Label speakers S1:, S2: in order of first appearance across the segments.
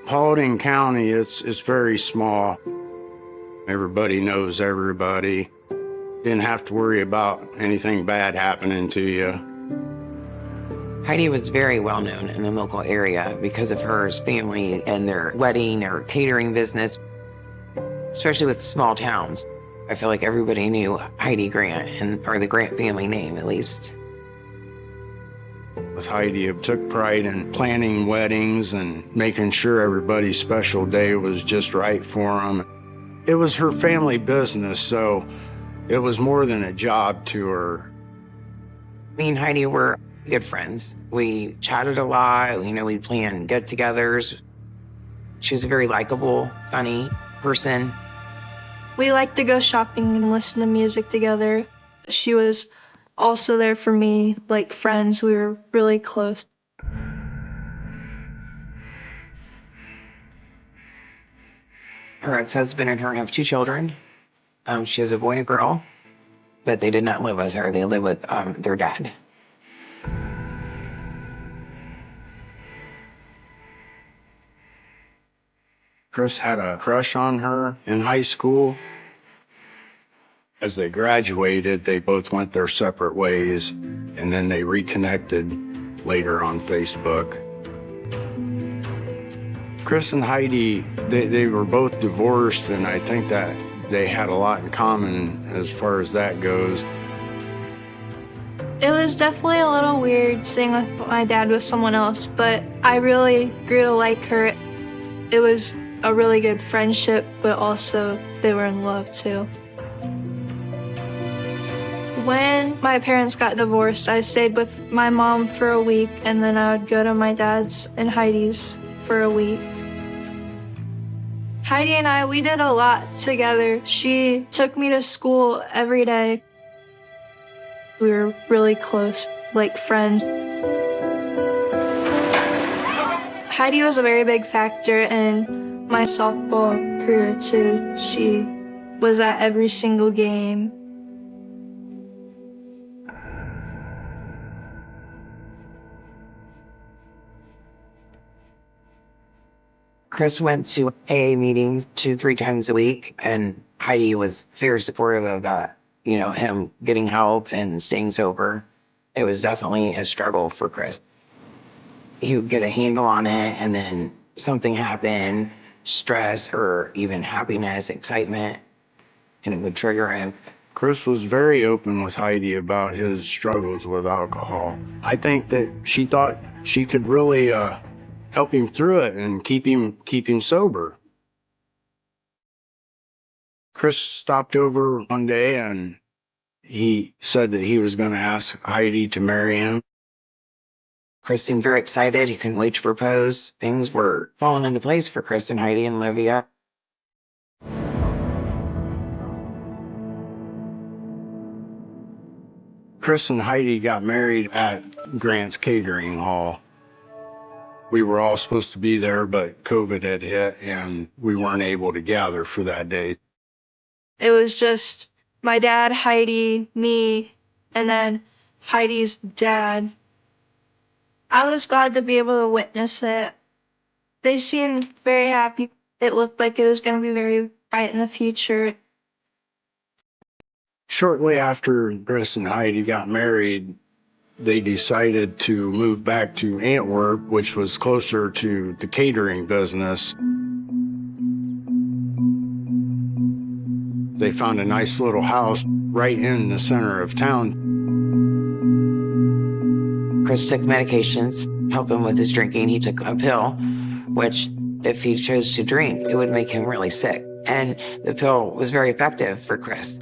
S1: Paulding County, it's very small. Everybody knows everybody. Didn't have to worry about anything bad happening to you.
S2: Heidi was very well known in the local area because of her family and their wedding or catering business, especially with small towns. I feel like everybody knew Heidi Grant, or the Grant family name at least.
S1: Heidi took pride in planning weddings and making sure everybody's special day was just right for them. It was her family business, so it was more than a job to her.
S2: Me and Heidi were good friends. We chatted a lot, we planned get-togethers. She was a very likable, funny person.
S3: We liked to go shopping and listen to music together. She was also there for me, like friends. We were really close.
S2: Her ex-husband and her have 2 children. She has a boy and a girl, but they did not live with her. They live with their dad.
S1: Chris had a crush on her in high school. As they graduated, they both went their separate ways, and then they reconnected later on Facebook. Chris and Heidi, they were both divorced, and I think that they had a lot in common as far as that goes.
S3: It was definitely a little weird seeing my dad with someone else, but I really grew to like her. It was a really good friendship, but also they were in love too. When my parents got divorced, I stayed with my mom for a week, and then I would go to my dad's and Heidi's for a week. Heidi and I, we did a lot together. She took me to school every day. We were really close, like friends. Heidi was a very big factor in my softball career too. She was at every single game.
S2: Chris went to AA meetings 2-3 times a week, and Heidi was very supportive of him getting help and staying sober. It was definitely a struggle for Chris. He would get a handle on it, and then something happened, stress or even happiness, excitement, and it would trigger him.
S1: Chris was very open with Heidi about his struggles with alcohol. I think that she thought she could really help him through it and keep him sober. Chris stopped over one day and he said that he was going to ask Heidi to marry him.
S2: Chris seemed very excited. He couldn't wait to propose. Things were falling into place for Chris and Heidi and Olivia.
S1: Chris and Heidi got married at Grant's Catering Hall. We were all supposed to be there, but COVID had hit and we weren't able to gather for that day.
S3: It was just my dad, Heidi, me, and then Heidi's dad. I was glad to be able to witness it. They seemed very happy. It looked like it was going to be very bright in the future.
S1: Shortly after Chris and Heidi got married, they decided to move back to Antwerp, which was closer to the catering business. They found a nice little house right in the center of town.
S2: Chris took medications, help him with his drinking. He took a pill, which if he chose to drink, it would make him really sick. And the pill was very effective for Chris.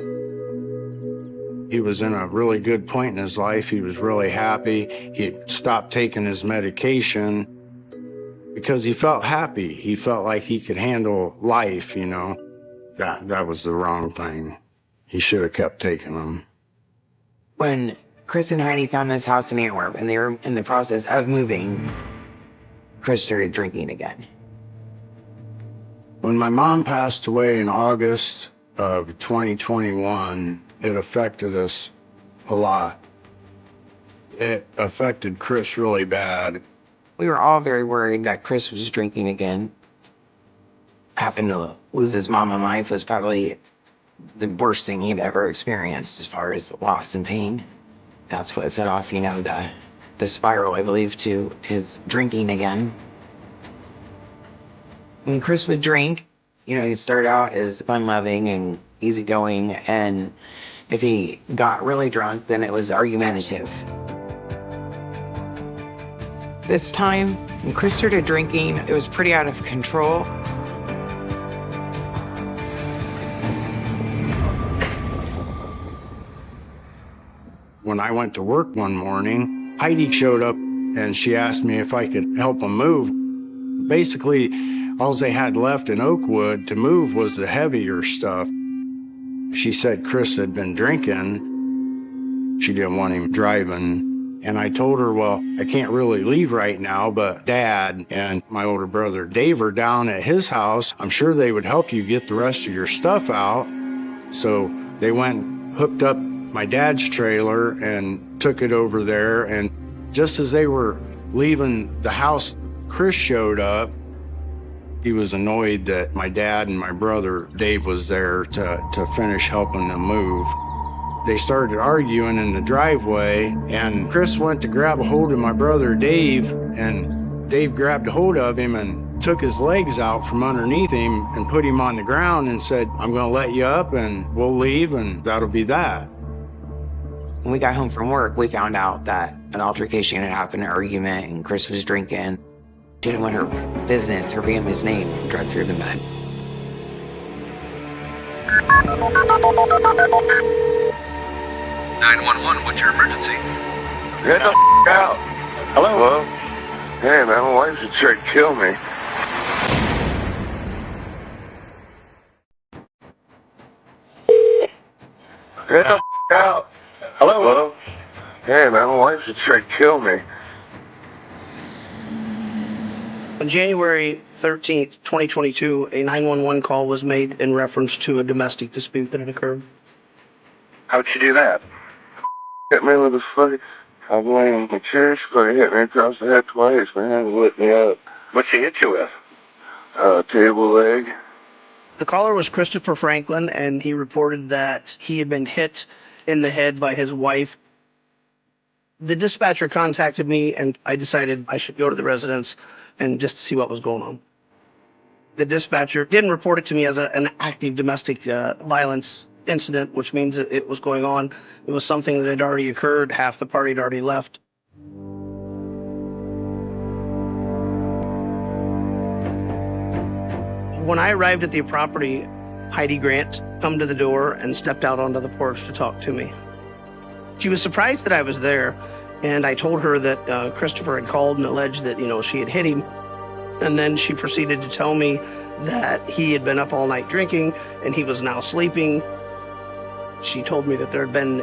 S1: He was in a really good point in his life. He was really happy. He stopped taking his medication because he felt happy. He felt like he could handle life, That was the wrong thing. He should have kept taking them.
S2: When Chris and Heidi found this house in Antwerp and they were in the process of moving, Chris started drinking again.
S1: When my mom passed away in August of 2021, it affected us a lot. It affected Chris really bad.
S2: We were all very worried that Chris was drinking again. Having to lose his mom in life was probably the worst thing he'd ever experienced as far as loss and pain. That's what set off, the spiral, I believe, to his drinking again. When Chris would drink, he'd start out as fun-loving and easygoing, and if he got really drunk, then it was argumentative. This time, when Chris started drinking, it was pretty out of control.
S1: When I went to work one morning, Heidi showed up and she asked me if I could help them move. Basically, all they had left in Oakwood to move was the heavier stuff. She said Chris had been drinking. She didn't want him driving. And I told her, well, I can't really leave right now, but Dad and my older brother Dave are down at his house. I'm sure they would help you get the rest of your stuff out. So they went, hooked up my dad's trailer and took it over there. And just as they were leaving the house, Chris showed up. He was annoyed that my dad and my brother Dave was there to finish helping them move. They started arguing in the driveway, and Chris went to grab a hold of my brother Dave, and Dave grabbed a hold of him and took his legs out from underneath him and put him on the ground and said, I'm gonna let you up and we'll leave and that'll be that.
S2: When we got home from work, we found out that an altercation had happened, an argument, and Chris was drinking. She didn't want her business, her family's name, dragged through the mud.
S4: 911, what's your emergency?
S5: Get the out. Hello? Hey, man, my wife just tried to kill me. Get the out. Hello? Hey, man, my wife just tried to kill me.
S6: On January 13th, 2022, a 911 call was made in reference to a domestic dispute that had occurred.
S4: How'd you do that?
S5: Hit me with a foot. I was laying in the chair, she hit me across the head twice, man, and lit me up.
S4: What'd she hit you with?
S5: Table leg.
S6: The caller was Christopher Franklin, and he reported that he had been hit in the head by his wife. The dispatcher contacted me, and I decided I should go to the residence and just see what was going on. The dispatcher didn't report it to me as an active domestic violence incident, which means that it was going on. It was something that had already occurred. Half the party had already left. When I arrived at the property, Heidi Grant come to the door and stepped out onto the porch to talk to me. She was surprised that I was there, and I told her that Christopher had called and alleged that, she had hit him. And then she proceeded to tell me that he had been up all night drinking and he was now sleeping. She told me that there had been,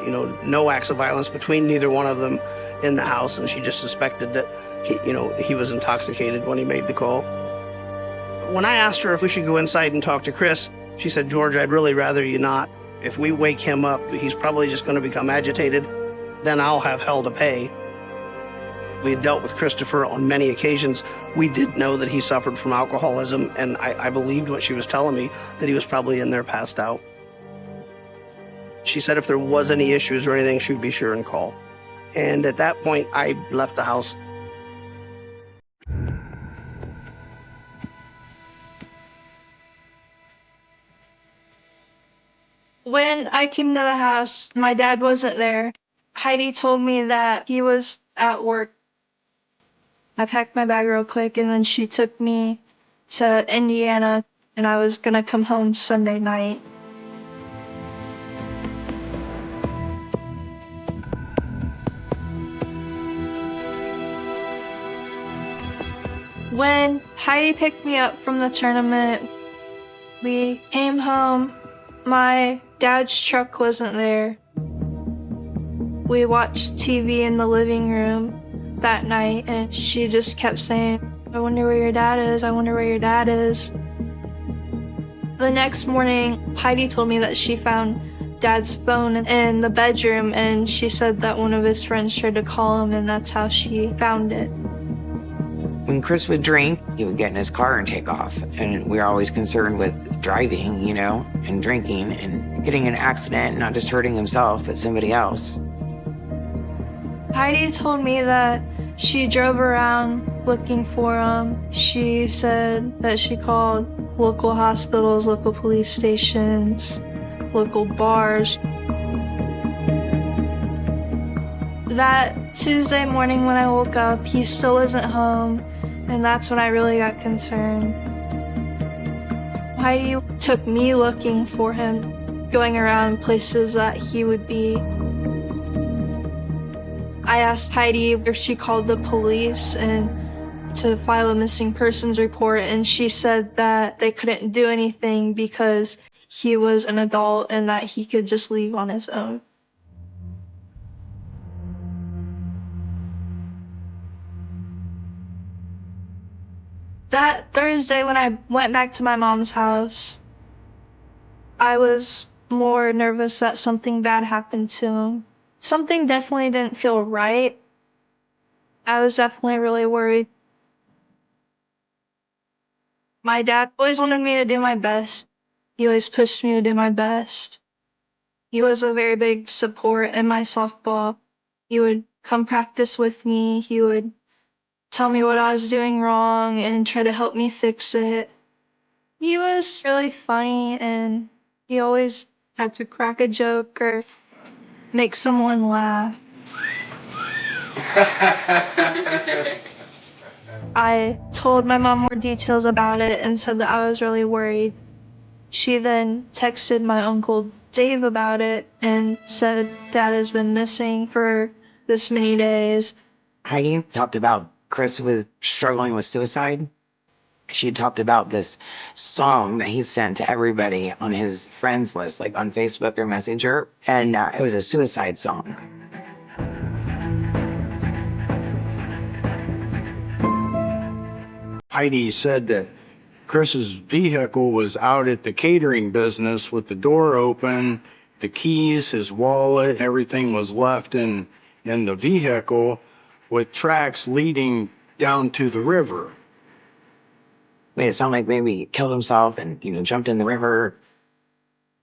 S6: no acts of violence between neither one of them in the house, and she just suspected that he was intoxicated when he made the call. When I asked her if we should go inside and talk to Chris, she said, George, I'd really rather you not. If we wake him up, he's probably just going to become agitated. Then I'll have hell to pay. We had dealt with Christopher on many occasions. We did know that he suffered from alcoholism, and I believed what she was telling me, that he was probably in there passed out. She said if there was any issues or anything, she would be sure and call. And at that point, I left the house.
S3: When I came to the house, my dad wasn't there. Heidi told me that he was at work. I packed my bag real quick, and then she took me to Indiana, and I was gonna come home Sunday night. When Heidi picked me up from the tournament, we came home. My dad's truck wasn't there. We watched TV in the living room that night, and she just kept saying, I wonder where your dad is, I wonder where your dad is. The next morning, Heidi told me that she found Dad's phone in the bedroom, and she said that one of his friends tried to call him, and that's how she found it.
S2: When Chris would drink, he would get in his car and take off. And we were always concerned with driving, and drinking and getting in an accident, not just hurting himself, but somebody else.
S3: Heidi told me that she drove around looking for him. She said that she called local hospitals, local police stations, local bars. That Tuesday morning when I woke up, he still wasn't home, and that's when I really got concerned. Heidi took me looking for him, going around places that he would be. I asked Heidi if she called the police and to file a missing persons report, and she said that they couldn't do anything because he was an adult and that he could just leave on his own. That Thursday when I went back to my mom's house, I was more nervous that something bad happened to him. Something definitely didn't feel right. I was definitely really worried. My dad always wanted me to do my best. He always pushed me to do my best. He was a very big support in my softball. He would come practice with me. He would tell me what I was doing wrong and try to help me fix it. He was really funny, and he always had to crack a joke or make someone laugh. I told my mom more details about it and said that I was really worried. She then texted my uncle Dave about it and said Dad has been missing for this many days.
S2: Heidi talked about Chris was struggling with suicide. She talked about this song that he sent to everybody on his friends list, like on Facebook or Messenger, and it was a suicide song.
S1: Heidi said that Chris's vehicle was out at the catering business with the door open, the keys, his wallet, everything was left in the vehicle with tracks leading down to the river.
S2: Made it sound like maybe he killed himself and, jumped in the river.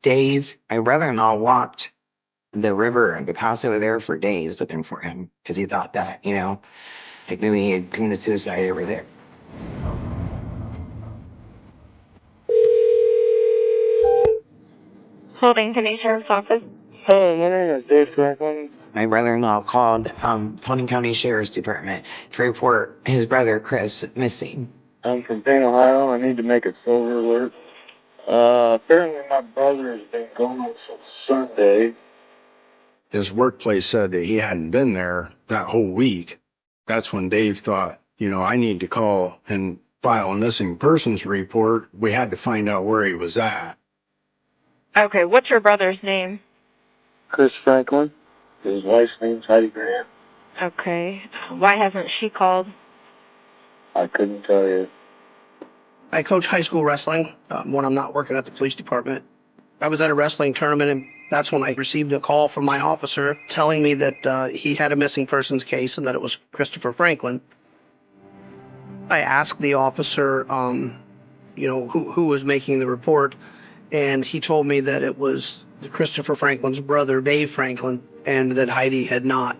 S2: Dave, my brother-in-law, walked the river and the pass over there for days looking for him because he thought that, like maybe he had committed suicide over there.
S7: Holding County Sheriff's Office.
S5: Hello, my name is Dave Franklin.
S2: My brother-in-law called Paulding County Sheriff's Department to report his brother Chris missing.
S5: I'm from Dayton, Ohio. I need to make a silver alert. Apparently my brother has been gone since Sunday.
S1: His workplace said that he hadn't been there that whole week. That's when Dave thought, I need to call and file a missing persons report. We had to find out where he was at.
S7: Okay, what's your brother's name?
S5: Chris Franklin. His wife's name's Heidi Grant.
S7: Okay. Why hasn't she called?
S5: I couldn't tell you.
S6: I coach high school wrestling when I'm not working at the police department. I was at a wrestling tournament, and that's when I received a call from my officer telling me that he had a missing persons case and that it was Christopher Franklin. I asked the officer, who was making the report, and he told me that it was Christopher Franklin's brother, Dave Franklin, and that Heidi had not.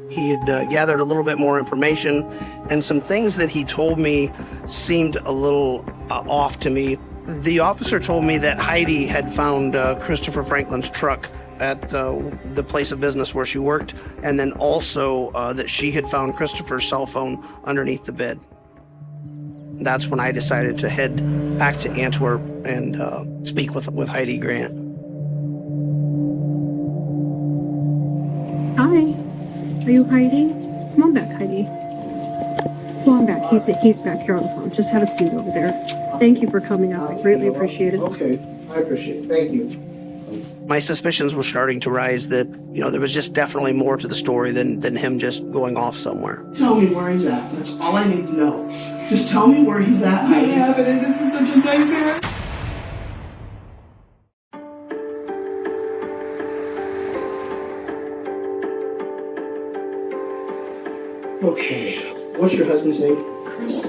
S6: He had gathered a little bit more information, and some things that he told me seemed a little off to me. The officer told me that Heidi had found Christopher Franklin's truck at the place of business where she worked, and then also that she had found Christopher's cell phone underneath the bed. That's when I decided to head back to Antwerp and speak with Heidi Grant.
S8: Hi. Are you Heidi? Come on back, Heidi. Come on back. He's back here on the phone. Just have a seat over there. Thank you for coming out. I greatly appreciate it.
S9: Okay, I appreciate it. Thank you.
S6: My suspicions were starting to rise that, there was just definitely more to the story than him just going off somewhere.
S9: Tell me where he's at. That's all I need to know. Just tell me where he's at, Heidi. This is such a nightmare. Okay, What's your husband's name? Chris.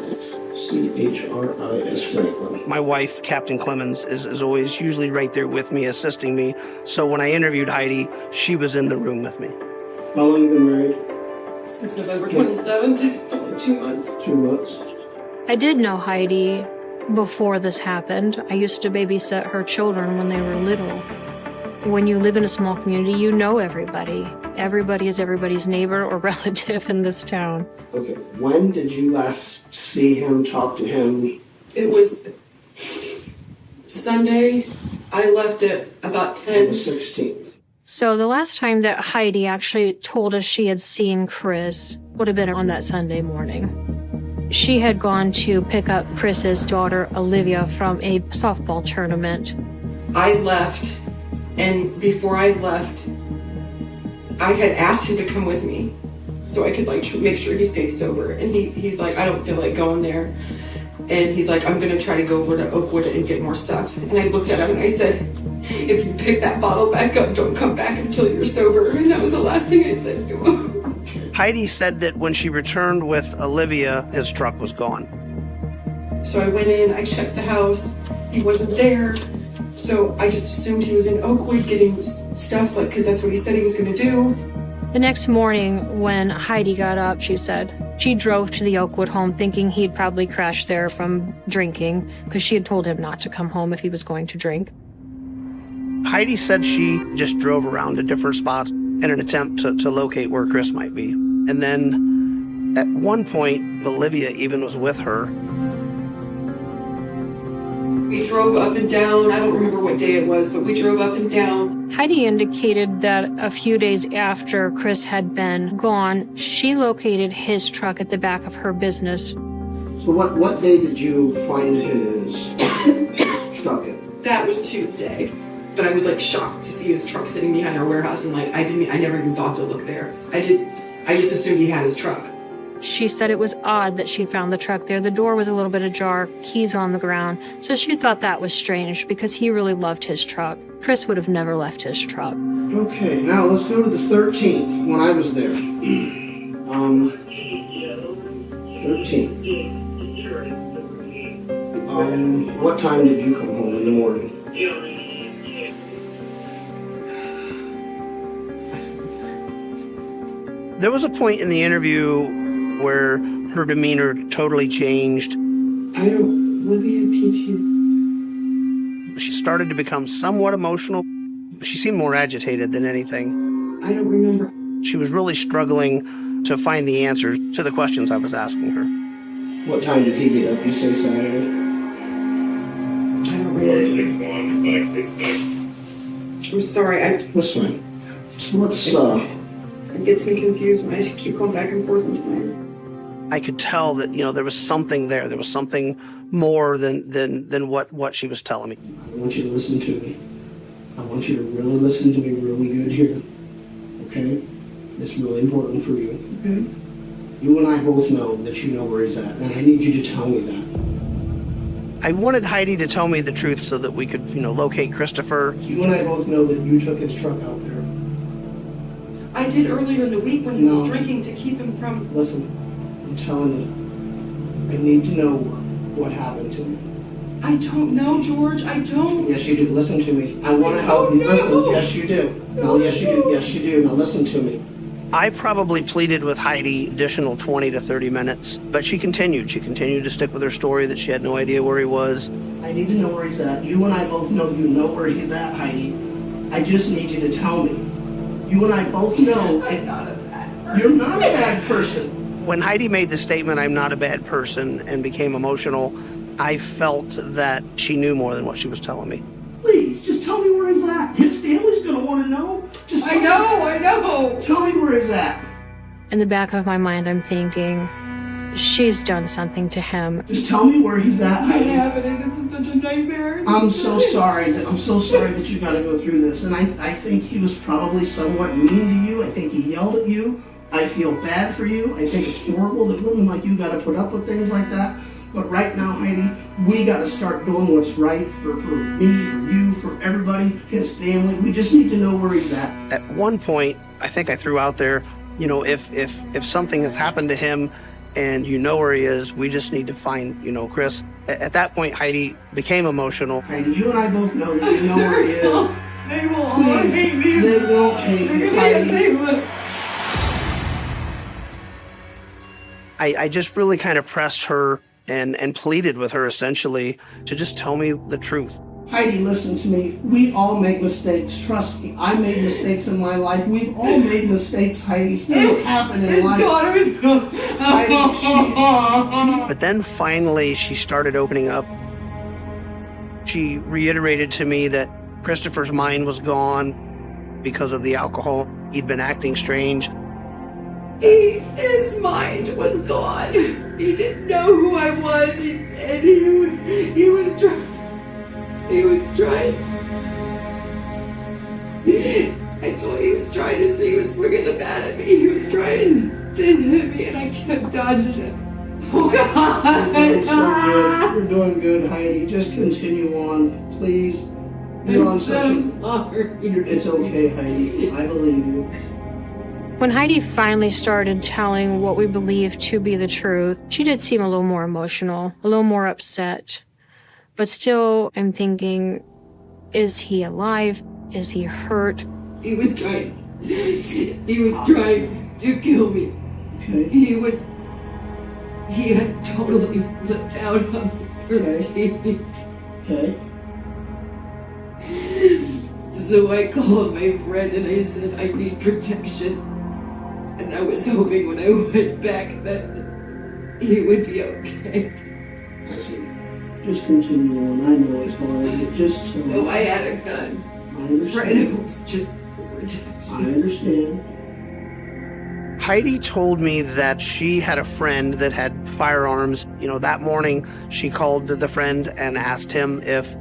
S9: C-H-R-I-S Franklin.
S6: My wife, Captain Clemens, is always usually right there with me, assisting me. So when I interviewed Heidi, she was in the room with me.
S9: How long have you been married?
S10: Since November 27th, only 2 months.
S9: 2 months.
S8: I did know Heidi before this happened. I used to babysit her children when they were little. When you live in a small community, you know everybody. Everybody is everybody's neighbor or relative in this town.
S9: Okay, when did you last see him, talk to him?
S10: It was Sunday. I left at about 10.
S9: On the 16th.
S8: So the last time that Heidi actually told us she had seen Chris would have been on that Sunday morning. She had gone to pick up Chris's daughter, Olivia, from a softball tournament.
S10: I left, and before I left, I had asked him to come with me so I could make sure he stayed sober. And he's like, I don't feel like going there. And he's like, I'm gonna try to go over to Oakwood and get more stuff. And I looked at him and I said, if you pick that bottle back up, don't come back until you're sober. And that was the last thing I said to him.
S6: Heidi said that when she returned with Olivia, his truck was gone.
S10: So I went in, I checked the house, he wasn't there. So I just assumed he was in Oakwood getting stuff, because that's what he said he was gonna do.
S8: The next morning when Heidi got up, she said she drove to the Oakwood home thinking he'd probably crashed there from drinking because she had told him not to come home if he was going to drink.
S6: Heidi said she just drove around to different spots in an attempt to locate where Chris might be. And then at one point, Olivia even was with her.
S10: We drove up and down. I don't remember what day it was, but we drove up and down.
S8: Heidi indicated that a few days after Chris had been gone, she located his truck at the back of her business.
S9: So what day did you find his truck at?
S10: That was Tuesday. But I was shocked to see his truck sitting behind our warehouse, and I never even thought to look there. I just assumed he had his truck.
S8: She said it was odd that she'd found the truck there. The door was a little bit ajar, keys on the ground. So she thought that was strange because he really loved his truck. Chris would have never left his truck.
S9: Okay, now let's go to the 13th when I was there. 13th. What time did you come home in the morning?
S6: There was a point in the interview where her demeanor totally changed.
S10: Olivia PT.
S6: She started to become somewhat emotional. She seemed more agitated than anything.
S10: I don't remember.
S6: She was really struggling to find the answers to the questions I was asking her.
S9: What time did he get up, you say, Saturday?
S10: I don't remember. I'm sorry.
S9: That's fine. So let's,
S10: It gets me confused when I keep going back and forth in time.
S6: I could tell that, there was something there. There was something more than what she was telling me.
S9: I want you to listen to me. I want you to really listen to me really good here. Okay? It's really important for you. Okay? You and I both know that you know where he's at, and I need you to tell me that.
S6: I wanted Heidi to tell me the truth so that we could, locate Christopher.
S9: You and I both know that you took his truck out there.
S10: I did earlier in the week when he was drinking to keep him from...
S9: Listen, I'm telling you, I need to know what happened to him.
S10: I don't know, George. I don't.
S9: Yes, you do. Listen to me. I want to help you. Listen. Yes, you do. No, yes, you do. Yes, you do. Now listen to me.
S6: I probably pleaded with Heidi additional 20 to 30 minutes, but she continued. She continued to stick with her story that she had no idea where he was.
S9: I need to know where he's at. You and I both know you know where he's at, Heidi. I just need you to tell me. You and I both know.
S10: I'm not a bad person.
S9: You're not a bad person.
S6: When Heidi made the statement, "I'm not a bad person," and became emotional, I felt that she knew more than what she was telling me.
S9: Please, just tell me where he's at. His family's going to want to know. Just tell
S10: I know.
S9: Tell me where he's at.
S8: In the back of my mind, I'm thinking, she's done something to him.
S9: Just tell me where he's at,
S10: What's
S9: Heidi.
S10: happening? This is such a nightmare.
S9: I'm so sorry that you got to go through this. And I think he was probably somewhat mean to you. I think he yelled at you. I feel bad for you. I think it's horrible that women like you got to put up with things like that. But right now, Heidi, we got to start doing what's right for me, for you, for everybody, his family. We just need to know where he's at.
S6: At one point, I think I threw out there, if something has happened to him, and you know where he is. We just need to find, Chris. At that point, Heidi became emotional.
S9: Heidi, you and I both know that you know where he is.
S10: They won't
S9: Please,
S10: hate me.
S9: they won't hate you, Heidi.
S10: They will.
S6: I just really kind of pressed her and pleaded with her essentially to just tell me the truth.
S9: Heidi, listen to me. We all make mistakes. Trust me. I made mistakes in my life. We've all made mistakes, Heidi. Things happen in life. Heidi,
S6: But then finally she started opening up. She reiterated to me that Christopher's mind was gone because of the alcohol. He'd been acting strange.
S10: His mind was gone. He didn't know who I was, and he was trying. He was trying. I told you he was trying to see. He was swinging the bat at me. He was trying to hit me, and I kept dodging him. Oh God!
S9: You're doing so good. You're doing good, Heidi. Just continue on, please. You're on such a...
S10: sorry.
S9: It's okay, Heidi. I believe you.
S8: When Heidi finally started telling what we believed to be the truth, she did seem a little more emotional, a little more upset. But still, I'm thinking, is he alive? Is he hurt?
S10: He was trying. He was trying to kill me.
S9: Okay.
S10: He had totally flipped out on me.
S9: Okay.
S10: So I called my friend and I said, I need protection. And I was hoping when I went back that he would be okay.
S9: I see. Just continue on. I know it's hard. Just
S10: So I had a gun.
S9: I understand.
S10: Friend was just protection.
S9: I understand.
S6: Heidi told me that she had a friend that had firearms. That morning she called the friend and asked him if,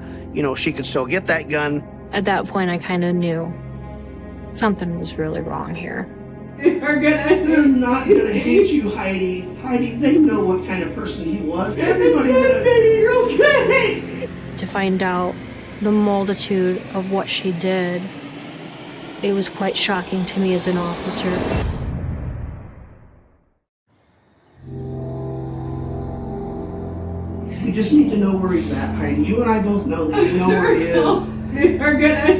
S6: she could still get that gun.
S8: At that point, I kind of knew something was really wrong here.
S9: They're not gonna hate you, Heidi. Heidi, they know what kind of person he was. Everybody
S10: Baby girl's gonna hate me.
S8: To find out the multitude of what she did, it was quite shocking to me as an officer.
S9: You just need to know where he's at, Heidi. You and I both know that you know where he is.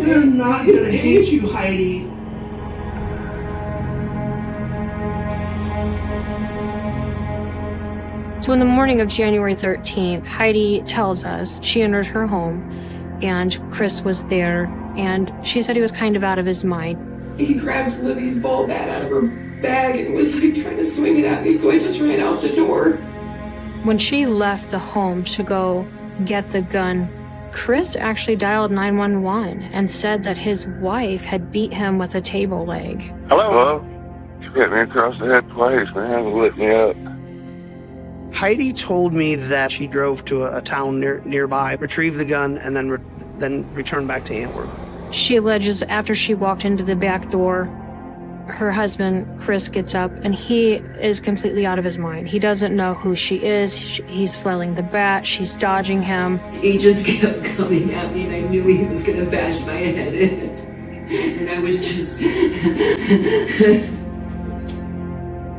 S9: They're not gonna hate you, Heidi.
S8: So in the morning of January 13th, Heidi tells us she entered her home and Chris was there, and she said he was kind of out of his mind.
S10: He grabbed Libby's ball bat out of her bag and was like trying to swing it at me, so I just ran out the door.
S8: When she left the home to go get the gun, Chris actually dialed 911 and said that his wife had beat him with a table leg.
S5: Hello? She hit me across the head twice, man. Lit me up.
S6: Heidi told me that she drove to a town nearby, retrieved the gun, and then returned back to Antwerp.
S8: She alleges after she walked into the back door, her husband, Chris, gets up and he is completely out of his mind. He doesn't know who she is. He's flailing the bat. She's dodging him.
S10: He just kept coming at me and I knew he was going to bash my head in. And I was just...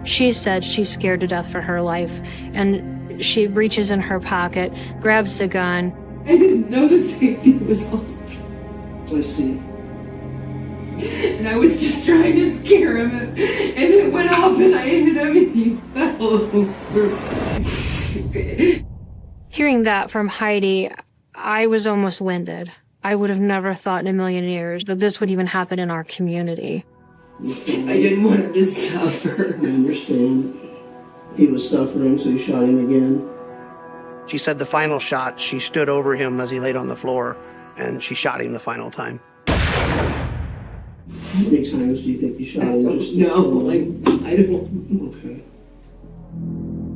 S8: She said she's scared to death for her life, and she reaches in her pocket, grabs the gun.
S10: I didn't know the safety was off.
S9: I see.
S10: And I was just trying to scare him, and it went off and I hit him and he fell over.
S8: Hearing that from Heidi, I was almost winded. I would have never thought in a million years that this would even happen in our community.
S10: I didn't want him to suffer.
S9: I understand. He was suffering, so you shot him again.
S6: She said the final shot, she stood over him as he laid on the floor, and she shot him the final time.
S9: How many times do you think you shot him?
S10: I don't.
S9: Okay.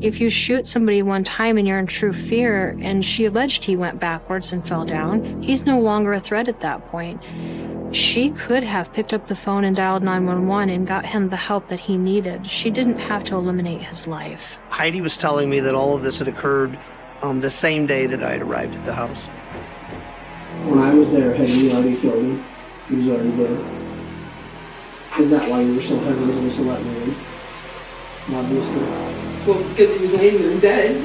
S8: If you shoot somebody one time and you're in true fear, and she alleged he went backwards and fell down, he's no longer a threat at that point. She could have picked up the phone and dialed 911 and got him the help that he needed. She didn't have to eliminate his life.
S6: Heidi was telling me that all of this had occurred the same day that I had arrived at the house.
S9: When I was there, had he already killed him? He was already dead. Is that why you were so hesitant to let me in? Obviously.
S10: Well, because he was laying there dead.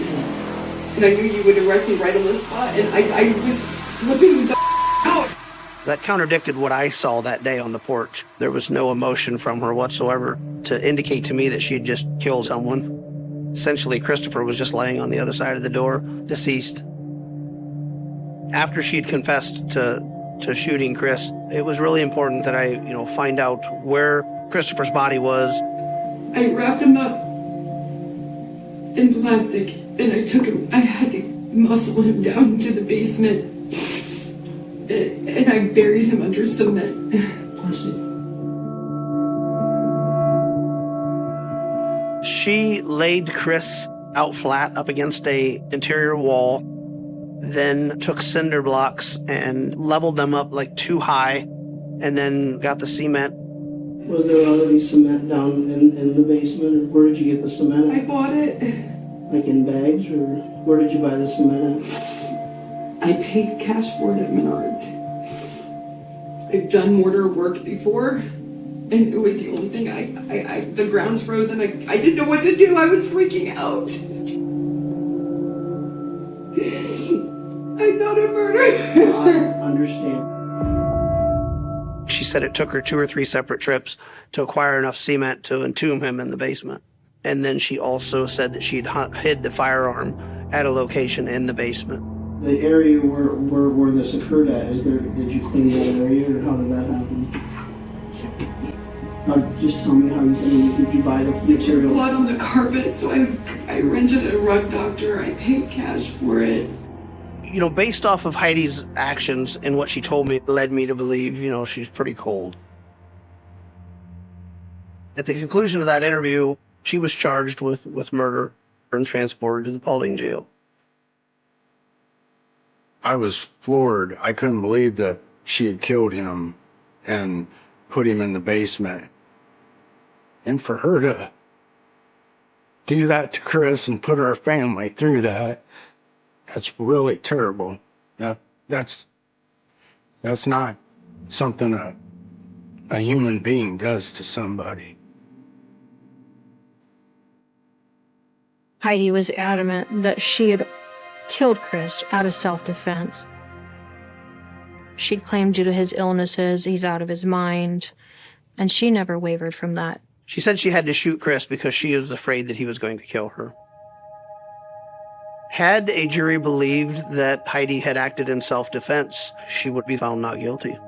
S10: And I knew you would arrest me right on the spot, and I was flipping the out.
S6: That contradicted what I saw that day on the porch. There was no emotion from her whatsoever to indicate to me that she had just killed someone. Essentially, Christopher was just laying on the other side of the door, deceased. After she'd confessed to shooting Chris, it was really important that I, find out where Christopher's body was.
S10: I wrapped him up in plastic, and I took him. I had to muscle him down to the basement. And I buried him under cement.
S9: I see.
S6: She laid Chris out flat up against a interior wall, then took cinder blocks and leveled them up like too high, and then got the cement.
S9: Was there already cement down in the basement, or where did you get the cement
S10: I
S9: at?
S10: bought it.
S9: Like in bags, or where did you buy the cement at?
S10: I paid cash for it at Menards. I've done mortar work before, and it was the only thing the ground's frozen. I didn't know what to do. I was freaking out. I'm not a murderer.
S9: I understand.
S6: She said it took her 2 or 3 separate trips to acquire enough cement to entomb him in the basement. And then she also said that she'd hid the firearm at a location in the basement.
S9: The area where this occurred at, did you clean that area, or how did that happen? Just tell me how did you buy the material?
S10: Blood on the carpet, so I rented a rug doctor. I paid cash for it.
S6: Based off of Heidi's actions and what she told me, it led me to believe, she's pretty cold. At the conclusion of that interview, she was charged with murder and transported to the Paulding jail.
S1: I was floored. I couldn't believe that she had killed him and put him in the basement. And for her to do that to Chris and put our family through that, that's really terrible. That's not something a human being does to somebody.
S8: Heidi was adamant that she had killed Chris out of self-defense. She'd claimed due to his illnesses, he's out of his mind, and she never wavered from that.
S6: She said she had to shoot Chris because she was afraid that he was going to kill her. Had a jury believed that Heidi had acted in self-defense, she would be found not guilty.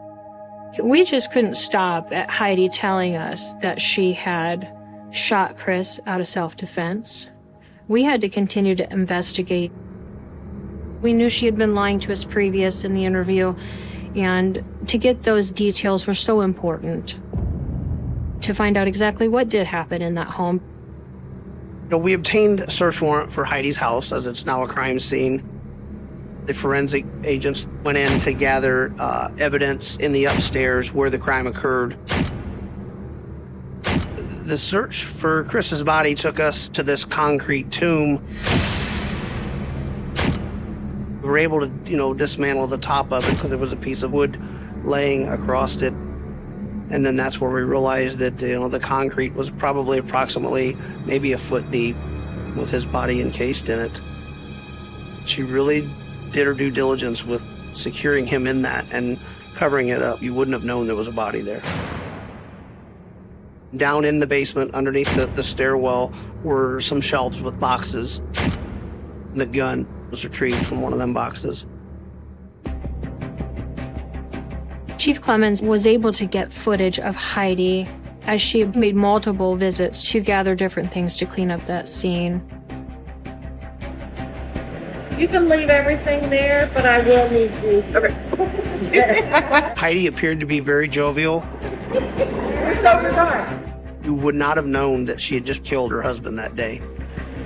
S8: We just couldn't stop at Heidi telling us that she had shot Chris out of self-defense. We had to continue to investigate. We knew she had been lying to us previous in the interview, and to get those details were so important to find out exactly what did happen in that home.
S6: We obtained a search warrant for Heidi's house, as it's now a crime scene. The forensic agents went in to gather evidence in the upstairs where the crime occurred. The search for Chris's body took us to this concrete tomb. We were able to, dismantle the top of it because there was a piece of wood laying across it. And then that's where we realized that, the concrete was probably approximately maybe a foot deep with his body encased in it. She really did her due diligence with securing him in that and covering it up. You wouldn't have known there was a body there. Down in the basement, underneath the stairwell, were some shelves with boxes. The gun was retrieved from one of them boxes.
S8: Chief Clemens was able to get footage of Heidi as she made multiple visits to gather different things to clean up that scene.
S7: You can leave everything there, but I will need you. Okay.
S6: Heidi appeared to be very jovial. You would not have known that she had just killed her husband that day.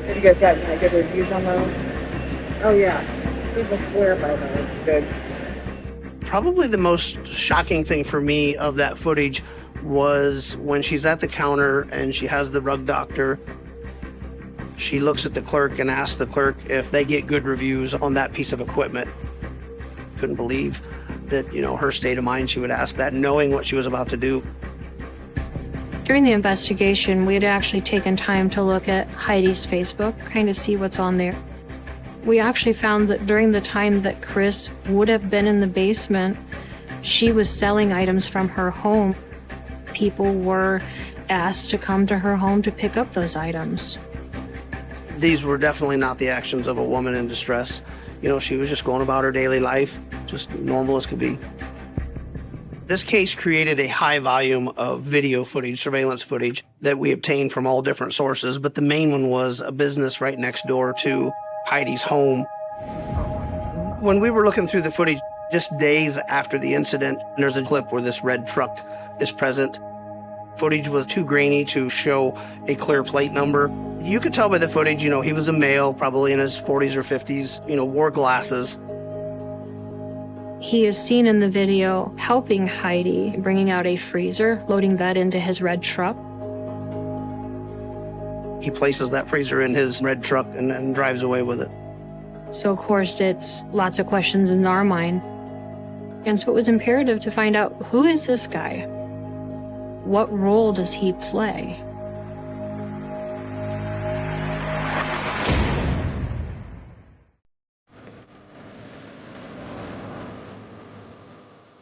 S7: Have you guys got any good reviews on those? Oh, yeah. People swear by those. Good.
S6: Probably the most shocking thing for me of that footage was when she's at the counter and she has the rug doctor. She looks at the clerk and asks the clerk if they get good reviews on that piece of equipment. Couldn't believe that, her state of mind, she would ask that, knowing what she was about to do.
S8: During the investigation, we had actually taken time to look at Heidi's Facebook, kind of see what's on there. We actually found that during the time that Chris would have been in the basement, she was selling items from her home. People were asked to come to her home to pick up those items.
S6: These were definitely not the actions of a woman in distress. You know, she was just going about her daily life, just normal as could be. This case created a high volume of video footage, surveillance footage, that we obtained from all different sources, but the main one was a business right next door to Heidi's home. When we were looking through the footage, just days after the incident, there's a clip where this red truck is present. Footage was too grainy to show a clear plate number. You could tell by the footage, you know, he was a male, probably in his 40s or 50s, you know, wore glasses.
S8: He is seen in the video helping Heidi, bringing out a freezer, loading that into his red truck.
S6: He places that freezer in his red truck and drives away with it.
S8: So, of course, it's lots of questions in our mind. And so it was imperative to find out, who is this guy? What role does he play?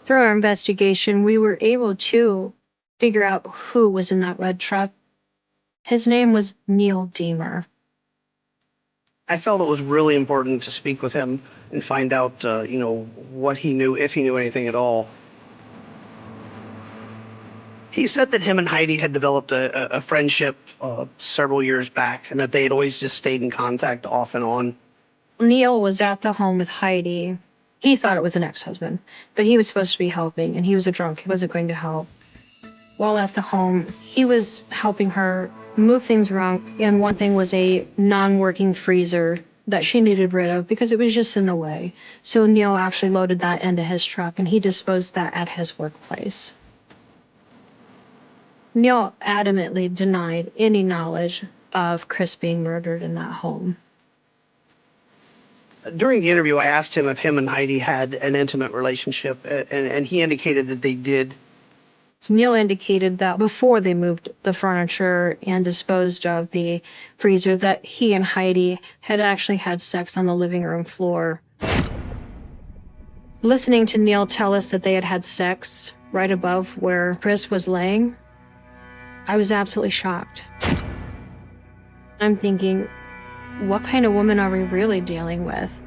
S8: Through our investigation, we were able to figure out who was in that red truck. His name was Neil Deemer.
S6: I felt it was really important to speak with him and find out, you know, what he knew, if he knew anything at all. He said that him and Heidi had developed a friendship several years back, and that they had always just stayed in contact off and on.
S8: Neil was at the home with Heidi. He thought it was an ex-husband, but he was supposed to be helping, and he was a drunk. He wasn't going to help. While at the home, he was helping her move things around, and one thing was a non-working freezer that she needed rid of because it was just in the way. So Neil actually loaded that into his truck, and he disposed that at his workplace. Neil adamantly denied any knowledge of Chris being murdered in that home.
S6: During the interview, I asked him if him and Heidi had an intimate relationship, and he indicated that they did.
S8: So Neil indicated that before they moved the furniture and disposed of the freezer, that he and Heidi had actually had sex on the living room floor. Listening to Neil tell us that they had had sex right above where Chris was laying, I was absolutely shocked. I'm thinking, what kind of woman are we really dealing with?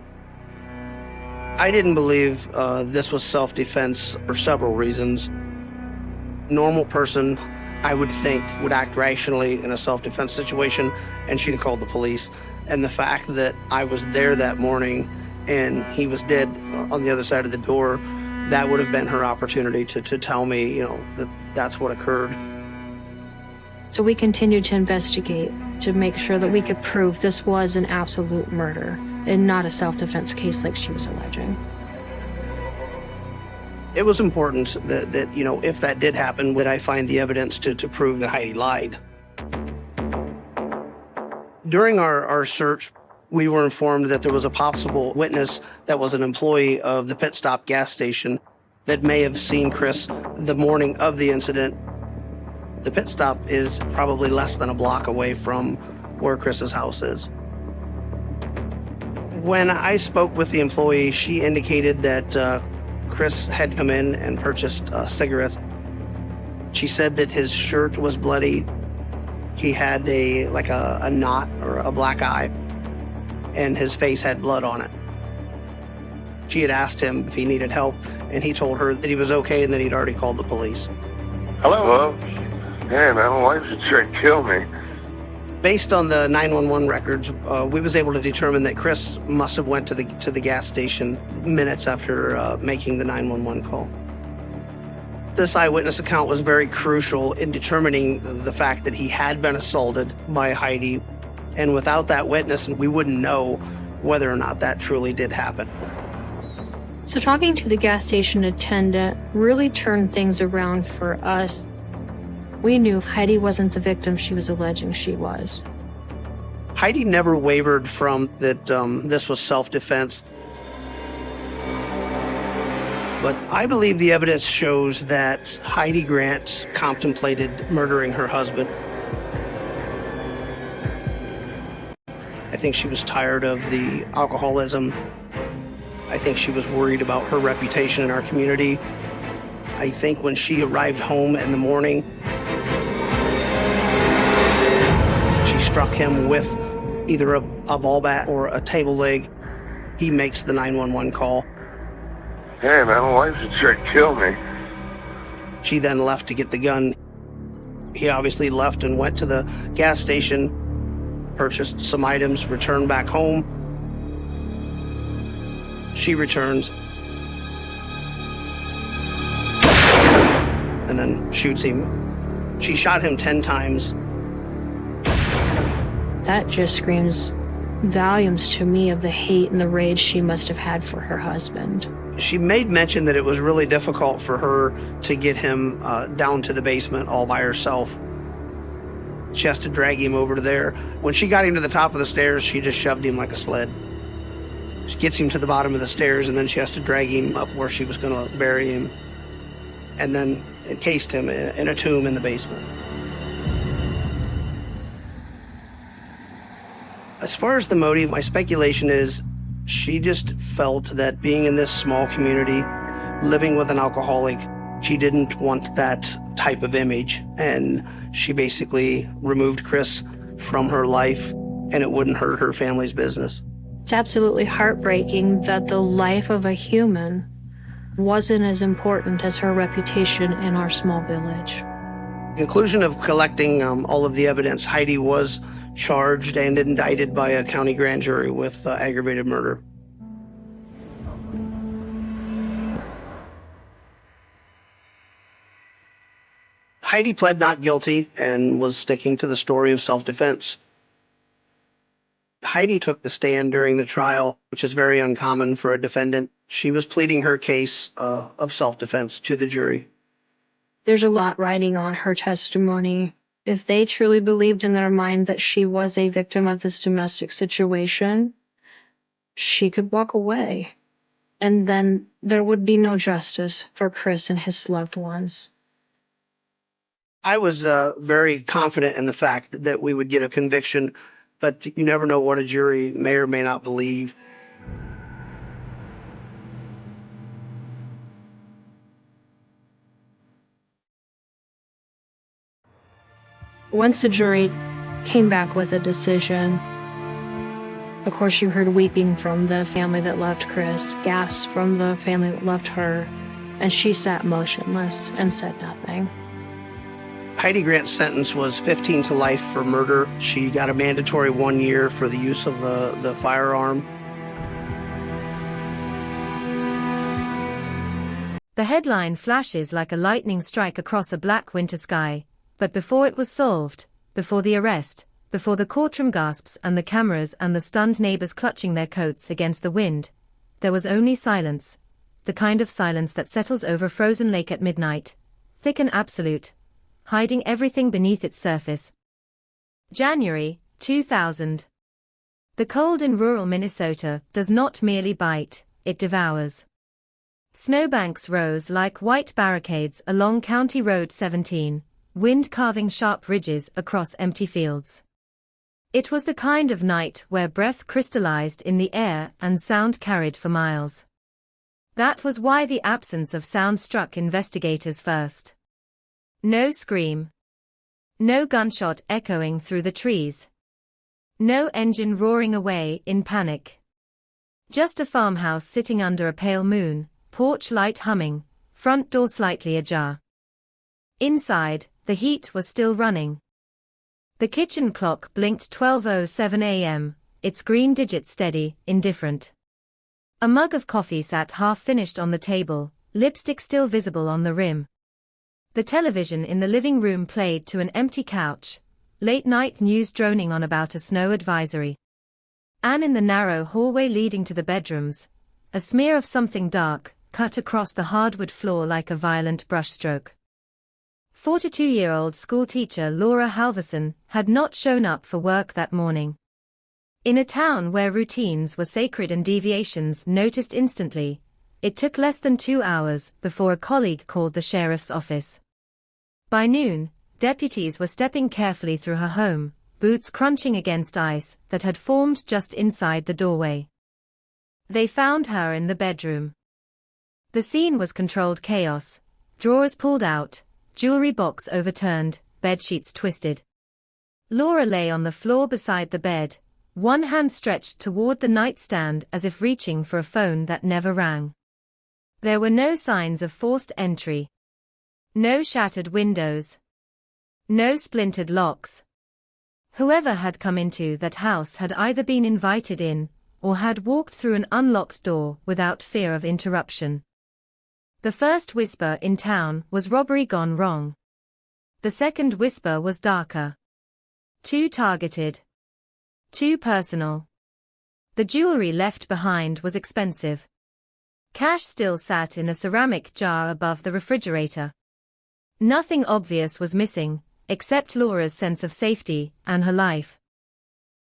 S6: I didn't believe this was self-defense for several reasons. Normal person, I would think, would act rationally in a self-defense situation, and she'd have called the police. And the fact that I was there that morning and he was dead on the other side of the door, that would have been her opportunity to tell me, you know, that that's what occurred.
S8: So we continued to investigate to make sure that we could prove this was an absolute murder and not a self-defense case like she was alleging.
S6: It was important that, you know, if that did happen, would I find the evidence to prove that Heidi lied. During our search, we were informed that there was a possible witness that was an employee of the Pit Stop gas station that may have seen Chris the morning of the incident. The Pit Stop is probably less than a block away from where Chris's house is. When I spoke with the employee, she indicated that Chris had come in and purchased cigarettes. She said that his shirt was bloody. He had a knot or a black eye, and his face had blood on it. She had asked him if he needed help, and he told her that he was okay and that he'd already called the police.
S4: Hello? Hey, man, my wife should try to kill me.
S6: Based on the 911 records, we was able to determine that Chris must have went to the gas station minutes after making the 911 call. This eyewitness account was very crucial in determining the fact that he had been assaulted by Heidi, and without that witness, we wouldn't know whether or not that truly did happen.
S8: So talking to the gas station attendant really turned things around for us. We knew Heidi wasn't the victim she was alleging she was.
S6: Heidi never wavered from that this was self-defense. But I believe the evidence shows that Heidi Grant contemplated murdering her husband. I think she was tired of the alcoholism. I think she was worried about her reputation in our community. I think when she arrived home in the morning, she struck him with either a ball bat or a table leg. He makes the 911 call.
S4: Hey, man, why did you try to kill me?
S6: She then left to get the gun. He obviously left and went to the gas station, purchased some items, returned back home. She returns and then shoots him. She shot him 10 times.
S8: That just screams volumes to me of the hate and the rage she must have had for her husband.
S6: She made mention that it was really difficult for her to get him down to the basement all by herself. She has to drag him over to there. When she got him to the top of the stairs, she just shoved him like a sled. She gets him to the bottom of the stairs, and then she has to drag him up where she was going to bury him, and then encased him in a tomb in the basement. As far as the motive, my speculation is she just felt that being in this small community, living with an alcoholic, she didn't want that type of image, and she basically removed Chris from her life, and it wouldn't hurt her family's business.
S8: It's absolutely heartbreaking that the life of a human wasn't as important as her reputation in our small village.
S6: Conclusion of collecting all of the evidence, Heidi was charged and indicted by a county grand jury with aggravated murder. Heidi pled not guilty and was sticking to the story of self-defense. Heidi took the stand during the trial, which is very uncommon for a defendant. She was pleading her case of self-defense to the jury.
S8: There's a lot riding on her testimony. If they truly believed in their mind that she was a victim of this domestic situation, she could walk away. And then there would be no justice for Chris and his loved ones.
S6: I was very confident in the fact that we would get a conviction, but you never know what a jury may or may not believe.
S8: Once the jury came back with a decision, of course you heard weeping from the family that loved Chris, gasps from the family that loved her, and she sat motionless and said nothing.
S6: Heidi Grant's sentence was 15 to life for murder. She got a mandatory 1 year for the use of the firearm.
S11: The headline flashes like a lightning strike across a black winter sky, but before it was solved, before the arrest, before the courtroom gasps and the cameras and the stunned neighbors clutching their coats against the wind, there was only silence, the kind of silence that settles over a frozen lake at midnight, thick and absolute, hiding everything beneath its surface. January 2000. The cold in rural Minnesota does not merely bite, it devours. Snowbanks rose like white barricades along County Road 17, wind carving sharp ridges across empty fields. It was the kind of night where breath crystallized in the air and sound carried for miles. That was why the absence of sound struck investigators first. No scream. No gunshot echoing through the trees. No engine roaring away in panic. Just a farmhouse sitting under a pale moon, porch light humming, front door slightly ajar. Inside, the heat was still running. The kitchen clock blinked 12:07 a.m., its green digits steady, indifferent. A mug of coffee sat half-finished on the table, lipstick still visible on the rim. The television in the living room played to an empty couch, late-night news droning on about a snow advisory. And in the narrow hallway leading to the bedrooms, a smear of something dark, cut across the hardwood floor like a violent brushstroke. 42-year-old schoolteacher Laura Halverson had not shown up for work that morning. In a town where routines were sacred and deviations noticed instantly, It took less than 2 hours before a colleague called the sheriff's office. By noon, deputies were stepping carefully through her home, boots crunching against ice that had formed just inside the doorway. They found her in the bedroom. The scene was controlled chaos, drawers pulled out, jewelry box overturned, bedsheets twisted. Laura lay on the floor beside the bed, one hand stretched toward the nightstand as if reaching for a phone that never rang. There were no signs of forced entry. No shattered windows. No splintered locks. Whoever had come into that house had either been invited in, or had walked through an unlocked door without fear of interruption. The first whisper in town was robbery gone wrong. The second whisper was darker. Too targeted. Too personal. The jewelry left behind was expensive. Cash still sat in a ceramic jar above the refrigerator. Nothing obvious was missing, except Laura's sense of safety and her life.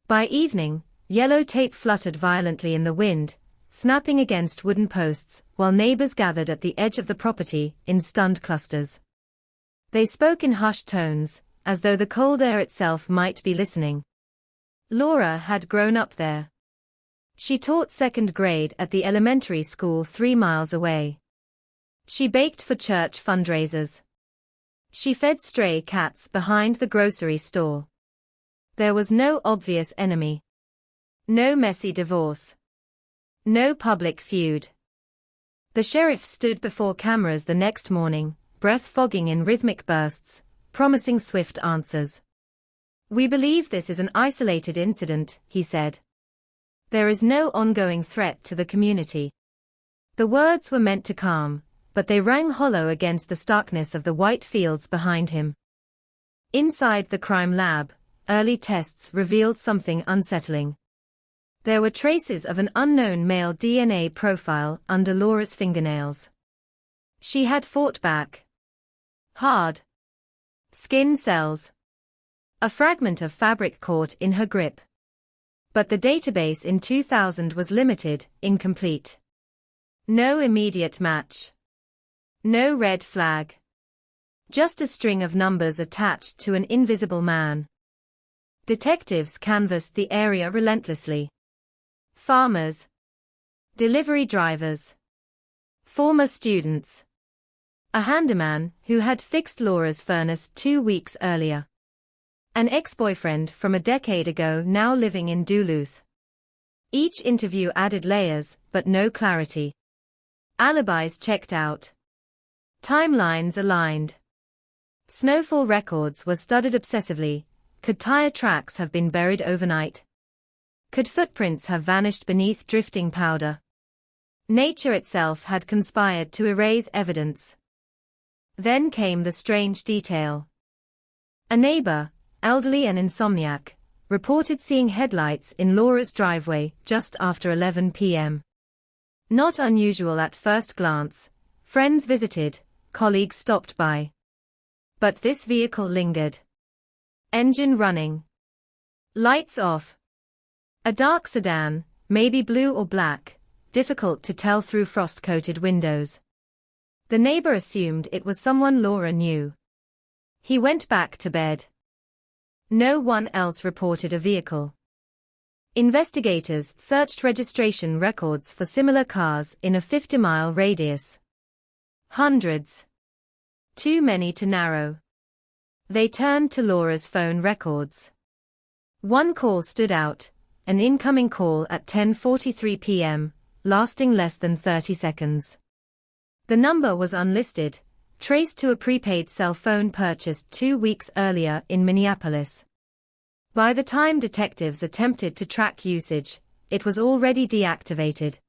S11: By evening, yellow tape fluttered violently in the wind, snapping against wooden posts, while neighbors gathered at the edge of the property in stunned clusters. They spoke in hushed tones, as though the cold air itself might be listening. Laura had grown up there. She taught second grade at the elementary school 3 miles away. She baked for church fundraisers. She fed stray cats behind the grocery store. There was no obvious enemy. No messy divorce. No public feud. The sheriff stood before cameras the next morning, breath fogging in rhythmic bursts, promising swift answers. "We believe this is an isolated incident," he said. "There is no ongoing threat to the community." The words were meant to calm, but they rang hollow against the starkness of the white fields behind him. Inside the crime lab, early tests revealed something unsettling. There were traces of an unknown male DNA profile under Laura's fingernails. She had fought back. Hard. Skin cells. A fragment of fabric caught in her grip. But the database in 2000 was limited, incomplete. No immediate match. No red flag. Just a string of numbers attached to an invisible man. Detectives canvassed the area relentlessly. Farmers. Delivery drivers. Former students. A handyman who had fixed Laura's furnace 2 weeks earlier. An ex-boyfriend from a decade ago now living in Duluth. Each interview added layers, but no clarity. Alibis checked out. Timelines aligned. Snowfall records were studied obsessively. Could tire tracks have been buried overnight? Could footprints have vanished beneath drifting powder? Nature itself had conspired to erase evidence. Then came the strange detail. A neighbor, elderly and insomniac, reported seeing headlights in Laura's driveway just after 11 p.m. Not unusual at first glance. Friends visited, colleagues stopped by. But this vehicle lingered. Engine running. Lights off. A dark sedan, maybe blue or black, difficult to tell through frost-coated windows. The neighbor assumed it was someone Laura knew. He went back to bed. No one else reported a vehicle. Investigators searched registration records for similar cars in a 50-mile radius. Hundreds. Too many to narrow. They turned to Laura's phone records. One call stood out, an incoming call at 10:43 p.m., lasting less than 30 seconds. The number was unlisted, traced to a prepaid cell phone purchased 2 weeks earlier in Minneapolis. By the time detectives attempted to track usage, it was already deactivated.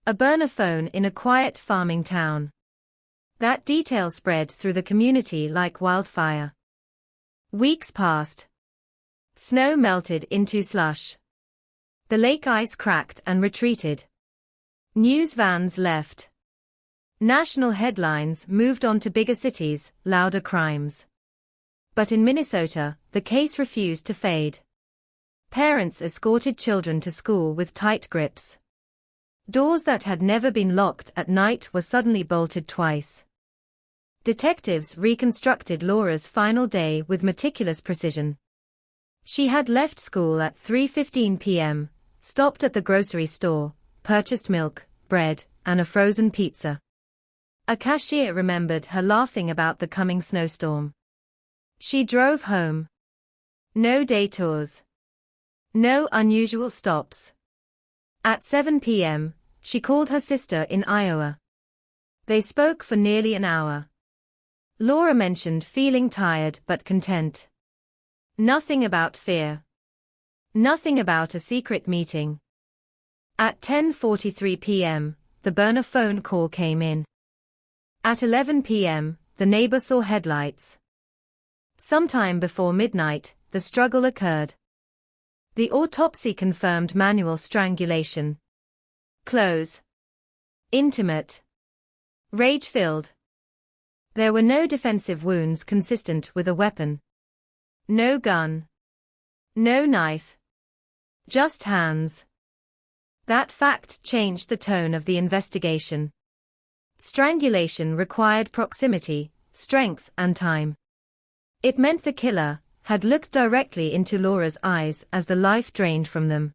S11: A burner phone in a quiet farming town. That detail spread through the community like wildfire. Weeks passed. Snow melted into slush. The lake ice cracked and retreated. News vans left. National headlines moved on to bigger cities, louder crimes. But in Minnesota, the case refused to fade. Parents escorted children to school with tight grips. Doors that had never been locked at night were suddenly bolted twice. Detectives reconstructed Laura's final day with meticulous precision. She had left school at 3:15 p.m., stopped at the grocery store, purchased milk, bread, and a frozen pizza. A cashier remembered her laughing about the coming snowstorm. She drove home. No detours. No unusual stops. At 7 p.m., she called her sister in Iowa. They spoke for nearly an hour. Laura mentioned feeling tired but content. Nothing about fear. Nothing about a secret meeting. At 10:43 p.m., the burner phone call came in. At 11 p.m., the neighbor saw headlights. Sometime before midnight, the struggle occurred. The autopsy confirmed manual strangulation. Close. Intimate. Rage-filled. There were no defensive wounds consistent with a weapon. No gun. No knife. Just hands. That fact changed the tone of the investigation. Strangulation required proximity, strength, and time. It meant the killer had looked directly into Laura's eyes as the life drained from them.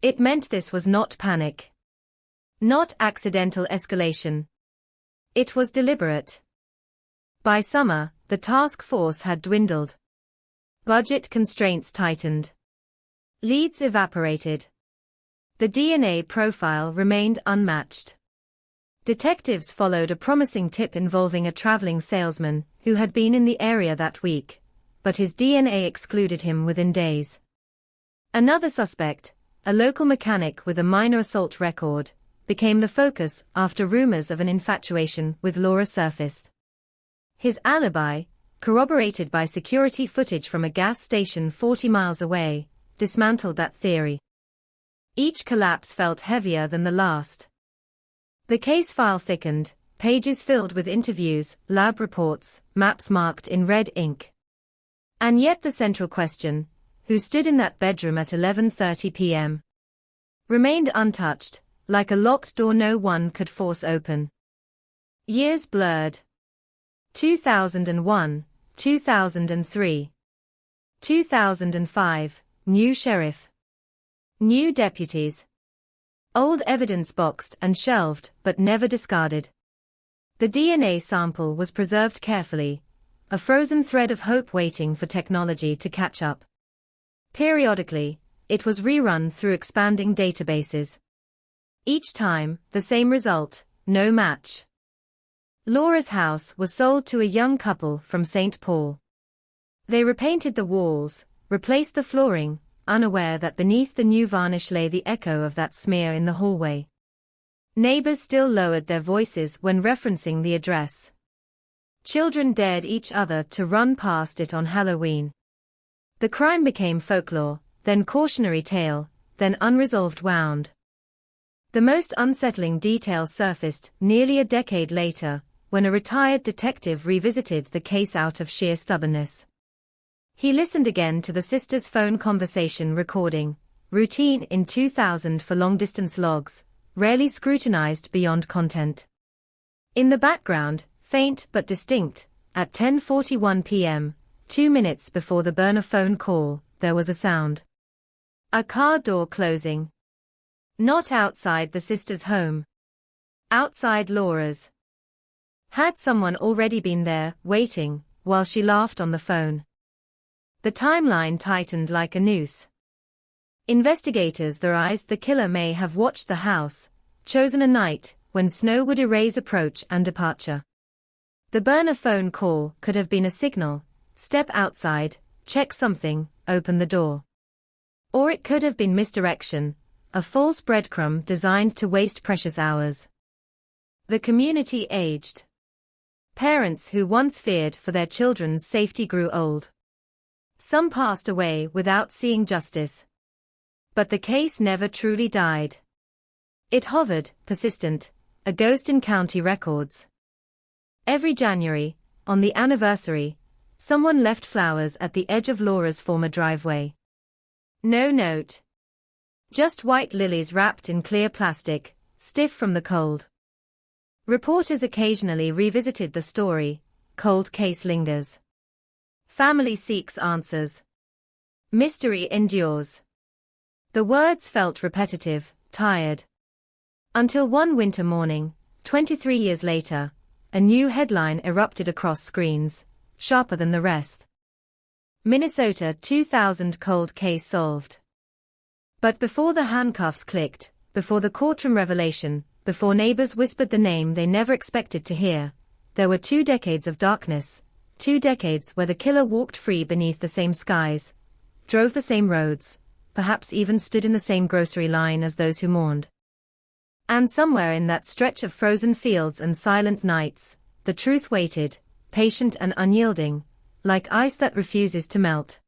S11: It meant this was not panic. Not accidental escalation. It was deliberate. By summer, the task force had dwindled. Budget constraints tightened. Leads evaporated. The DNA profile remained unmatched. Detectives followed a promising tip involving a traveling salesman who had been in the area that week, but his DNA excluded him within days. Another suspect, a local mechanic with a minor assault record, became the focus after rumors of an infatuation with Laura surfaced. His alibi, corroborated by security footage from a gas station 40 miles away, dismantled that theory. Each collapse felt heavier than the last. The case file thickened, pages filled with interviews, lab reports, maps marked in red ink. And yet the central question, who stood in that bedroom at 11:30 p.m., remained untouched, like a locked door no one could force open. Years blurred. 2001, 2003. 2005, new sheriff. New deputies. Old evidence boxed and shelved but never discarded. The DNA sample was preserved carefully, a frozen thread of hope waiting for technology to catch up. Periodically, it was rerun through expanding databases. Each time, the same result, no match. Laura's house was sold to a young couple from St. Paul. They repainted the walls, replaced the flooring, unaware that beneath the new varnish lay the echo of that smear in the hallway. Neighbors still lowered their voices when referencing the address. Children dared each other to run past it on Halloween. The crime became folklore, then cautionary tale, then unresolved wound. The most unsettling details surfaced nearly a decade later, when a retired detective revisited the case out of sheer stubbornness. He listened again to the sisters' phone conversation recording, routine in 2000 for long-distance logs, rarely scrutinized beyond content. In the background, faint but distinct, at 10:41 p.m., 2 minutes before the burner phone call, there was a sound. A car door closing. Not outside the sisters' home. Outside Laura's. Had someone already been there, waiting, while she laughed on the phone? The timeline tightened like a noose. Investigators theorized the killer may have watched the house, chosen a night when snow would erase approach and departure. The burner phone call could have been a signal: step outside, check something, open the door. Or it could have been misdirection, a false breadcrumb designed to waste precious hours. The community aged. Parents who once feared for their children's safety grew old. Some passed away without seeing justice. But the case never truly died. It hovered, persistent, a ghost in county records. Every January, on the anniversary, someone left flowers at the edge of Laura's former driveway. No note. Just white lilies wrapped in clear plastic, stiff from the cold. Reporters occasionally revisited the story. Cold case lingers. Family seeks answers. Mystery endures. The words felt repetitive, tired. Until one winter morning, 23 years later, a new headline erupted across screens, sharper than the rest. Minnesota 2000 cold case solved. But before the handcuffs clicked, before the courtroom revelation, before neighbors whispered the name they never expected to hear, there were 2 decades of darkness, 2 decades where the killer walked free beneath the same skies, drove the same roads, perhaps even stood in the same grocery line as those who mourned. And somewhere in that stretch of frozen fields and silent nights, the truth waited, patient and unyielding, like ice that refuses to melt.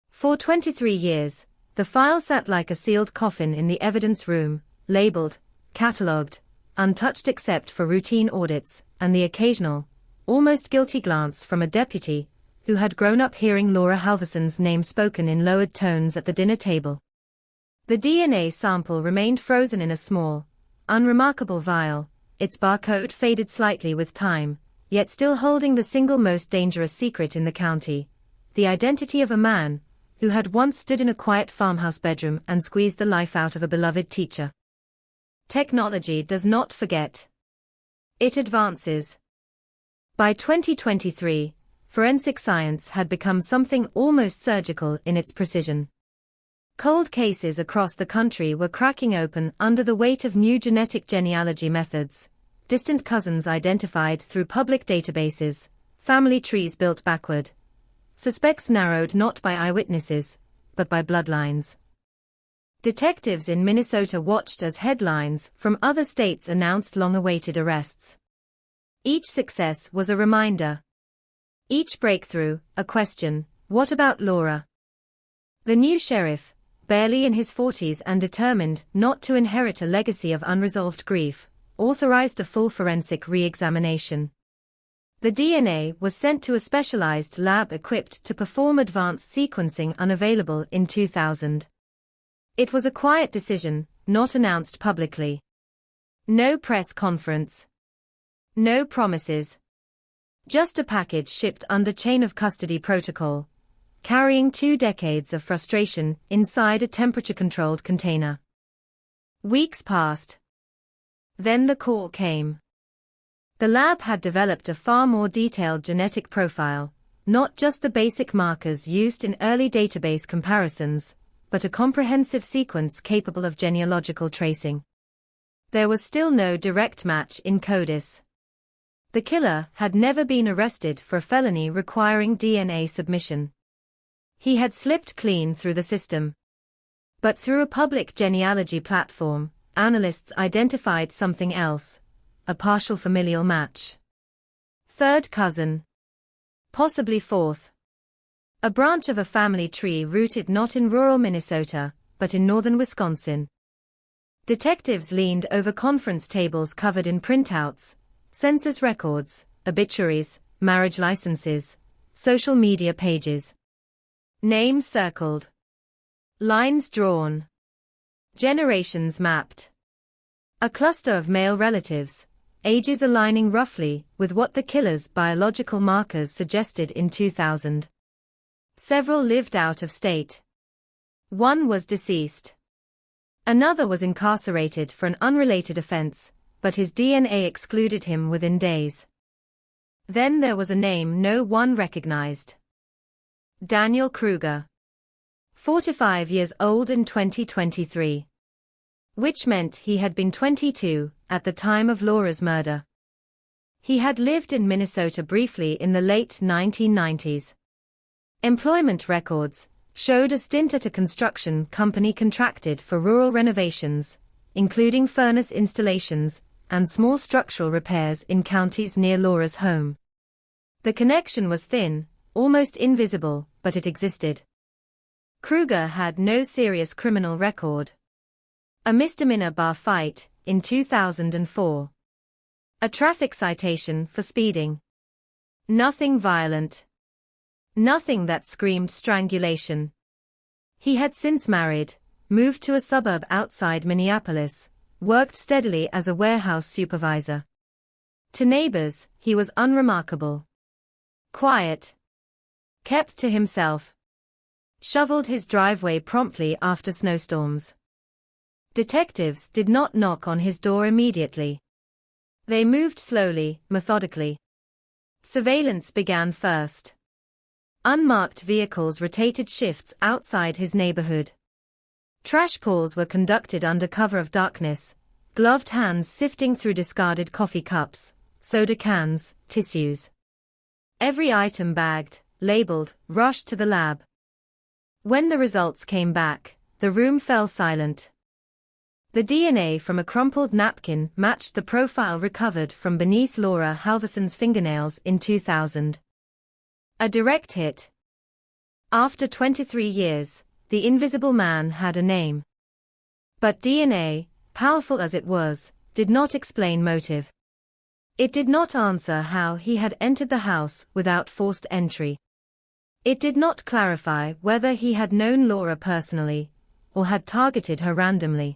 S11: For 23 years, the file sat like a sealed coffin in the evidence room, labeled, catalogued, untouched except for routine audits, and the occasional, almost guilty glance from a deputy, who had grown up hearing Laura Halverson's name spoken in lowered tones at the dinner table. The DNA sample remained frozen in a small, unremarkable vial, its barcode faded slightly with time, yet still holding the single most dangerous secret in the county, the identity of a man who had once stood in a quiet farmhouse bedroom and squeezed the life out of a beloved teacher. Technology does not forget. It advances. By 2023, forensic science had become something almost surgical in its precision. Cold cases across the country were cracking open under the weight of new genetic genealogy methods, distant cousins identified through public databases, family trees built backward, suspects narrowed not by eyewitnesses, but by bloodlines. Detectives in Minnesota watched as headlines from other states announced long-awaited arrests. Each success was a reminder. Each breakthrough, a question: what about Laura? The new sheriff, barely in his 40s and determined not to inherit a legacy of unresolved grief, authorized a full forensic re-examination. The DNA was sent to a specialized lab equipped to perform advanced sequencing unavailable in 2000. It was a quiet decision, not announced publicly. No press conference. No promises. Just a package shipped under chain of custody protocol, carrying 2 decades of frustration inside a temperature-controlled container. Weeks passed. Then the call came. The lab had developed a far more detailed genetic profile, not just the basic markers used in early database comparisons, but a comprehensive sequence capable of genealogical tracing. There was still no direct match in CODIS. The killer had never been arrested for a felony requiring DNA submission. He had slipped clean through the system. But through a public genealogy platform, analysts identified something else: a partial familial match. 3rd cousin. Possibly 4th. A branch of a family tree rooted not in rural Minnesota, but in northern Wisconsin. Detectives leaned over conference tables covered in printouts, census records, obituaries, marriage licenses, social media pages. Names circled. Lines drawn. Generations mapped. A cluster of male relatives, ages aligning roughly with what the killer's biological markers suggested in 2000. Several lived out of state. One was deceased. Another was incarcerated for an unrelated offense, but his DNA excluded him within days. Then there was a name no one recognized. Daniel Kruger. 45 years old in 2023. Which meant he had been 22 at the time of Laura's murder. He had lived in Minnesota briefly in the late 1990s. Employment records showed a stint at a construction company contracted for rural renovations, including furnace installations and small structural repairs in counties near Laura's home. The connection was thin, almost invisible, but it existed. Kruger had no serious criminal record. A misdemeanor bar fight in 2004. A traffic citation for speeding. Nothing violent. Nothing that screamed strangulation. He had since married, moved to a suburb outside Minneapolis, worked steadily as a warehouse supervisor. To neighbors, he was unremarkable. Quiet. Kept to himself. Shoveled his driveway promptly after snowstorms. Detectives did not knock on his door immediately. They moved slowly, methodically. Surveillance began first. Unmarked vehicles rotated shifts outside his neighborhood. Trash pulls were conducted under cover of darkness, gloved hands sifting through discarded coffee cups, soda cans, tissues. Every item bagged, labeled, rushed to the lab. When the results came back, the room fell silent. The DNA from a crumpled napkin matched the profile recovered from beneath Laura Halverson's fingernails in 2000. A direct hit. After 23 years, the Invisible Man had a name. But DNA, powerful as it was, did not explain motive. It did not answer how he had entered the house without forced entry. It did not clarify whether he had known Laura personally, or had targeted her randomly.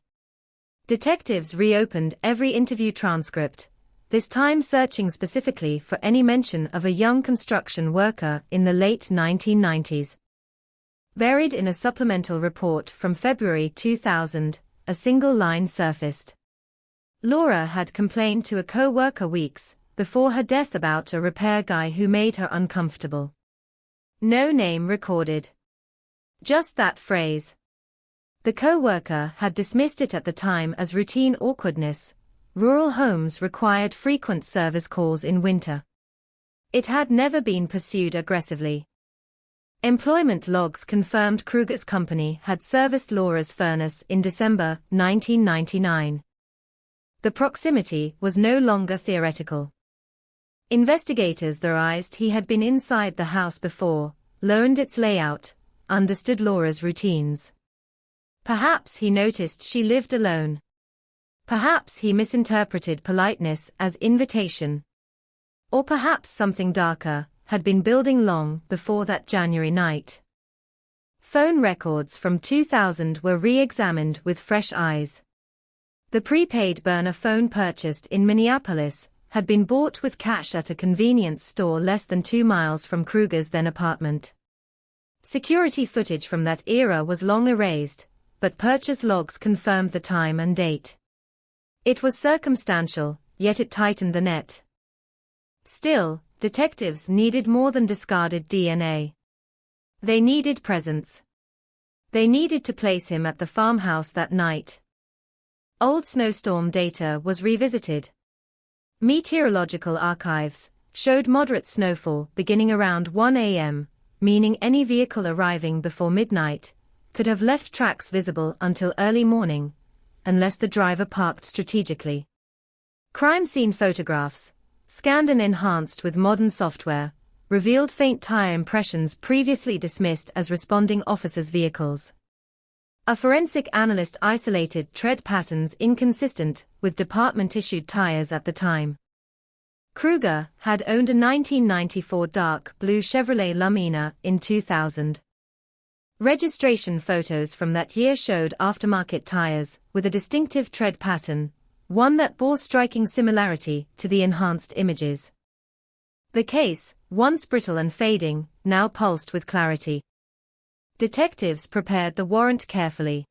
S11: Detectives reopened every interview transcript, this time searching specifically for any mention of a young construction worker in the late 1990s. Buried in a supplemental report from February 2000, a single line surfaced. Laura had complained to a co-worker weeks before her death about a repair guy who made her uncomfortable. No name recorded. Just that phrase. The co-worker had dismissed it at the time as routine awkwardness. Rural homes required frequent service calls in winter. It had never been pursued aggressively. Employment logs confirmed Kruger's company had serviced Laura's furnace in December 1999. The proximity was no longer theoretical. Investigators theorized he had been inside the house before, learned its layout, understood Laura's routines. Perhaps he noticed she lived alone. Perhaps he misinterpreted politeness as invitation. Or perhaps something darker had been building long before that January night. Phone records from 2000 were re-examined with fresh eyes. The prepaid burner phone purchased in Minneapolis had been bought with cash at a convenience store less than 2 miles from Kruger's then apartment. Security footage from that era was long erased, but purchase logs confirmed the time and date. It was circumstantial, yet it tightened the net. Still, detectives needed more than discarded DNA. They needed presence. They needed to place him at the farmhouse that night. Old snowstorm data was revisited. Meteorological archives showed moderate snowfall beginning around 1 a.m., meaning any vehicle arriving before midnight could have left tracks visible until early morning, unless the driver parked strategically. Crime scene photographs, scanned and enhanced with modern software, revealed faint tire impressions previously dismissed as responding officers' vehicles. A forensic analyst isolated tread patterns inconsistent with department-issued tires at the time. Kruger had owned a 1994 dark blue Chevrolet Lumina in 2000. Registration photos from that year showed aftermarket tires with a distinctive tread pattern, one that bore striking similarity to the enhanced images. The case, once brittle and fading, now pulsed with clarity. Detectives prepared the warrant carefully.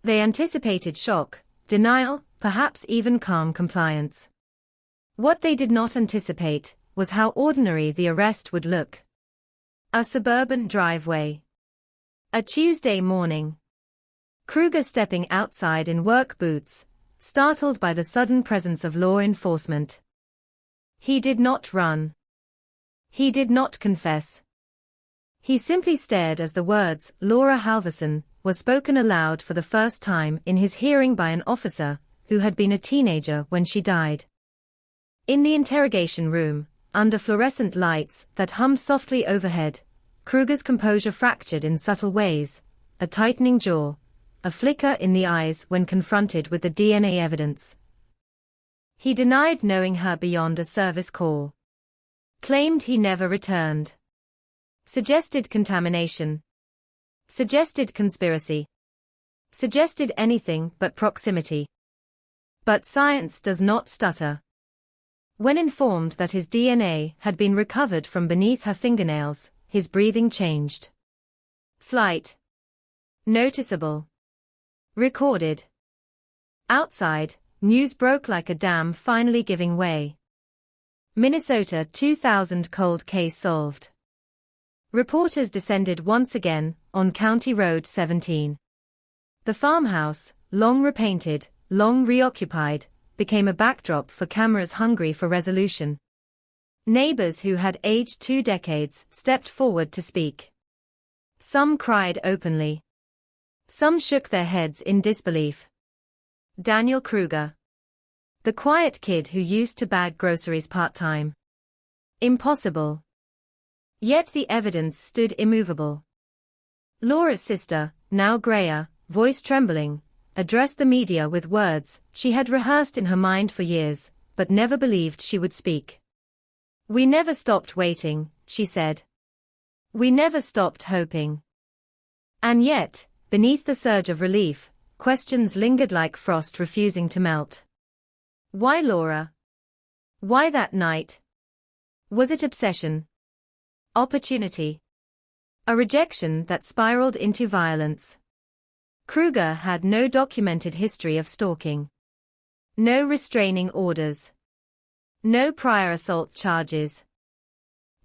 S11: They anticipated shock, denial, perhaps even calm compliance. What they did not anticipate was how ordinary the arrest would look. A suburban driveway. A Tuesday morning. Kruger stepping outside in work boots, startled by the sudden presence of law enforcement. He did not run. He did not confess. He simply stared as the words, Laura Halverson, were spoken aloud for the first time in his hearing by an officer who had been a teenager when she died. In the interrogation room, under fluorescent lights that hummed softly overhead, Kruger's composure fractured in subtle ways, a tightening jaw, a flicker in the eyes when confronted with the DNA evidence. He denied knowing her beyond a service call. Claimed he never returned. Suggested contamination. Suggested conspiracy. Suggested anything but proximity. But science does not stutter. When informed that his DNA had been recovered from beneath her fingernails, his breathing changed. Slight. Noticeable. Recorded. Outside, news broke like a dam finally giving way. Minnesota 2000 cold case solved. Reporters descended once again on County Road 17. The farmhouse, long repainted, long reoccupied, became a backdrop for cameras hungry for resolution. Neighbors who had aged 2 decades stepped forward to speak. Some cried openly. Some shook their heads in disbelief. Daniel Kruger. The quiet kid who used to bag groceries part-time. Impossible. Yet the evidence stood immovable. Laura's sister, now Greya, voice trembling, addressed the media with words she had rehearsed in her mind for years, but never believed she would speak. "We never stopped waiting," she said. "We never stopped hoping." And yet, beneath the surge of relief, questions lingered like frost refusing to melt. Why Laura? Why that night? Was it obsession? Opportunity? A rejection that spiraled into violence? Kruger had no documented history of stalking. No restraining orders. No prior assault charges.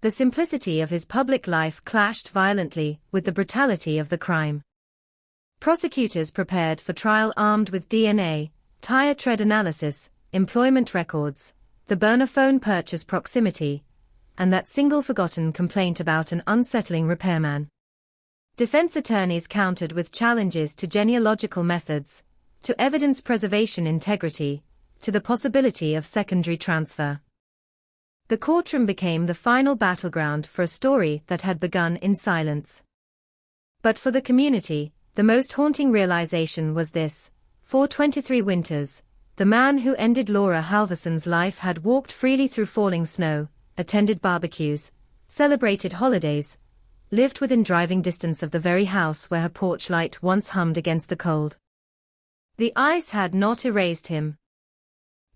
S11: The simplicity of his public life clashed violently with the brutality of the crime. Prosecutors prepared for trial armed with DNA, tire tread analysis, employment records, the burner phone purchase proximity, and that single forgotten complaint about an unsettling repairman. Defense attorneys countered with challenges to genealogical methods, to evidence preservation integrity, to the possibility of secondary transfer. The courtroom became the final battleground for a story that had begun in silence. But for the community, the most haunting realization was this: for 23 winters, the man who ended Laura Halverson's life had walked freely through falling snow, attended barbecues, celebrated holidays, lived within driving distance of the very house where her porch light once hummed against the cold. The ice had not erased him.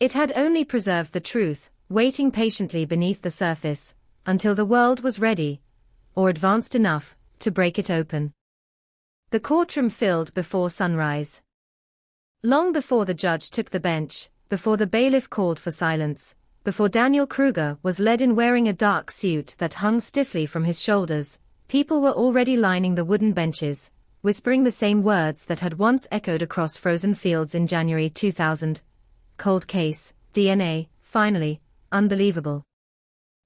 S11: It had only preserved the truth, waiting patiently beneath the surface, until the world was ready, or advanced enough, to break it open. The courtroom filled before sunrise. Long before the judge took the bench, before the bailiff called for silence, before Daniel Kruger was led in wearing a dark suit that hung stiffly from his shoulders, people were already lining the wooden benches, whispering the same words that had once echoed across frozen fields in January 2000. Cold case, DNA, finally, unbelievable.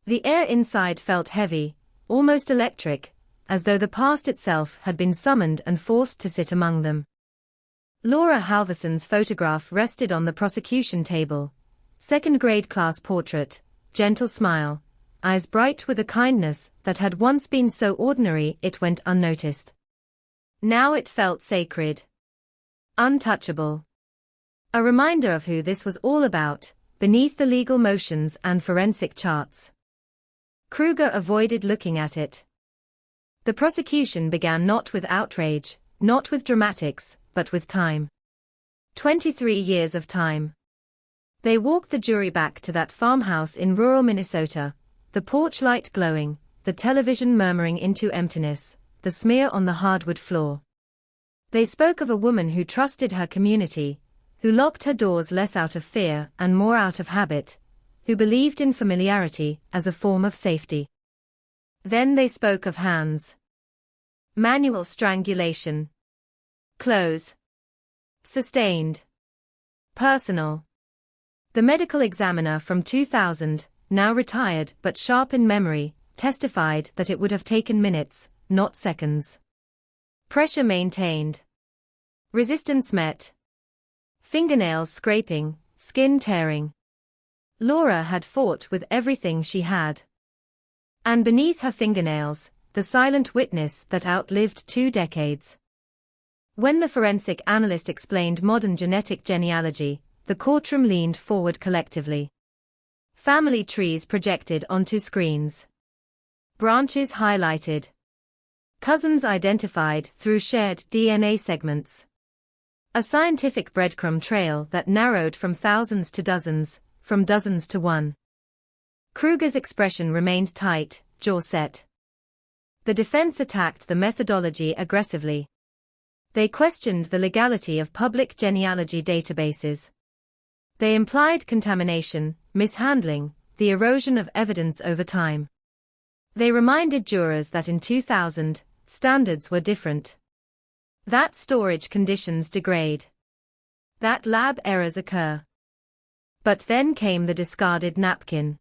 S11: The air inside felt heavy, almost electric, as though the past itself had been summoned and forced to sit among them. Laura Halverson's photograph rested on the prosecution table. Second-grade class portrait, gentle smile, eyes bright with a kindness that had once been so ordinary it went unnoticed. Now it felt sacred. Untouchable. A reminder of who this was all about, beneath the legal motions and forensic charts. Kruger avoided looking at it. The prosecution began not with outrage, not with dramatics, but with time. 23 years of time. They walked the jury back to that farmhouse in rural Minnesota, the porch light glowing, the television murmuring into emptiness, the smear on the hardwood floor. They spoke of a woman who trusted her community, who locked her doors less out of fear and more out of habit, who believed in familiarity as a form of safety. Then they spoke of hands. Manual strangulation. Close. Sustained. Personal. The medical examiner from 2000, now retired but sharp in memory, testified that it would have taken minutes, not seconds. Pressure maintained. Resistance met. Fingernails scraping, skin tearing. Laura had fought with everything she had. And beneath her fingernails, the silent witness that outlived 2 decades. When the forensic analyst explained modern genetic genealogy, the courtroom leaned forward collectively. Family trees projected onto screens. Branches highlighted. Cousins identified through shared DNA segments. A scientific breadcrumb trail that narrowed from thousands to dozens, from dozens to one. Kruger's expression remained tight, jaw set. The defense attacked the methodology aggressively. They questioned the legality of public genealogy databases. They implied contamination, mishandling, the erosion of evidence over time. They reminded jurors that in 2000, standards were different. That storage conditions degrade. That lab errors occur. But then came the discarded napkin.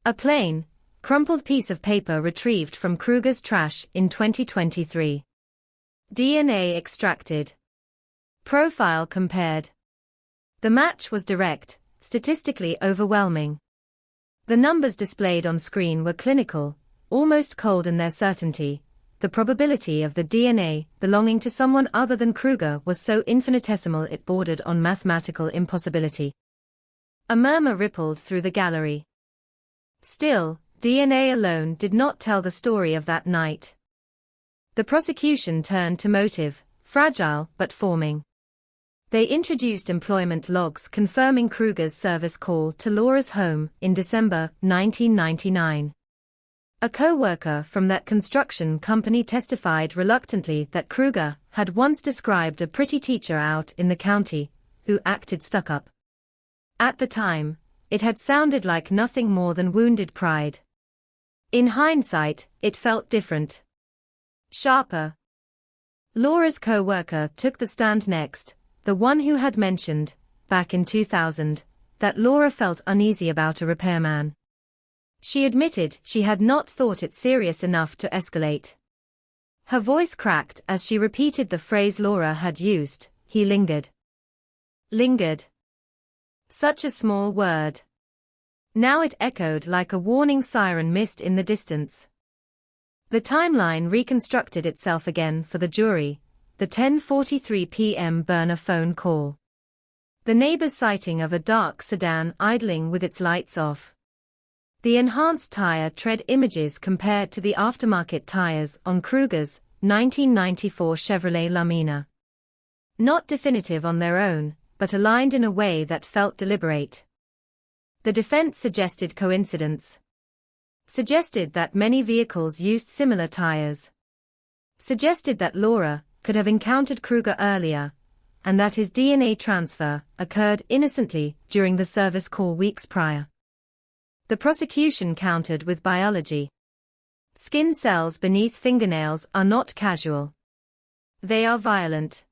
S11: A plain, crumpled piece of paper retrieved from Kruger's trash in 2023. DNA extracted. Profile compared. The match was direct, statistically overwhelming. The numbers displayed on screen were clinical, almost cold in their certainty. The probability of the DNA belonging to someone other than Kruger was so infinitesimal it bordered on mathematical impossibility. A murmur rippled through the gallery. Still, DNA alone did not tell the story of that night. The prosecution turned to motive, fragile but forming. They introduced employment logs confirming Kruger's service call to Laura's home in December 1999. A co-worker from that construction company testified reluctantly that Kruger had once described a pretty teacher out in the county, who acted stuck-up. At the time, it had sounded like nothing more than wounded pride. In hindsight, it felt different. Sharper. Laura's co-worker took the stand next, the one who had mentioned, back in 2000, that Laura felt uneasy about a repairman. She admitted she had not thought it serious enough to escalate. Her voice cracked as she repeated the phrase Laura had used, he lingered. Lingered. Such a small word. Now it echoed like a warning siren missed in the distance. The timeline reconstructed itself again for the jury, the 10:43 p.m. burner phone call. The neighbor's sighting of a dark sedan idling with its lights off. The enhanced tire tread images compared to the aftermarket tires on Kruger's 1994 Chevrolet Lamina. Not definitive on their own, but aligned in a way that felt deliberate. The defense suggested coincidence. Suggested that many vehicles used similar tires. Suggested that Laura could have encountered Kruger earlier, and that his DNA transfer occurred innocently during the service call weeks prior. The prosecution countered with biology. Skin cells beneath fingernails are not casual. They are violent.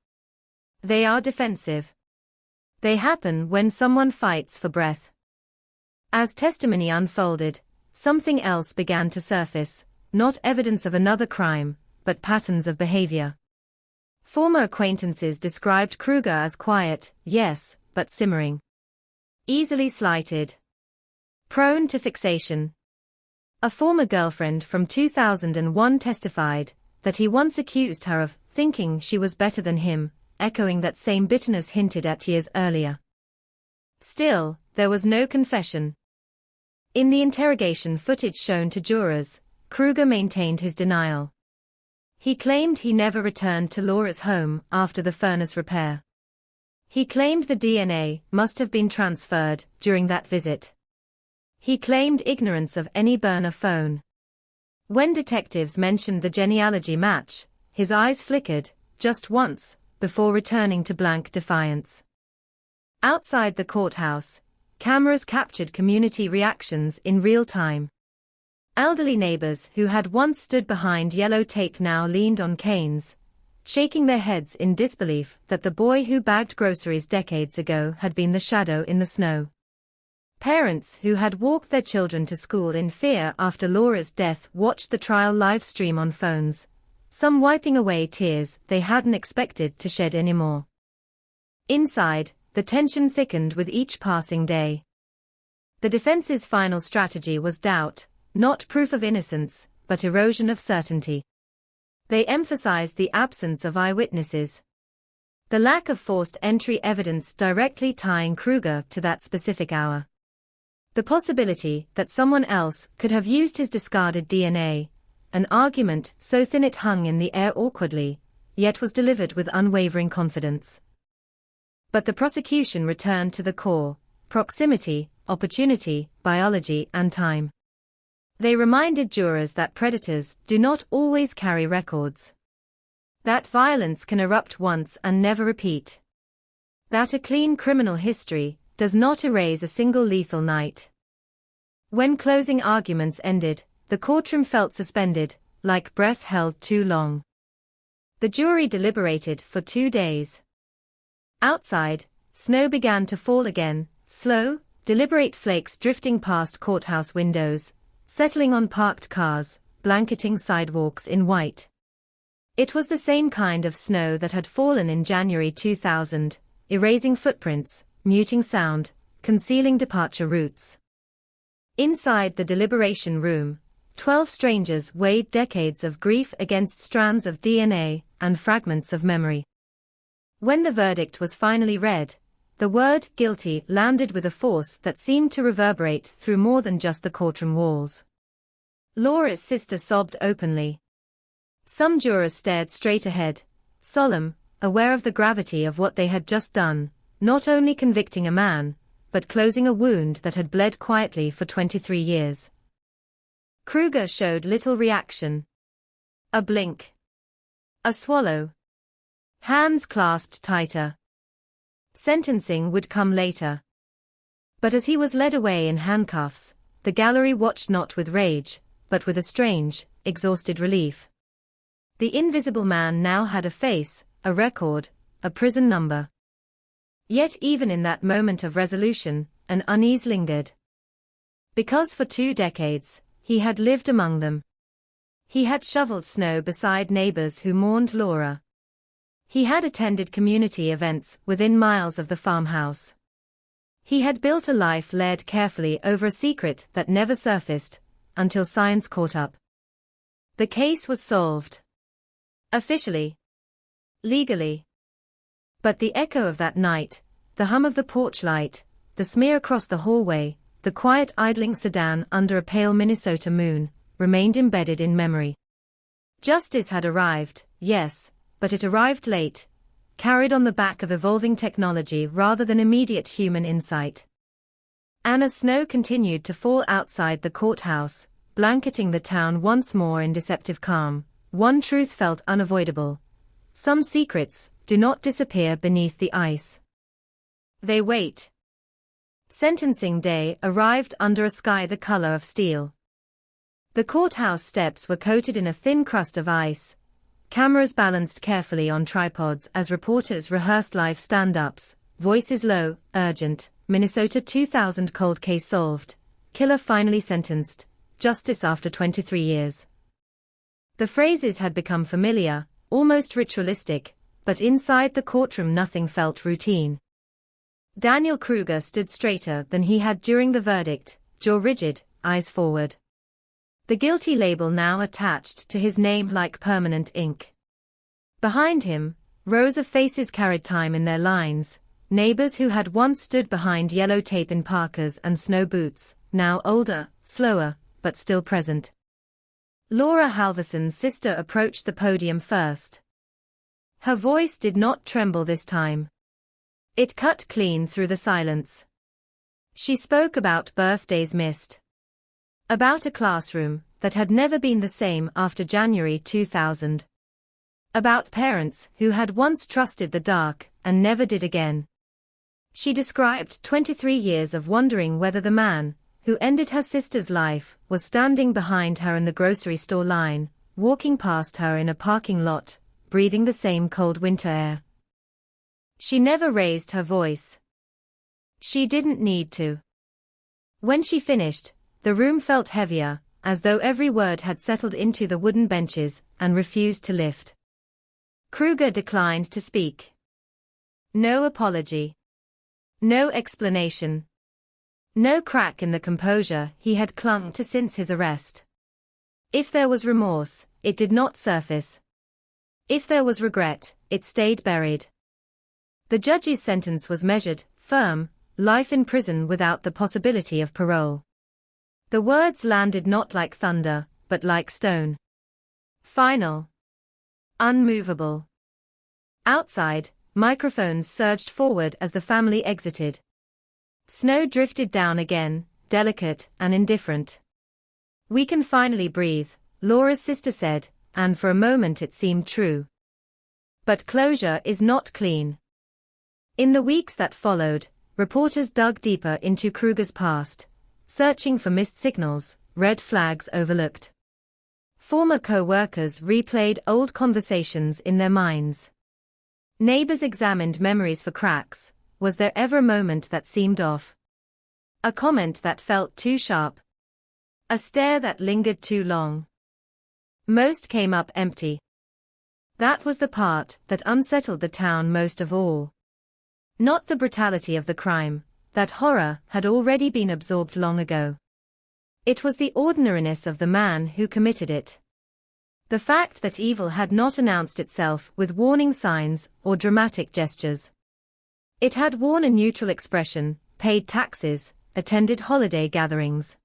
S11: They are defensive. They happen when someone fights for breath. As testimony unfolded, something else began to surface, not evidence of another crime, but patterns of behavior. Former acquaintances described Kruger as quiet, yes, but simmering. Easily slighted. Prone to fixation. A former girlfriend from 2001 testified that he once accused her of thinking she was better than him, echoing that same bitterness hinted at years earlier. Still, there was no confession. In the interrogation footage shown to jurors, Kruger maintained his denial. He claimed he never returned to Laura's home after the furnace repair. He claimed the DNA must have been transferred during that visit. He claimed ignorance of any burner phone. When detectives mentioned the genealogy match, his eyes flickered, just once, before returning to blank defiance. Outside the courthouse, cameras captured community reactions in real time. Elderly neighbors who had once stood behind yellow tape now leaned on canes, shaking their heads in disbelief that the boy who bagged groceries decades ago had been the shadow in the snow. Parents who had walked their children to school in fear after Laura's death watched the trial live stream on phones, some wiping away tears they hadn't expected to shed anymore. Inside, the tension thickened with each passing day. The defense's final strategy was doubt, not proof of innocence, but erosion of certainty. They emphasized the absence of eyewitnesses. The lack of forced entry evidence directly tying Kruger to that specific hour. The possibility that someone else could have used his discarded DNA, an argument so thin it hung in the air awkwardly, yet was delivered with unwavering confidence. But the prosecution returned to the core: proximity, opportunity, biology, and time. They reminded jurors that predators do not always carry records. That violence can erupt once and never repeat. That a clean criminal history does not erase a single lethal night. When closing arguments ended, the courtroom felt suspended, like breath held too long. The jury deliberated for 2 days. Outside, snow began to fall again, slow, deliberate flakes drifting past courthouse windows, settling on parked cars, blanketing sidewalks in white. It was the same kind of snow that had fallen in January 2000, erasing footprints, muting sound, concealing departure routes. Inside the deliberation room, 12 strangers weighed decades of grief against strands of DNA and fragments of memory. When the verdict was finally read, the word guilty landed with a force that seemed to reverberate through more than just the courtroom walls. Laura's sister sobbed openly. Some jurors stared straight ahead, solemn, aware of the gravity of what they had just done, not only convicting a man, but closing a wound that had bled quietly for 23 years. Kruger showed little reaction. A blink. A swallow. Hands clasped tighter. Sentencing would come later. But as he was led away in handcuffs, the gallery watched not with rage, but with a strange, exhausted relief. The invisible man now had a face, a record, a prison number. Yet even in that moment of resolution, an unease lingered. Because for 2 decades, he had lived among them. He had shoveled snow beside neighbors who mourned Laura. He had attended community events within miles of the farmhouse. He had built a life led carefully over a secret that never surfaced, until science caught up. The case was solved. Officially. Legally. But the echo of that night, the hum of the porch light, the smear across the hallway, the quiet idling sedan under a pale Minnesota moon, remained embedded in memory. Justice had arrived, yes, but it arrived late, carried on the back of evolving technology rather than immediate human insight. And as snow continued to fall outside the courthouse, blanketing the town once more in deceptive calm, one truth felt unavoidable. Some secrets do not disappear beneath the ice. They wait. Sentencing day arrived under a sky the color of steel. The courthouse steps were coated in a thin crust of ice. Cameras balanced carefully on tripods as reporters rehearsed live stand-ups, voices low, urgent. Minnesota 2000 cold case solved. Killer finally sentenced. Justice after 23 years. The phrases had become familiar, almost ritualistic, but inside the courtroom nothing felt routine. Daniel Kruger stood straighter than he had during the verdict, jaw rigid, eyes forward. The guilty label now attached to his name like permanent ink. Behind him, rows of faces carried time in their lines, neighbors who had once stood behind yellow tape in parkas and snow boots, now older, slower, but still present. Laura Halverson's sister approached the podium first. Her voice did not tremble this time. It cut clean through the silence. She spoke about birthdays missed. About a classroom that had never been the same after January 2000. About parents who had once trusted the dark and never did again. She described 23 years of wondering whether the man who ended her sister's life was standing behind her in the grocery store line, walking past her in a parking lot, breathing the same cold winter air. She never raised her voice. She didn't need to. When she finished, the room felt heavier, as though every word had settled into the wooden benches and refused to lift. Kruger declined to speak. No apology. No explanation. No crack in the composure he had clung to since his arrest. If there was remorse, it did not surface. If there was regret, it stayed buried. The judge's sentence was measured, firm, life in prison without the possibility of parole. The words landed not like thunder, but like stone. Final. Unmovable. Outside, Microphones surged forward as the family exited. Snow drifted down again, delicate and indifferent. "We can finally breathe," Laura's sister said, and for a moment it seemed true. But closure is not clean. In the weeks that followed, reporters dug deeper into Kruger's past, searching for missed signals, red flags overlooked. Former co-workers replayed old conversations in their minds. Neighbors examined memories for cracks. Was there ever a moment that seemed off? A comment that felt too sharp? A stare that lingered too long? Most came up empty. That was the part that unsettled the town most of all. Not the brutality of the crime, that horror had already been absorbed long ago. It was the ordinariness of the man who committed it. The fact that evil had not announced itself with warning signs or dramatic gestures. It had worn a neutral expression, paid taxes, attended holiday gatherings.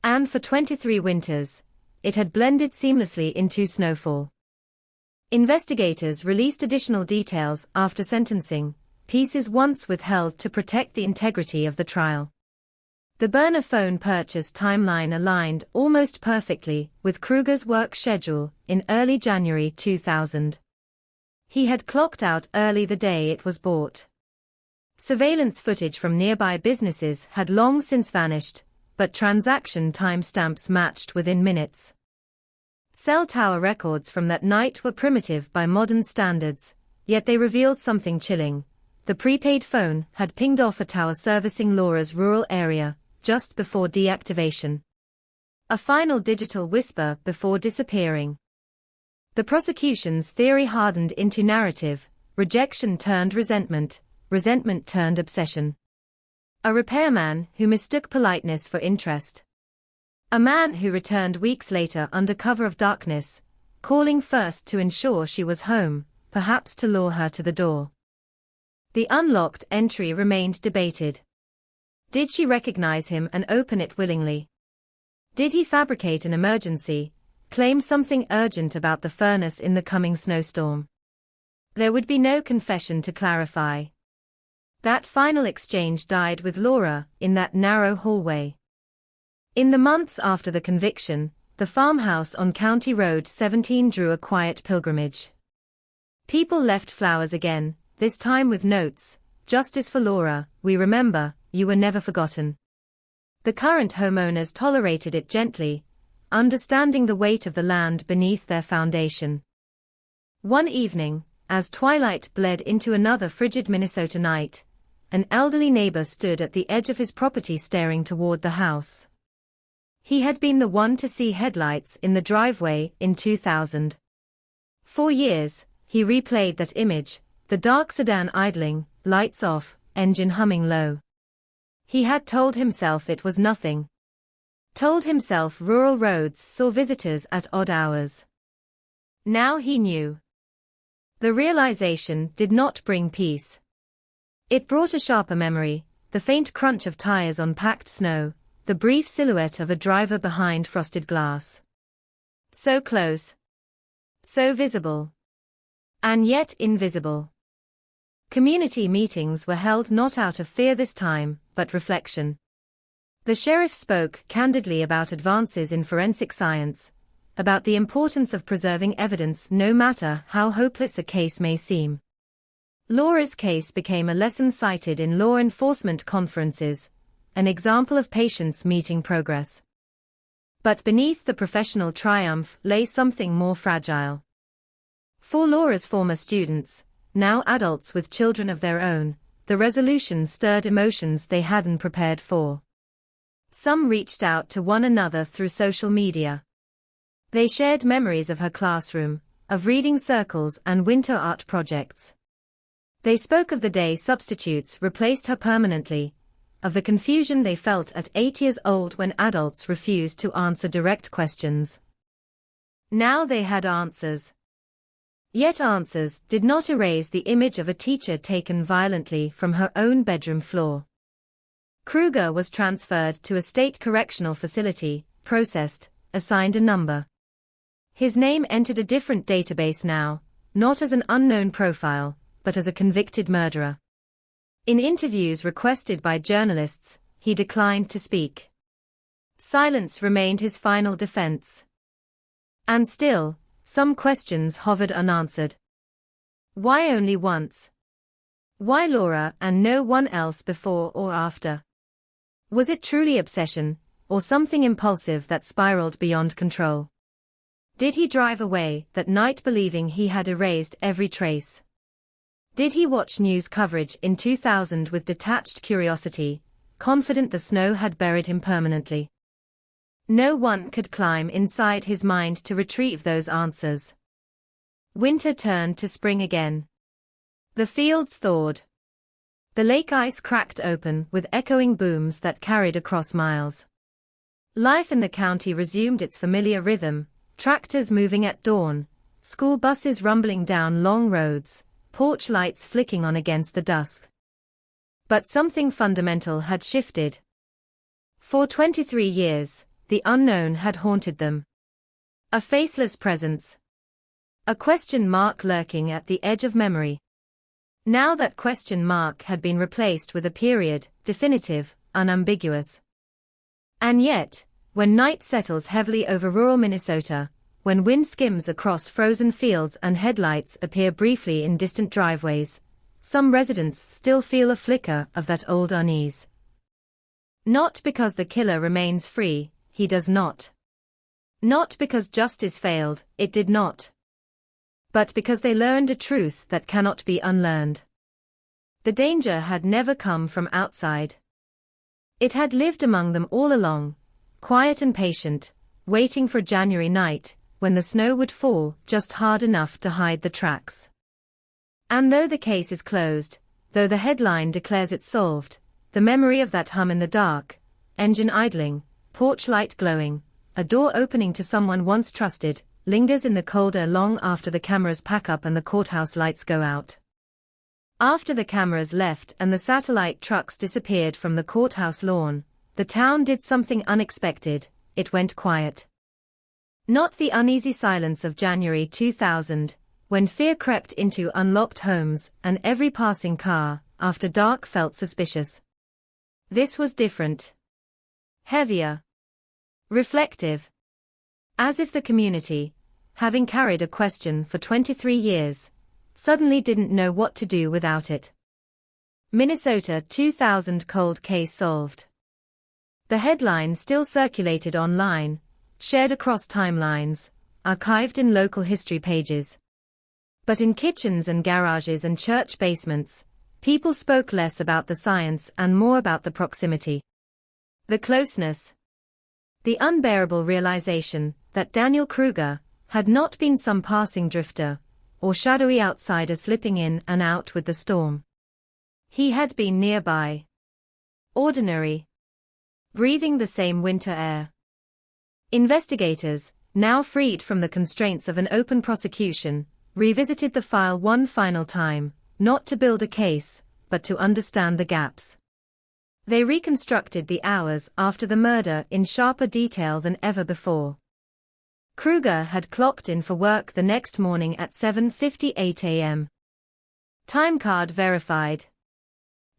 S11: And for 23 winters, it had blended seamlessly into snowfall. Investigators released additional details after sentencing, pieces once withheld to protect the integrity of the trial. The burner phone purchase timeline aligned almost perfectly with Kruger's work schedule in early January 2000. He had clocked out early the day it was bought. Surveillance footage from nearby businesses had long since vanished, but transaction timestamps matched within minutes. Cell tower records from that night were primitive by modern standards, yet they revealed something chilling. The prepaid phone had pinged off a tower servicing Laura's rural area, just before deactivation. A final digital whisper before disappearing. The prosecution's theory hardened into narrative, rejection turned resentment, resentment turned obsession. A repairman who mistook politeness for interest. A man who returned weeks later under cover of darkness, calling first to ensure she was home, perhaps to lure her to the door. The unlocked entry remained debated. Did she recognize him and open it willingly? Did he fabricate an emergency, claim something urgent about the furnace in the coming snowstorm? There would be no confession to clarify. That final exchange died with Laura in that narrow hallway. In the months after the conviction, the farmhouse on County Road 17 drew a quiet pilgrimage. People left flowers again, this time with notes, "Justice for Laura, we remember, you were never forgotten." The current homeowners tolerated it gently, understanding the weight of the land beneath their foundation. One evening, as twilight bled into another frigid Minnesota night, an elderly neighbor stood at the edge of his property staring toward the house. He had been the one to see headlights in the driveway in 2000. For years, he replayed that image, the dark sedan idling, lights off, engine humming low. He had told himself it was nothing. Told himself rural roads saw visitors at odd hours. Now he knew. The realization did not bring peace. It brought a sharper memory, the faint crunch of tires on packed snow, the brief silhouette of a driver behind frosted glass. So close. So visible. And yet invisible. Community meetings were held not out of fear this time, but reflection. The sheriff spoke candidly about advances in forensic science, about the importance of preserving evidence no matter how hopeless a case may seem. Laura's case became a lesson cited in law enforcement conferences, an example of patience meeting progress. But beneath the professional triumph lay something more fragile. For Laura's former students, now adults with children of their own, the resolution stirred emotions they hadn't prepared for. Some reached out to one another through social media. They shared memories of her classroom, of reading circles and winter art projects. They spoke of the day substitutes replaced her permanently, of the confusion they felt at 8 years old when adults refused to answer direct questions. Now they had answers. Yet answers did not erase the image of a teacher taken violently from her own bedroom floor. Kruger was transferred to a state correctional facility, processed, assigned a number. His name entered a different database now, not as an unknown profile, but as a convicted murderer. In interviews requested by journalists, he declined to speak. Silence remained his final defense. And still, some questions hovered unanswered. Why only once? Why Laura and no one else before or after? Was it truly obsession, or something impulsive that spiraled beyond control? Did he drive away that night believing he had erased every trace? Did he watch news coverage in 2000 with detached curiosity, confident the snow had buried him permanently? No one could climb inside his mind to retrieve those answers. Winter turned to spring again. The fields thawed. The lake ice cracked open with echoing booms that carried across miles. Life in the county resumed its familiar rhythm, tractors moving at dawn, school buses rumbling down long roads, porch lights flicking on against the dusk. But something fundamental had shifted. For 23 years, the unknown had haunted them. A faceless presence. A question mark lurking at the edge of memory. Now that question mark had been replaced with a period, definitive, unambiguous. And yet, when night settles heavily over rural Minnesota, when wind skims across frozen fields and headlights appear briefly in distant driveways, some residents still feel a flicker of that old unease. Not because the killer remains free, he does not. Not because justice failed, it did not. But because they learned a truth that cannot be unlearned. The danger had never come from outside. It had lived among them all along, quiet and patient, waiting for January night, when the snow would fall just hard enough to hide the tracks. And though the case is closed, though the headline declares it solved, the memory of that hum in the dark, engine idling, porch light glowing, a door opening to someone once trusted, lingers in the cold air long after the cameras pack up and the courthouse lights go out. After the cameras left and the satellite trucks disappeared from the courthouse lawn, the town did something unexpected, it went quiet. Not the uneasy silence of January 2000, when fear crept into unlocked homes and every passing car, after dark, felt suspicious. This was different. Heavier. Reflective. As if the community, having carried a question for 23 years, suddenly didn't know what to do without it. Minnesota 2000 cold case solved. The headline still circulated online, shared across timelines, archived in local history pages. But in kitchens and garages and church basements, people spoke less about the science and more about the proximity. The closeness. The unbearable realization that Daniel Kruger had not been some passing drifter, or shadowy outsider slipping in and out with the storm. He had been nearby. Ordinary. Breathing the same winter air. Investigators, now freed from the constraints of an open prosecution, revisited the file one final time, not to build a case, but to understand the gaps. They reconstructed the hours after the murder in sharper detail than ever before. Kruger had clocked in for work the next morning at 7:58 a.m. Time card verified.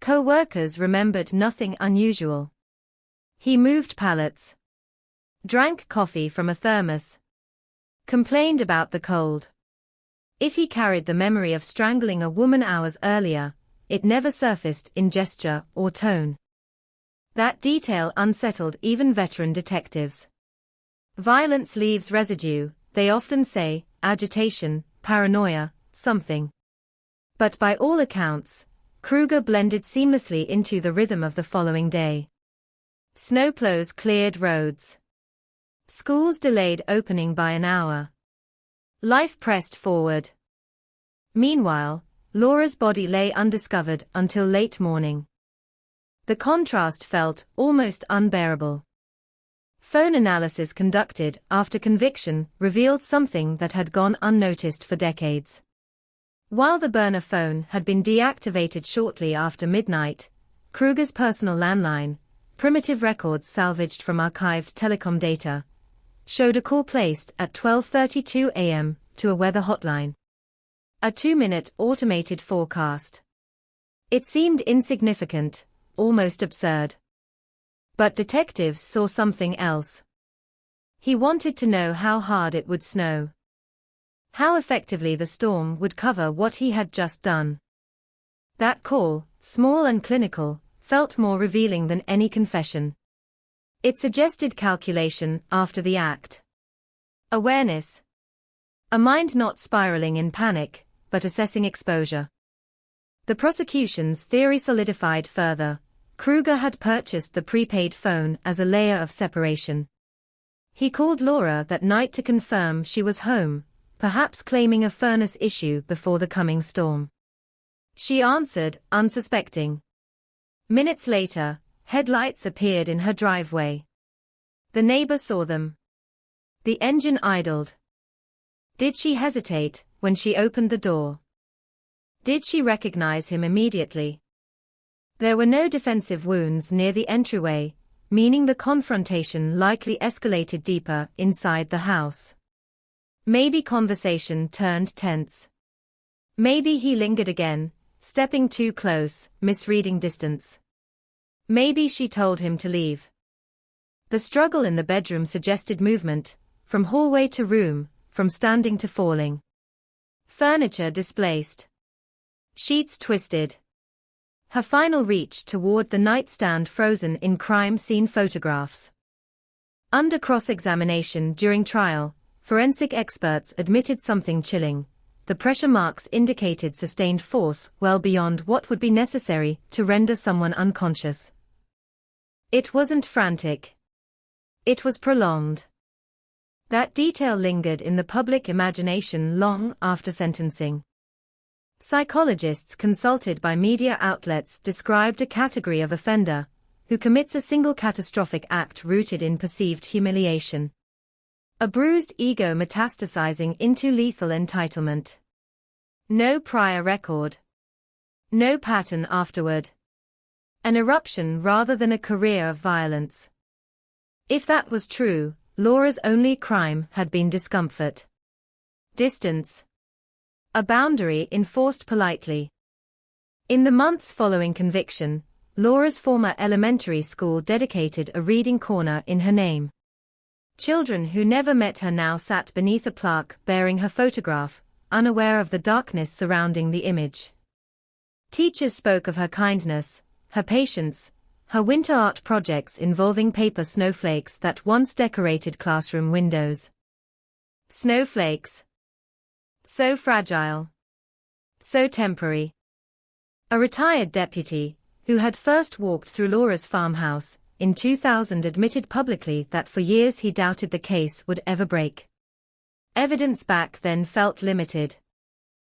S11: Co-workers remembered nothing unusual. He moved pallets. Drank coffee from a thermos. Complained about the cold. If he carried the memory of strangling a woman hours earlier, it never surfaced in gesture or tone. That detail unsettled even veteran detectives. Violence leaves residue, they often say, agitation, paranoia, something. But by all accounts, Kruger blended seamlessly into the rhythm of the following day. Snowplows cleared roads. Schools delayed opening by an hour. Life pressed forward. Meanwhile, Laura's body lay undiscovered until late morning. The contrast felt almost unbearable. Phone analysis conducted after conviction revealed something that had gone unnoticed for decades. While the burner phone had been deactivated shortly after midnight, Kruger's personal landline, primitive records salvaged from archived telecom data, showed a call placed at 12:32 a.m. to a weather hotline. A 2-minute automated forecast. It seemed insignificant, almost absurd. But detectives saw something else. He wanted to know how hard it would snow. How effectively the storm would cover what he had just done. That call, small and clinical, felt more revealing than any confession. It suggested calculation after the act. Awareness. A mind not spiraling in panic, but assessing exposure. The prosecution's theory solidified further. Kruger had purchased the prepaid phone as a layer of separation. He called Laura that night to confirm she was home, perhaps claiming a furnace issue before the coming storm. She answered, unsuspecting. Minutes later, headlights appeared in her driveway. The neighbor saw them. The engine idled. Did she hesitate when she opened the door? Did she recognize him immediately? There were no defensive wounds near the entryway, meaning the confrontation likely escalated deeper inside the house. Maybe conversation turned tense. Maybe he lingered again, stepping too close, misreading distance. Maybe she told him to leave. The struggle in the bedroom suggested movement, from hallway to room, from standing to falling. Furniture displaced. Sheets twisted. Her final reach toward the nightstand frozen in crime scene photographs. Under cross-examination during trial, forensic experts admitted something chilling. The pressure marks indicated sustained force well beyond what would be necessary to render someone unconscious. It wasn't frantic. It was prolonged. That detail lingered in the public imagination long after sentencing. Psychologists consulted by media outlets described a category of offender who commits a single catastrophic act rooted in perceived humiliation. A bruised ego metastasizing into lethal entitlement. No prior record. No pattern afterward. An eruption rather than a career of violence. If that was true, Laura's only crime had been discomfort. Distance. A boundary enforced politely. In the months following conviction, Laura's former elementary school dedicated a reading corner in her name. Children who never met her now sat beneath a plaque bearing her photograph, unaware of the darkness surrounding the image. Teachers spoke of her kindness, her patience, her winter art projects involving paper snowflakes that once decorated classroom windows. Snowflakes. So fragile. So temporary. A retired deputy, who had first walked through Laura's farmhouse, in 2000 admitted publicly that for years he doubted the case would ever break. Evidence back then felt limited.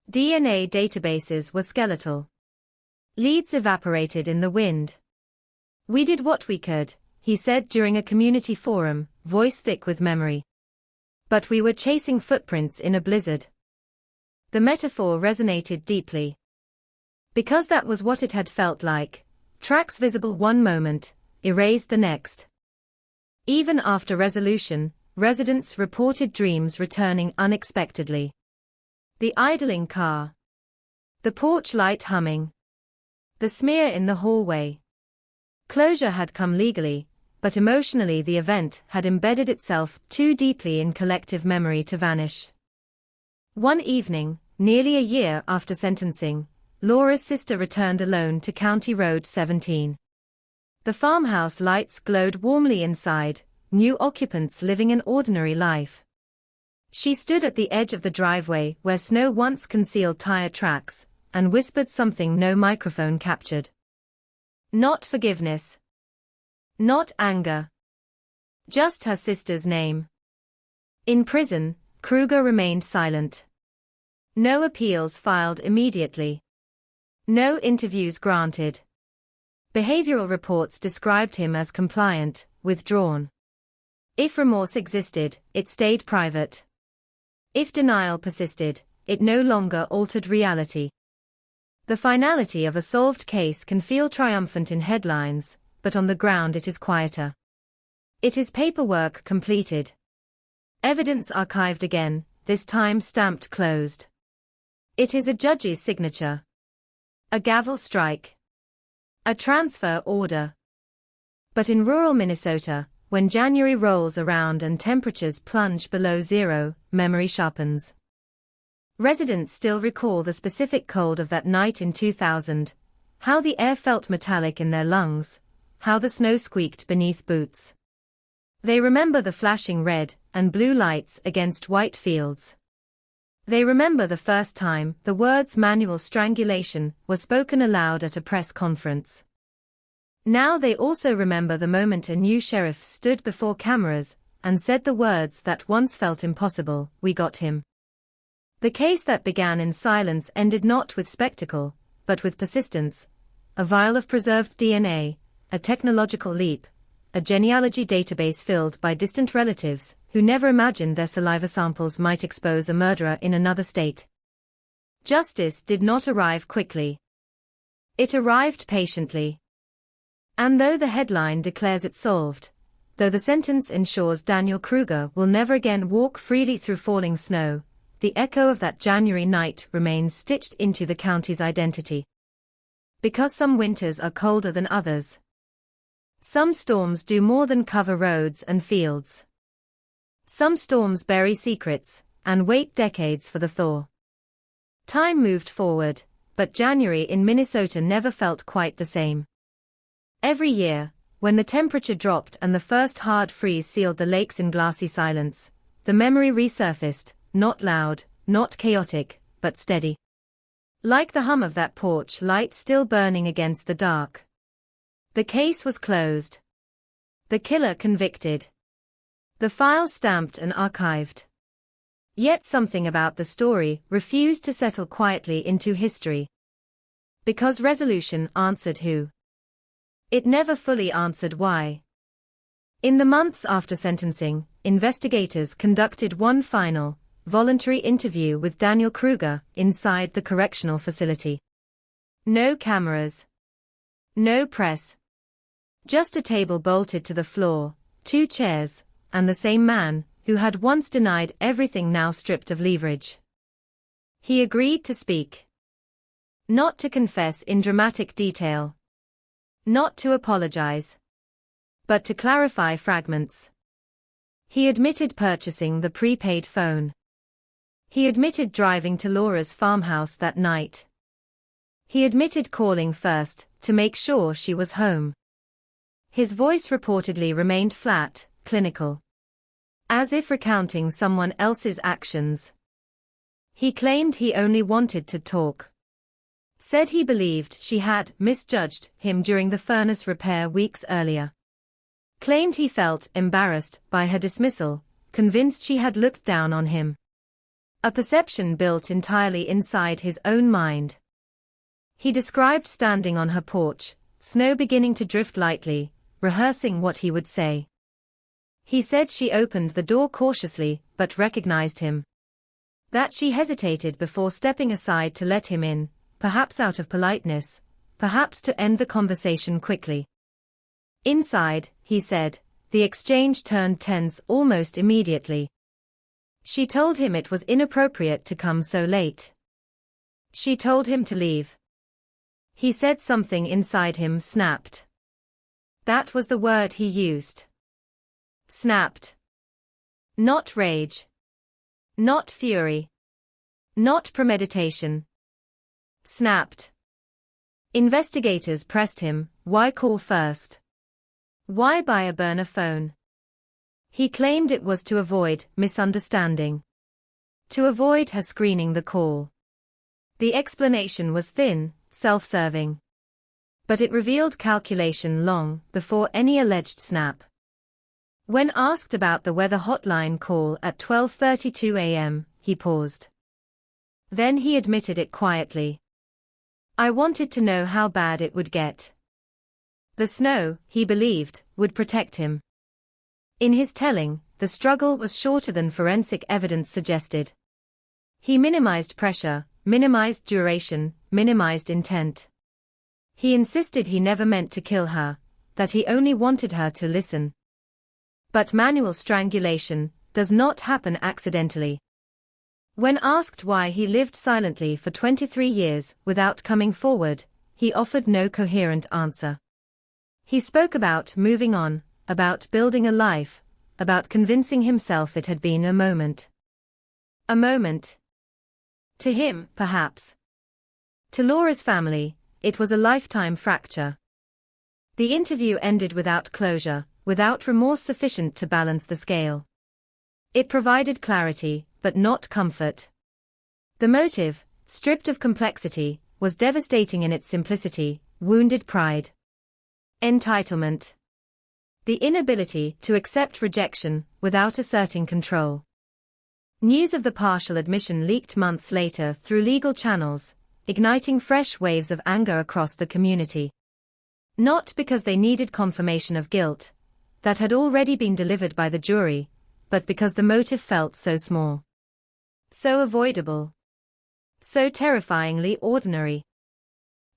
S11: DNA databases were skeletal. Leads evaporated in the wind. We did what we could, he said during a community forum, voice thick with memory. But we were chasing footprints in a blizzard. The metaphor resonated deeply. Because that was what it had felt like. Tracks visible one moment, erased the next. Even after resolution, residents reported dreams returning unexpectedly. The idling car. The porch light humming. The smear in the hallway. Closure had come legally, but emotionally the event had embedded itself too deeply in collective memory to vanish. One evening, nearly a year after sentencing, Laura's sister returned alone to County Road 17. The farmhouse lights glowed warmly inside, new occupants living an ordinary life. She stood at the edge of the driveway where snow once concealed tire tracks, and whispered something no microphone captured. Not forgiveness. Not anger. Just her sister's name. In prison, Kruger remained silent. No appeals filed immediately. No interviews granted. Behavioral reports described him as compliant, withdrawn. If remorse existed, it stayed private. If denial persisted, it no longer altered reality. The finality of a solved case can feel triumphant in headlines, but on the ground it is quieter. It is paperwork completed. Evidence archived again, this time stamped closed. It is a judge's signature. A gavel strike. A transfer order. But in rural Minnesota, when January rolls around and temperatures plunge below zero, memory sharpens. Residents still recall the specific cold of that night in 2000, how the air felt metallic in their lungs, how the snow squeaked beneath boots. They remember the flashing red and blue lights against white fields. They remember the first time the words manual strangulation were spoken aloud at a press conference. Now they also remember the moment a new sheriff stood before cameras and said the words that once felt impossible, "We got him." The case that began in silence ended not with spectacle, but with persistence. A vial of preserved DNA, a technological leap, a genealogy database filled by distant relatives who never imagined their saliva samples might expose a murderer in another state. Justice did not arrive quickly. It arrived patiently. And though the headline declares it solved, though the sentence ensures Daniel Kruger will never again walk freely through falling snow, the echo of that January night remains stitched into the county's identity. Because some winters are colder than others. Some storms do more than cover roads and fields. Some storms bury secrets and wait decades for the thaw. Time moved forward, but January in Minnesota never felt quite the same. Every year, when the temperature dropped and the first hard freeze sealed the lakes in glassy silence, the memory resurfaced, not loud, not chaotic, but steady. Like the hum of that porch light still burning against the dark. The case was closed. The killer convicted. The file stamped and archived. Yet something about the story refused to settle quietly into history. Because resolution answered who. It never fully answered why. In the months after sentencing, investigators conducted one final, voluntary interview with Daniel Kruger inside the correctional facility. No cameras. No press. Just a table bolted to the floor, 2 chairs, and the same man, who had once denied everything now stripped of leverage. He agreed to speak. Not to confess in dramatic detail. Not to apologize. But to clarify fragments. He admitted purchasing the prepaid phone. He admitted driving to Laura's farmhouse that night. He admitted calling first, to make sure she was home. His voice reportedly remained flat, clinical. As if recounting someone else's actions. He claimed he only wanted to talk. Said he believed she had misjudged him during the furnace repair weeks earlier. Claimed he felt embarrassed by her dismissal, convinced she had looked down on him. A perception built entirely inside his own mind. He described standing on her porch, snow beginning to drift lightly, rehearsing what he would say. He said she opened the door cautiously, but recognized him. That she hesitated before stepping aside to let him in, perhaps out of politeness, perhaps to end the conversation quickly. Inside, he said, the exchange turned tense almost immediately. She told him it was inappropriate to come so late. She told him to leave. He said something inside him snapped. That was the word he used. Snapped. Not rage. Not fury. Not premeditation. Snapped. Investigators pressed him, why call first? Why buy a burner phone? He claimed it was to avoid misunderstanding. To avoid her screening the call. The explanation was thin, self-serving. But it revealed calculation long before any alleged snap. When asked about the weather hotline call at 12:32 a.m., he paused. Then he admitted it quietly. I wanted to know how bad it would get. The snow, he believed, would protect him. In his telling, the struggle was shorter than forensic evidence suggested. He minimized pressure, minimized duration, minimized intent. He insisted he never meant to kill her, that he only wanted her to listen. But manual strangulation does not happen accidentally. When asked why he lived silently for 23 years without coming forward, he offered no coherent answer. He spoke about moving on, about building a life, about convincing himself it had been a moment. A moment. To him, perhaps. To Laura's family, it was a lifetime fracture. The interview ended without closure, without remorse sufficient to balance the scale. It provided clarity, but not comfort. The motive, stripped of complexity, was devastating in its simplicity, wounded pride. Entitlement. The inability to accept rejection without asserting control. News of the partial admission leaked months later through legal channels, igniting fresh waves of anger across the community. Not because they needed confirmation of guilt, that had already been delivered by the jury, but because the motive felt so small. So avoidable. So terrifyingly ordinary.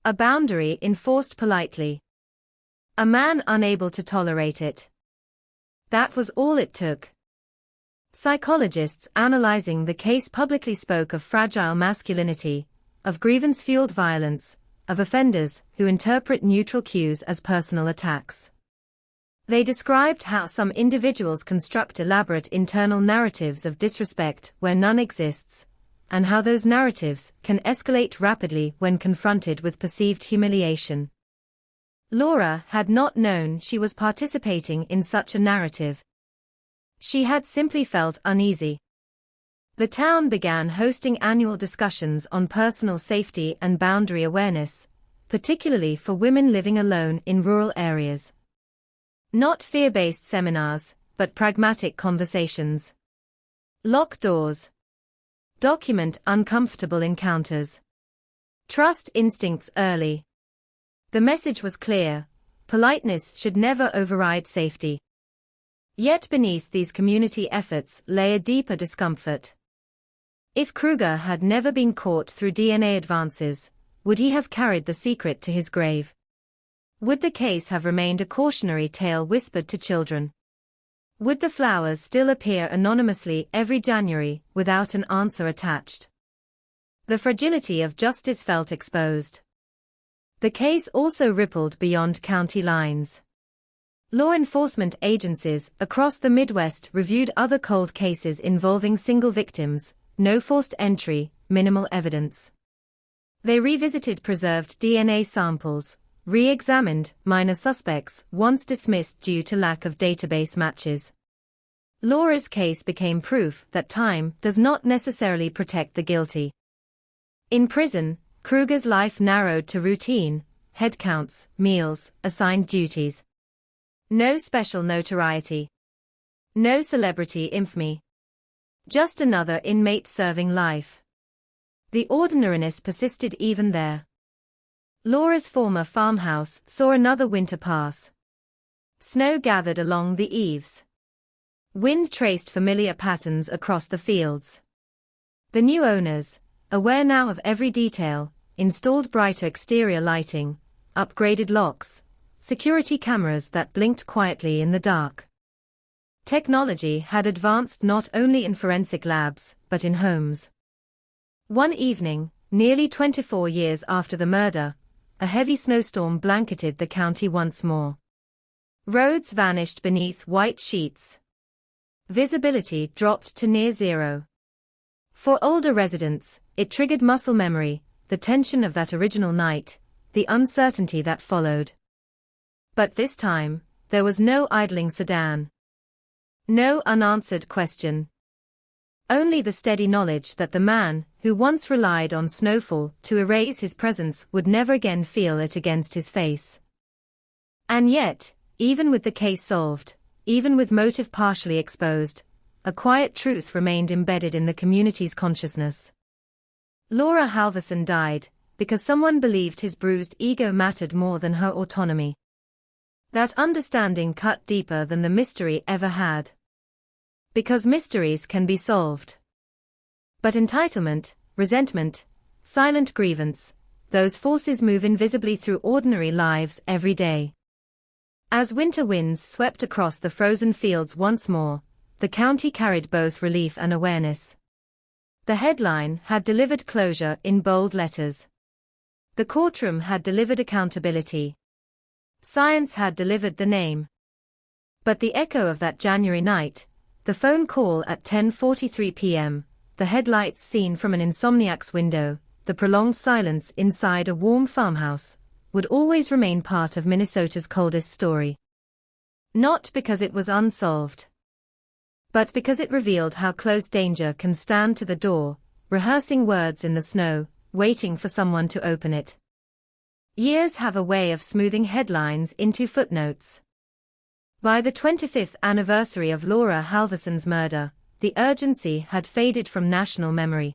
S11: A boundary enforced politely. A man unable to tolerate it. That was all it took. Psychologists analyzing the case publicly spoke of fragile masculinity, of grievance-fueled violence, of offenders who interpret neutral cues as personal attacks. They described how some individuals construct elaborate internal narratives of disrespect where none exists, and how those narratives can escalate rapidly when confronted with perceived humiliation. Laura had not known she was participating in such a narrative. She had simply felt uneasy. The town began hosting annual discussions on personal safety and boundary awareness, particularly for women living alone in rural areas. Not fear-based seminars, but pragmatic conversations. Lock doors. Document uncomfortable encounters. Trust instincts early. The message was clear: politeness should never override safety. Yet beneath these community efforts lay a deeper discomfort. If Kruger had never been caught through DNA advances, would he have carried the secret to his grave? Would the case have remained a cautionary tale whispered to children? Would the flowers still appear anonymously every January without an answer attached? The fragility of justice felt exposed. The case also rippled beyond county lines. Law enforcement agencies across the Midwest reviewed other cold cases involving single victims, no forced entry, minimal evidence. They revisited preserved DNA samples, re-examined minor suspects once dismissed due to lack of database matches. Laura's case became proof that time does not necessarily protect the guilty. In prison, Kruger's life narrowed to routine, head counts, meals, assigned duties. No special notoriety. No celebrity infamy. Just another inmate serving life. The ordinariness persisted even there. Laura's former farmhouse saw another winter pass. Snow gathered along the eaves. Wind traced familiar patterns across the fields. The new owners, aware now of every detail, installed brighter exterior lighting, upgraded locks, security cameras that blinked quietly in the dark. Technology had advanced not only in forensic labs, but in homes. One evening, nearly 24 years after the murder, a heavy snowstorm blanketed the county once more. Roads vanished beneath white sheets. Visibility dropped to near zero. For older residents, it triggered muscle memory, the tension of that original night, the uncertainty that followed. But this time, there was no idling sedan. No unanswered question. Only the steady knowledge that the man, who once relied on snowfall to erase his presence, would never again feel it against his face. And yet, even with the case solved, even with motive partially exposed, a quiet truth remained embedded in the community's consciousness. Laura Halverson died because someone believed his bruised ego mattered more than her autonomy. That understanding cut deeper than the mystery ever had. Because mysteries can be solved. But entitlement, resentment, silent grievance, those forces move invisibly through ordinary lives every day. As winter winds swept across the frozen fields once more, the county carried both relief and awareness. The headline had delivered closure in bold letters. The courtroom had delivered accountability. Science had delivered the name. But the echo of that January night, the phone call at 10:43 p.m., the headlights seen from an insomniac's window, the prolonged silence inside a warm farmhouse, would always remain part of Minnesota's coldest story. Not because it was unsolved, but because it revealed how close danger can stand to the door, rehearsing words in the snow, waiting for someone to open it. Years have a way of smoothing headlines into footnotes. By the 25th anniversary of Laura Halverson's murder, the urgency had faded from national memory.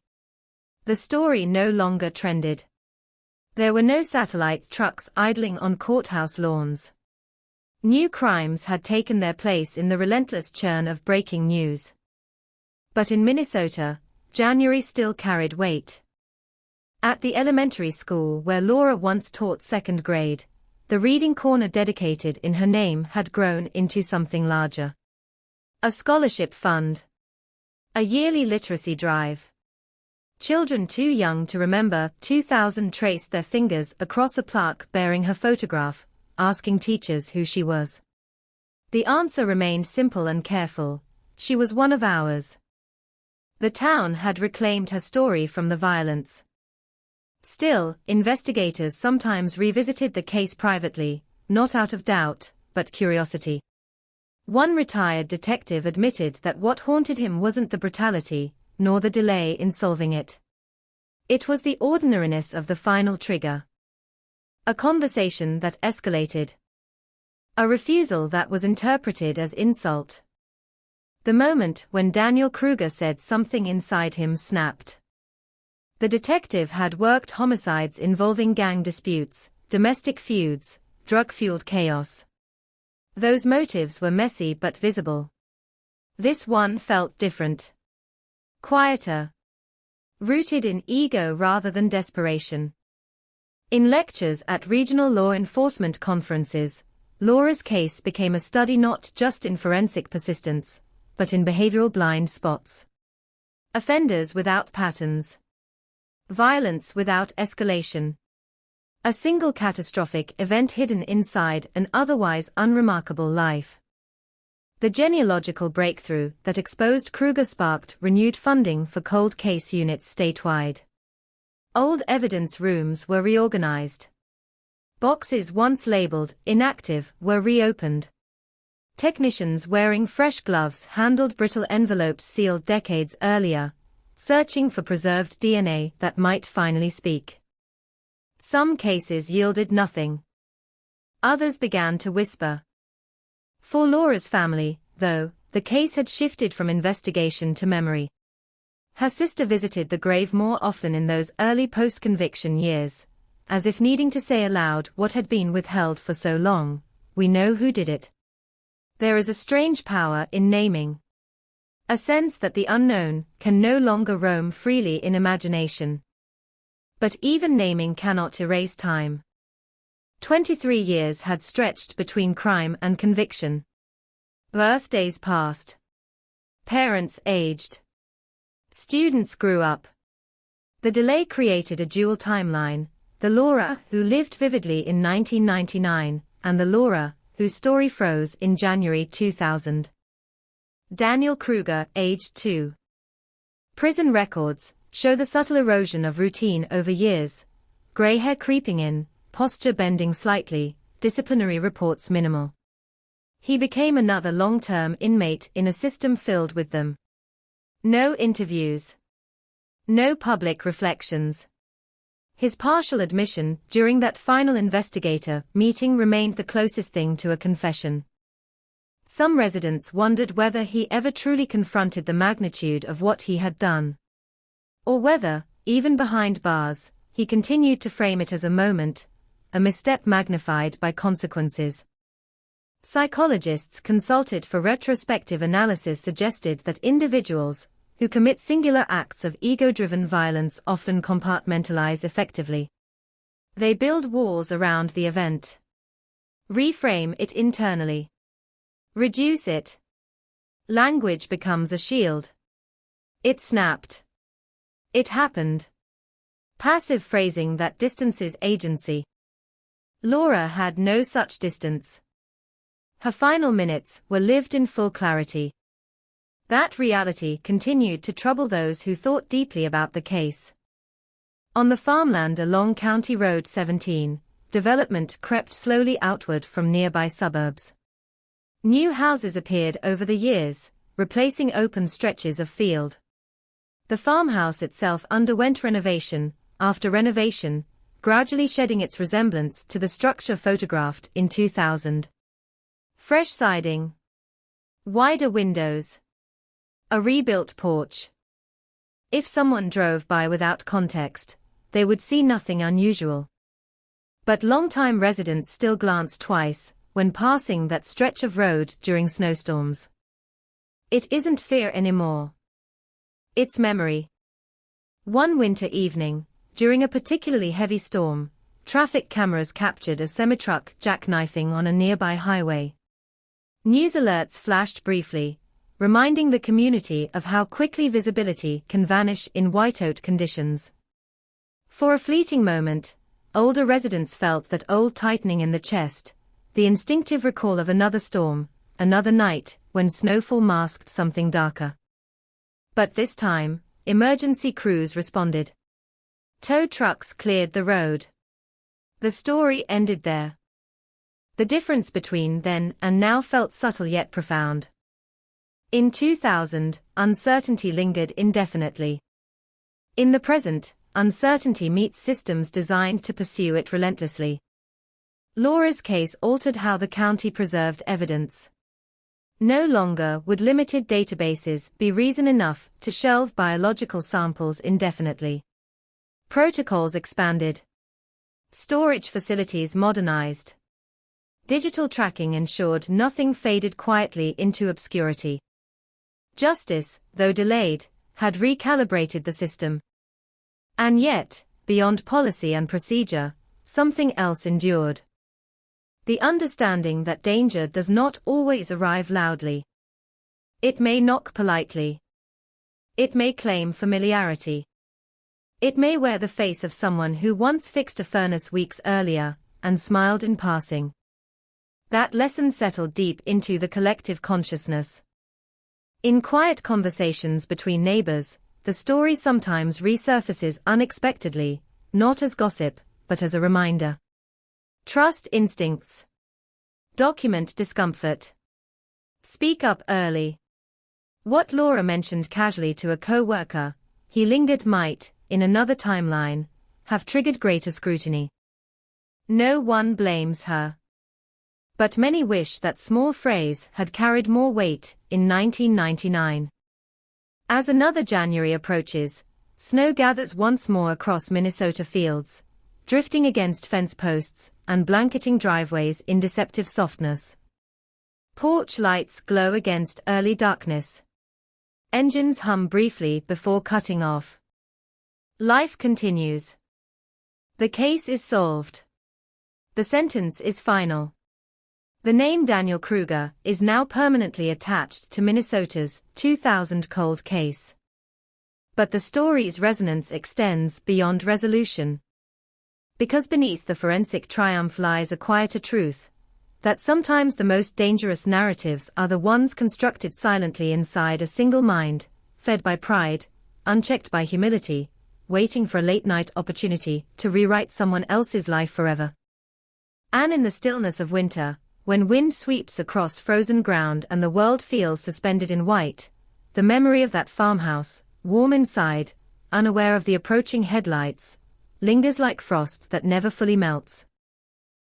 S11: The story no longer trended. There were no satellite trucks idling on courthouse lawns. New crimes had taken their place in the relentless churn of breaking news. But in Minnesota, January still carried weight. At the elementary school where Laura once taught second grade, the reading corner dedicated in her name had grown into something larger. A scholarship fund. A yearly literacy drive. Children too young to remember 2000 traced their fingers across a plaque bearing her photograph, asking teachers who she was. The answer remained simple and careful: she was one of ours. The town had reclaimed her story from the violence. Still, investigators sometimes revisited the case privately, not out of doubt, but curiosity. One retired detective admitted that what haunted him wasn't the brutality, nor the delay in solving it. It was the ordinariness of the final trigger. A conversation that escalated. A refusal that was interpreted as insult. The moment when Daniel Kruger said something inside him snapped. The detective had worked homicides involving gang disputes, domestic feuds, drug-fueled chaos. Those motives were messy but visible. This one felt different. Quieter. Rooted in ego rather than desperation. In lectures at regional law enforcement conferences, Laura's case became a study not just in forensic persistence, but in behavioral blind spots. Offenders without patterns. Violence without escalation. A single catastrophic event hidden inside an otherwise unremarkable life. The genealogical breakthrough that exposed Kruger sparked renewed funding for cold case units statewide. Old evidence rooms were reorganized. Boxes once labeled inactive were reopened. Technicians wearing fresh gloves handled brittle envelopes sealed decades earlier, searching for preserved DNA that might finally speak. Some cases yielded nothing. Others began to whisper. For Laura's family, though, the case had shifted from investigation to memory. Her sister visited the grave more often in those early post-conviction years, as if needing to say aloud what had been withheld for so long: we know who did it. There is a strange power in naming. A sense that the unknown can no longer roam freely in imagination. But even naming cannot erase time. 23 years had stretched between crime and conviction. Birthdays passed. Parents aged. Students grew up. The delay created a dual timeline: the Laura who lived vividly in 1999, and the Laura whose story froze in January 2000. Daniel Kruger, aged 2. Prison records show the subtle erosion of routine over years: gray hair creeping in, posture bending slightly, disciplinary reports minimal. He became another long-term inmate in a system filled with them. No interviews. No public reflections. His partial admission during that final investigator meeting remained the closest thing to a confession. Some residents wondered whether he ever truly confronted the magnitude of what he had done. Or whether, even behind bars, he continued to frame it as a moment, a misstep magnified by consequences. Psychologists consulted for retrospective analysis suggested that individuals who commit singular acts of ego-driven violence often compartmentalize effectively. They build walls around the event. Reframe it internally. Reduce it. Language becomes a shield. It snapped. It happened. Passive phrasing that distances agency. Laura had no such distance. Her final minutes were lived in full clarity. That reality continued to trouble those who thought deeply about the case. On the farmland along County Road 17, development crept slowly outward from nearby suburbs. New houses appeared over the years, replacing open stretches of field. The farmhouse itself underwent renovation after renovation, gradually shedding its resemblance to the structure photographed in 2000. Fresh siding, wider windows, a rebuilt porch. If someone drove by without context, they would see nothing unusual. But longtime residents still glance twice when passing that stretch of road during snowstorms. It isn't fear anymore. It's memory. One winter evening, during a particularly heavy storm, traffic cameras captured a semi-truck jackknifing on a nearby highway. News alerts flashed briefly, reminding the community of how quickly visibility can vanish in whiteout conditions. For a fleeting moment, older residents felt that old tightening in the chest, the instinctive recall of another storm, another night, when snowfall masked something darker. But this time, emergency crews responded. Tow trucks cleared the road. The story ended there. The difference between then and now felt subtle yet profound. In 2000, uncertainty lingered indefinitely. In the present, uncertainty meets systems designed to pursue it relentlessly. Laura's case altered how the county preserved evidence. No longer would limited databases be reason enough to shelve biological samples indefinitely. Protocols expanded. Storage facilities modernized. Digital tracking ensured nothing faded quietly into obscurity. Justice, though delayed, had recalibrated the system. And yet, beyond policy and procedure, something else endured. The understanding that danger does not always arrive loudly. It may knock politely. It may claim familiarity. It may wear the face of someone who once fixed a furnace weeks earlier, and smiled in passing. That lesson settled deep into the collective consciousness. In quiet conversations between neighbors, the story sometimes resurfaces unexpectedly, not as gossip, but as a reminder. Trust instincts. Document discomfort. Speak up early. What Laura mentioned casually to a co-worker, he lingered might, in another timeline, have triggered greater scrutiny. No one blames her. But many wish that small phrase had carried more weight in 1999. As another January approaches, snow gathers once more across Minnesota fields, drifting against fence posts and blanketing driveways in deceptive softness. Porch lights glow against early darkness. Engines hum briefly before cutting off. Life continues. The case is solved. The sentence is final. The name Daniel Kruger is now permanently attached to Minnesota's 2000 cold case. But the story's resonance extends beyond resolution. Because beneath the forensic triumph lies a quieter truth, that sometimes the most dangerous narratives are the ones constructed silently inside a single mind, fed by pride, unchecked by humility, waiting for a late-night opportunity to rewrite someone else's life forever. And in the stillness of winter, when wind sweeps across frozen ground and the world feels suspended in white, the memory of that farmhouse, warm inside, unaware of the approaching headlights, lingers like frost that never fully melts.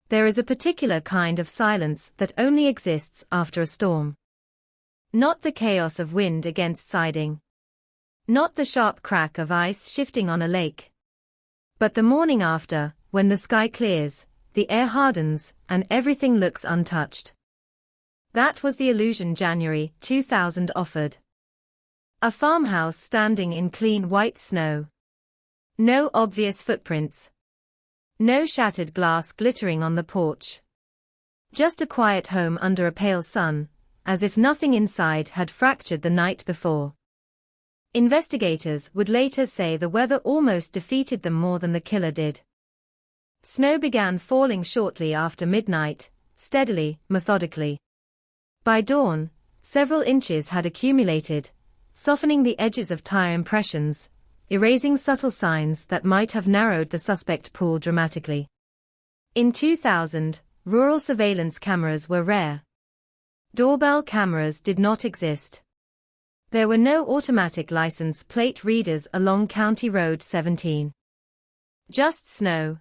S11: There is a particular kind of silence that only exists after a storm. Not the chaos of wind against siding. Not the sharp crack of ice shifting on a lake. But the morning after, when the sky clears, the air hardens, and everything looks untouched. That was the illusion January 2000 offered. A farmhouse standing in clean white snow. No obvious footprints. No shattered glass glittering on the porch. Just a quiet home under a pale sun, as if nothing inside had fractured the night before. Investigators would later say the weather almost defeated them more than the killer did. Snow began falling shortly after midnight, steadily, methodically. By dawn, several inches had accumulated, softening the edges of tire impressions, erasing subtle signs that might have narrowed the suspect pool dramatically. In 2000, rural surveillance cameras were rare. Doorbell cameras did not exist. There were no automatic license plate readers along County Road 17. Just snow.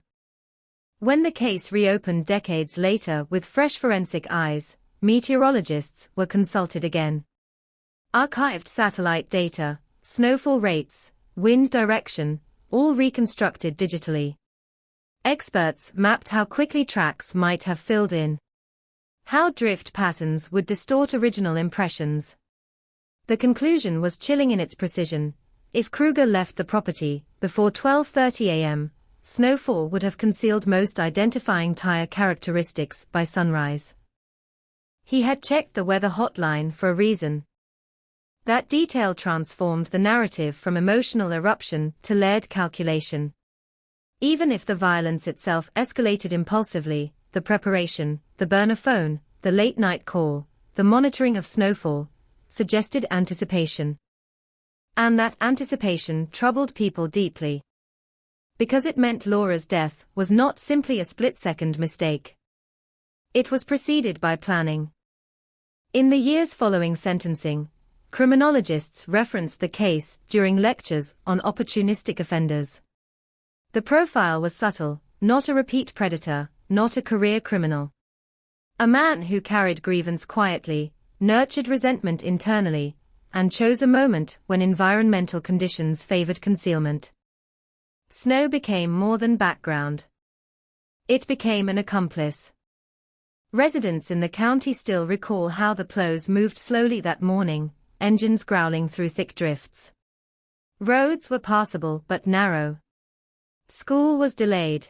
S11: When the case reopened decades later with fresh forensic eyes, meteorologists were consulted again. Archived satellite data, snowfall rates, wind direction, all reconstructed digitally. Experts mapped how quickly tracks might have filled in. How drift patterns would distort original impressions. The conclusion was chilling in its precision. If Kruger left the property before 12:30 a.m., snowfall would have concealed most identifying tire characteristics by sunrise. He had checked the weather hotline for a reason. That detail transformed the narrative from emotional eruption to layered calculation. Even if the violence itself escalated impulsively, the preparation, the burner phone, the late-night call, the monitoring of snowfall, suggested anticipation. And that anticipation troubled people deeply. Because it meant Laura's death was not simply a split-second mistake. It was preceded by planning. In the years following sentencing, criminologists referenced the case during lectures on opportunistic offenders. The profile was subtle, not a repeat predator, not a career criminal. A man who carried grievance quietly, nurtured resentment internally, and chose a moment when environmental conditions favored concealment. Snow became more than background. It became an accomplice. Residents in the county still recall how the plows moved slowly that morning, engines growling through thick drifts. Roads were passable but narrow. School was delayed.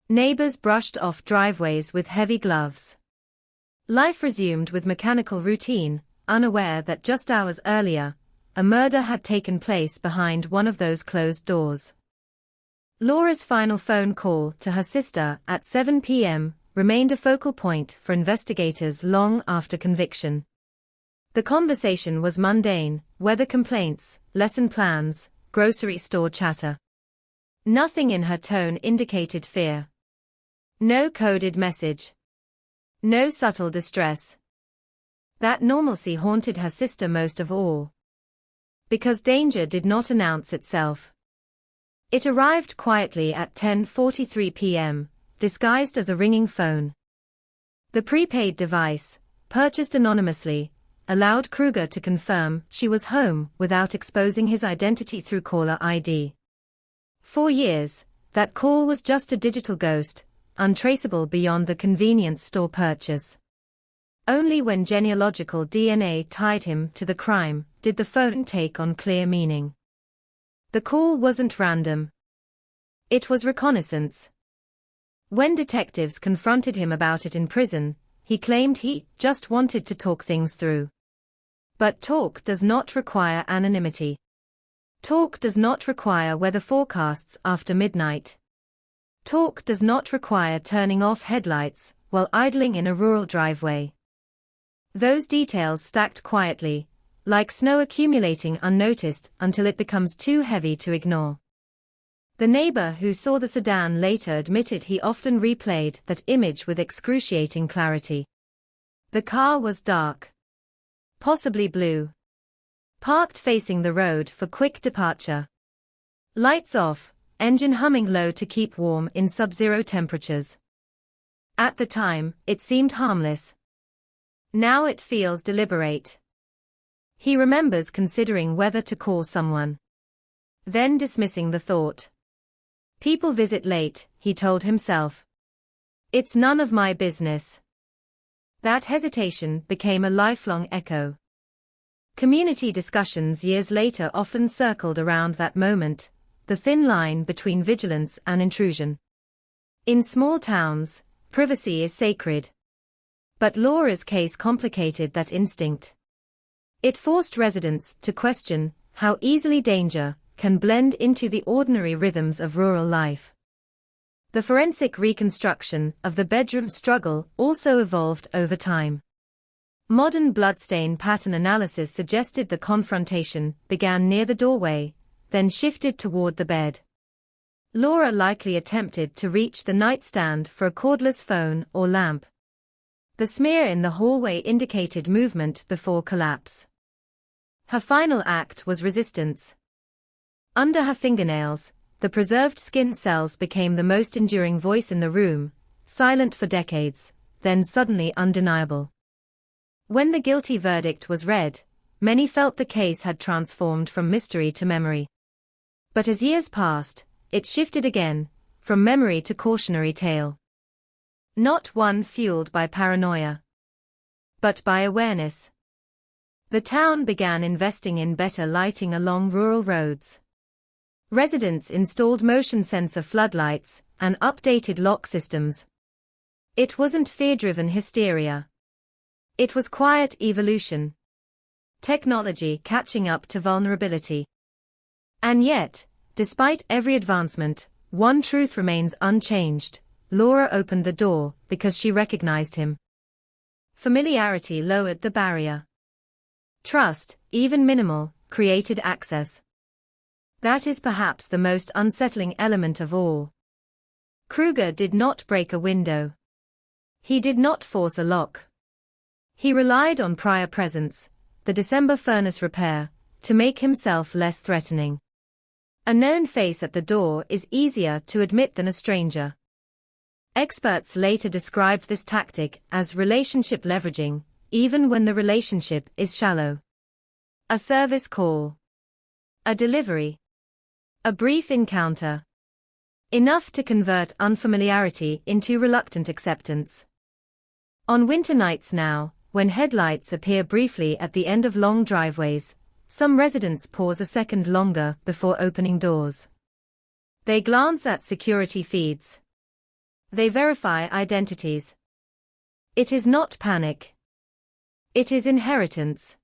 S11: Neighbors brushed off driveways with heavy gloves. Life resumed with mechanical routine, unaware that just hours earlier, a murder had taken place behind one of those closed doors. Laura's final phone call to her sister at 7 p.m. remained a focal point for investigators long after conviction. The conversation was mundane: weather complaints, lesson plans, grocery store chatter. Nothing in her tone indicated fear. No coded message. No subtle distress. That normalcy haunted her sister most of all. Because danger did not announce itself. It arrived quietly at 10:43 p.m., disguised as a ringing phone. The prepaid device, purchased anonymously, allowed Kruger to confirm she was home without exposing his identity through caller ID. For years, that call was just a digital ghost, untraceable beyond the convenience store purchase. Only when genealogical DNA tied him to the crime did the phone take on clear meaning. The call wasn't random. It was reconnaissance. When detectives confronted him about it in prison, he claimed he just wanted to talk things through. But talk does not require anonymity. Talk does not require weather forecasts after midnight. Talk does not require turning off headlights while idling in a rural driveway. Those details stacked quietly, like snow accumulating unnoticed until it becomes too heavy to ignore. The neighbor who saw the sedan later admitted he often replayed that image with excruciating clarity. The car was dark. Possibly blue. Parked facing the road for quick departure. Lights off, engine humming low to keep warm in sub-zero temperatures. At the time, it seemed harmless. Now it feels deliberate. He remembers considering whether to call someone. Then dismissing the thought. People visit late, he told himself. It's none of my business. That hesitation became a lifelong echo. Community discussions years later often circled around that moment, the thin line between vigilance and intrusion. In small towns, privacy is sacred. But Laura's case complicated that instinct. It forced residents to question how easily danger can blend into the ordinary rhythms of rural life. The forensic reconstruction of the bedroom struggle also evolved over time. Modern bloodstain pattern analysis suggested the confrontation began near the doorway, then shifted toward the bed. Laura likely attempted to reach the nightstand for a cordless phone or lamp. The smear in the hallway indicated movement before collapse. Her final act was resistance. Under her fingernails, the preserved skin cells became the most enduring voice in the room, silent for decades, then suddenly undeniable. When the guilty verdict was read, many felt the case had transformed from mystery to memory. But as years passed, it shifted again, from memory to cautionary tale. Not one fueled by paranoia, but by awareness. The town began investing in better lighting along rural roads. Residents installed motion sensor floodlights and updated lock systems. It wasn't fear-driven hysteria. It was quiet evolution. Technology catching up to vulnerability. And yet, despite every advancement, one truth remains unchanged. Laura opened the door because she recognized him. Familiarity lowered the barrier. Trust, even minimal, created access. That is perhaps the most unsettling element of all. Kruger did not break a window. He did not force a lock. He relied on prior presence, the December furnace repair, to make himself less threatening. A known face at the door is easier to admit than a stranger. Experts later described this tactic as relationship leveraging, even when the relationship is shallow. A service call. A delivery. A brief encounter. Enough to convert unfamiliarity into reluctant acceptance. On winter nights now, when headlights appear briefly at the end of long driveways, some residents pause a second longer before opening doors. They glance at security feeds. They verify identities. It is not panic. It is inheritance.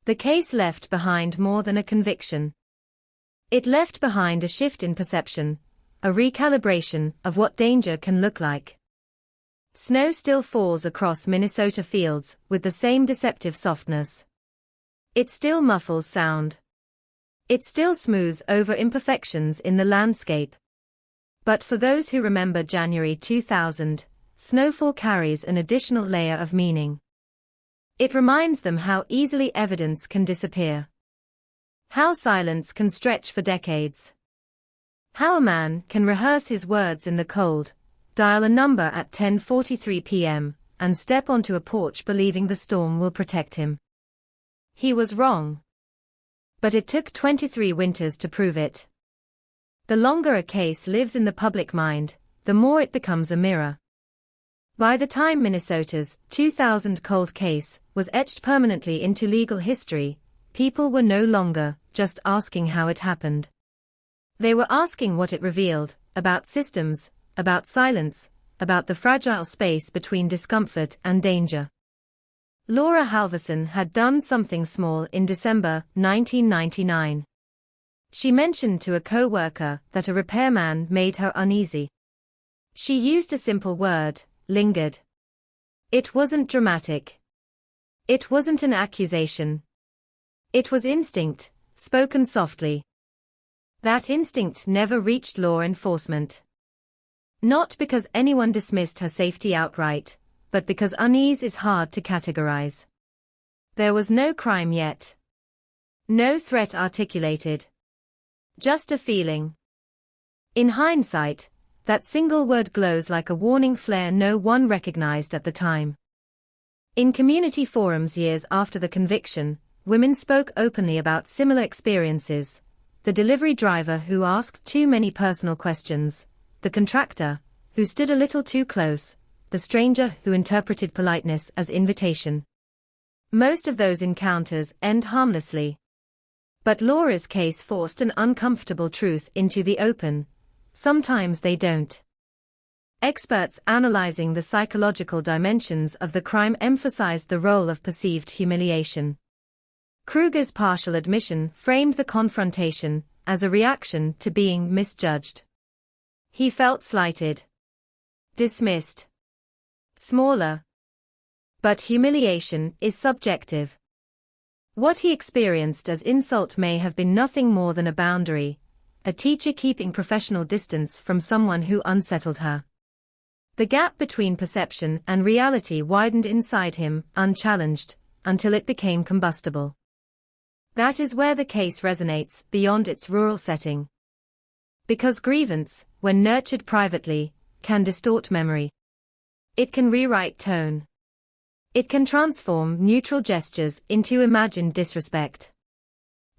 S11: The case left behind more than a conviction. It left behind a shift in perception, a recalibration of what danger can look like. Snow still falls across Minnesota fields with the same deceptive softness. It still muffles sound. It still smooths over imperfections in the landscape. But for those who remember January 2000, snowfall carries an additional layer of meaning. It reminds them how easily evidence can disappear. How silence can stretch for decades. How a man can rehearse his words in the cold, dial a number at 10:43 p.m., and step onto a porch believing the storm will protect him. He was wrong. But it took 23 winters to prove it. The longer a case lives in the public mind, the more it becomes a mirror. By the time Minnesota's 2000 cold case was etched permanently into legal history, people were no longer just asking how it happened. They were asking what it revealed, about systems, about silence, about the fragile space between discomfort and danger. Laura Halverson had done something small in December 1999. She mentioned to a co-worker that a repairman made her uneasy. She used a simple word, lingered. It wasn't dramatic. It wasn't an accusation. It was instinct, spoken softly. That instinct never reached law enforcement. Not because anyone dismissed her safety outright, but because unease is hard to categorize. There was no crime yet. No threat articulated. Just a feeling. In hindsight, that single word glows like a warning flare no one recognized at the time. In community forums years after the conviction, women spoke openly about similar experiences. The delivery driver who asked too many personal questions, the contractor who stood a little too close, the stranger who interpreted politeness as invitation. Most of those encounters end harmlessly. But Laura's case forced an uncomfortable truth into the open. Sometimes they don't. Experts analyzing the psychological dimensions of the crime emphasized the role of perceived humiliation. Kruger's partial admission framed the confrontation as a reaction to being misjudged. He felt slighted, dismissed, smaller. But humiliation is subjective. What he experienced as insult may have been nothing more than a boundary, a teacher keeping professional distance from someone who unsettled her. The gap between perception and reality widened inside him, unchallenged, until it became combustible. That is where the case resonates beyond its rural setting. Because grievance, when nurtured privately, can distort memory. It can rewrite tone. It can transform neutral gestures into imagined disrespect.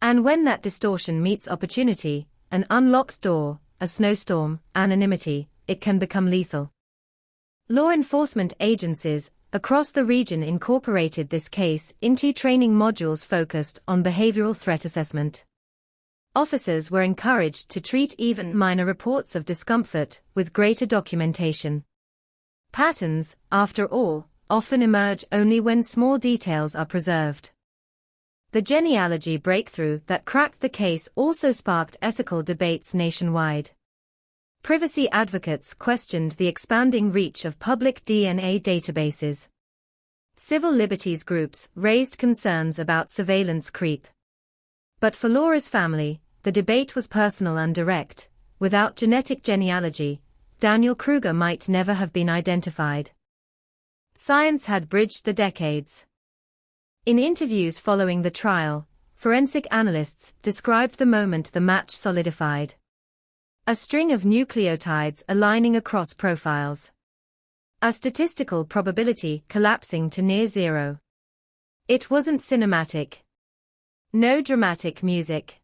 S11: And when that distortion meets opportunity, an unlocked door, a snowstorm, anonymity, it can become lethal. Law enforcement agencies across the region incorporated this case into training modules focused on behavioral threat assessment. Officers were encouraged to treat even minor reports of discomfort with greater documentation. Patterns, after all, often emerge only when small details are preserved. The genealogy breakthrough that cracked the case also sparked ethical debates nationwide. Privacy advocates questioned the expanding reach of public DNA databases. Civil liberties groups raised concerns about surveillance creep. But for Laura's family, the debate was personal and direct. Without genetic genealogy, Daniel Kruger might never have been identified. Science had bridged the decades. In interviews following the trial, forensic analysts described the moment the match solidified. A string of nucleotides aligning across profiles. A statistical probability collapsing to near zero. It wasn't cinematic. No dramatic music.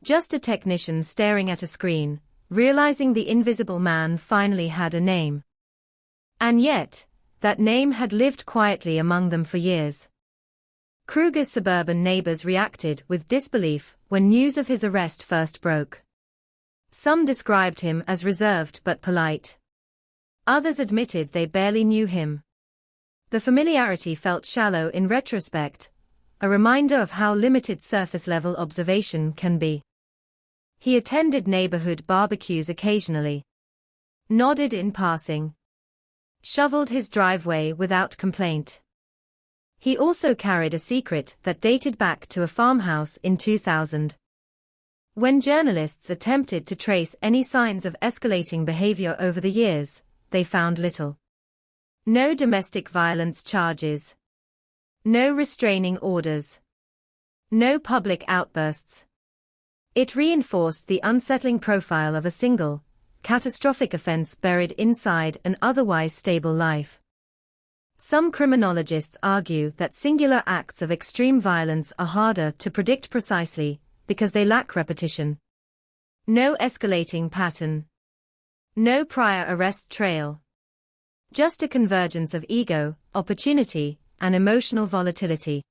S11: Just a technician staring at a screen, realizing the invisible man finally had a name. And yet, that name had lived quietly among them for years. Kruger's suburban neighbors reacted with disbelief when news of his arrest first broke. Some described him as reserved but polite. Others admitted they barely knew him. The familiarity felt shallow in retrospect, a reminder of how limited surface-level observation can be. He attended neighborhood barbecues occasionally. Nodded in passing. Shoveled his driveway without complaint. He also carried a secret that dated back to a farmhouse in 2000. When journalists attempted to trace any signs of escalating behavior over the years, they found little. No domestic violence charges. No restraining orders. No public outbursts. It reinforced the unsettling profile of a single, catastrophic offense buried inside an otherwise stable life. Some criminologists argue that singular acts of extreme violence are harder to predict precisely because they lack repetition. No escalating pattern. No prior arrest trail. Just a convergence of ego, opportunity, and emotional volatility.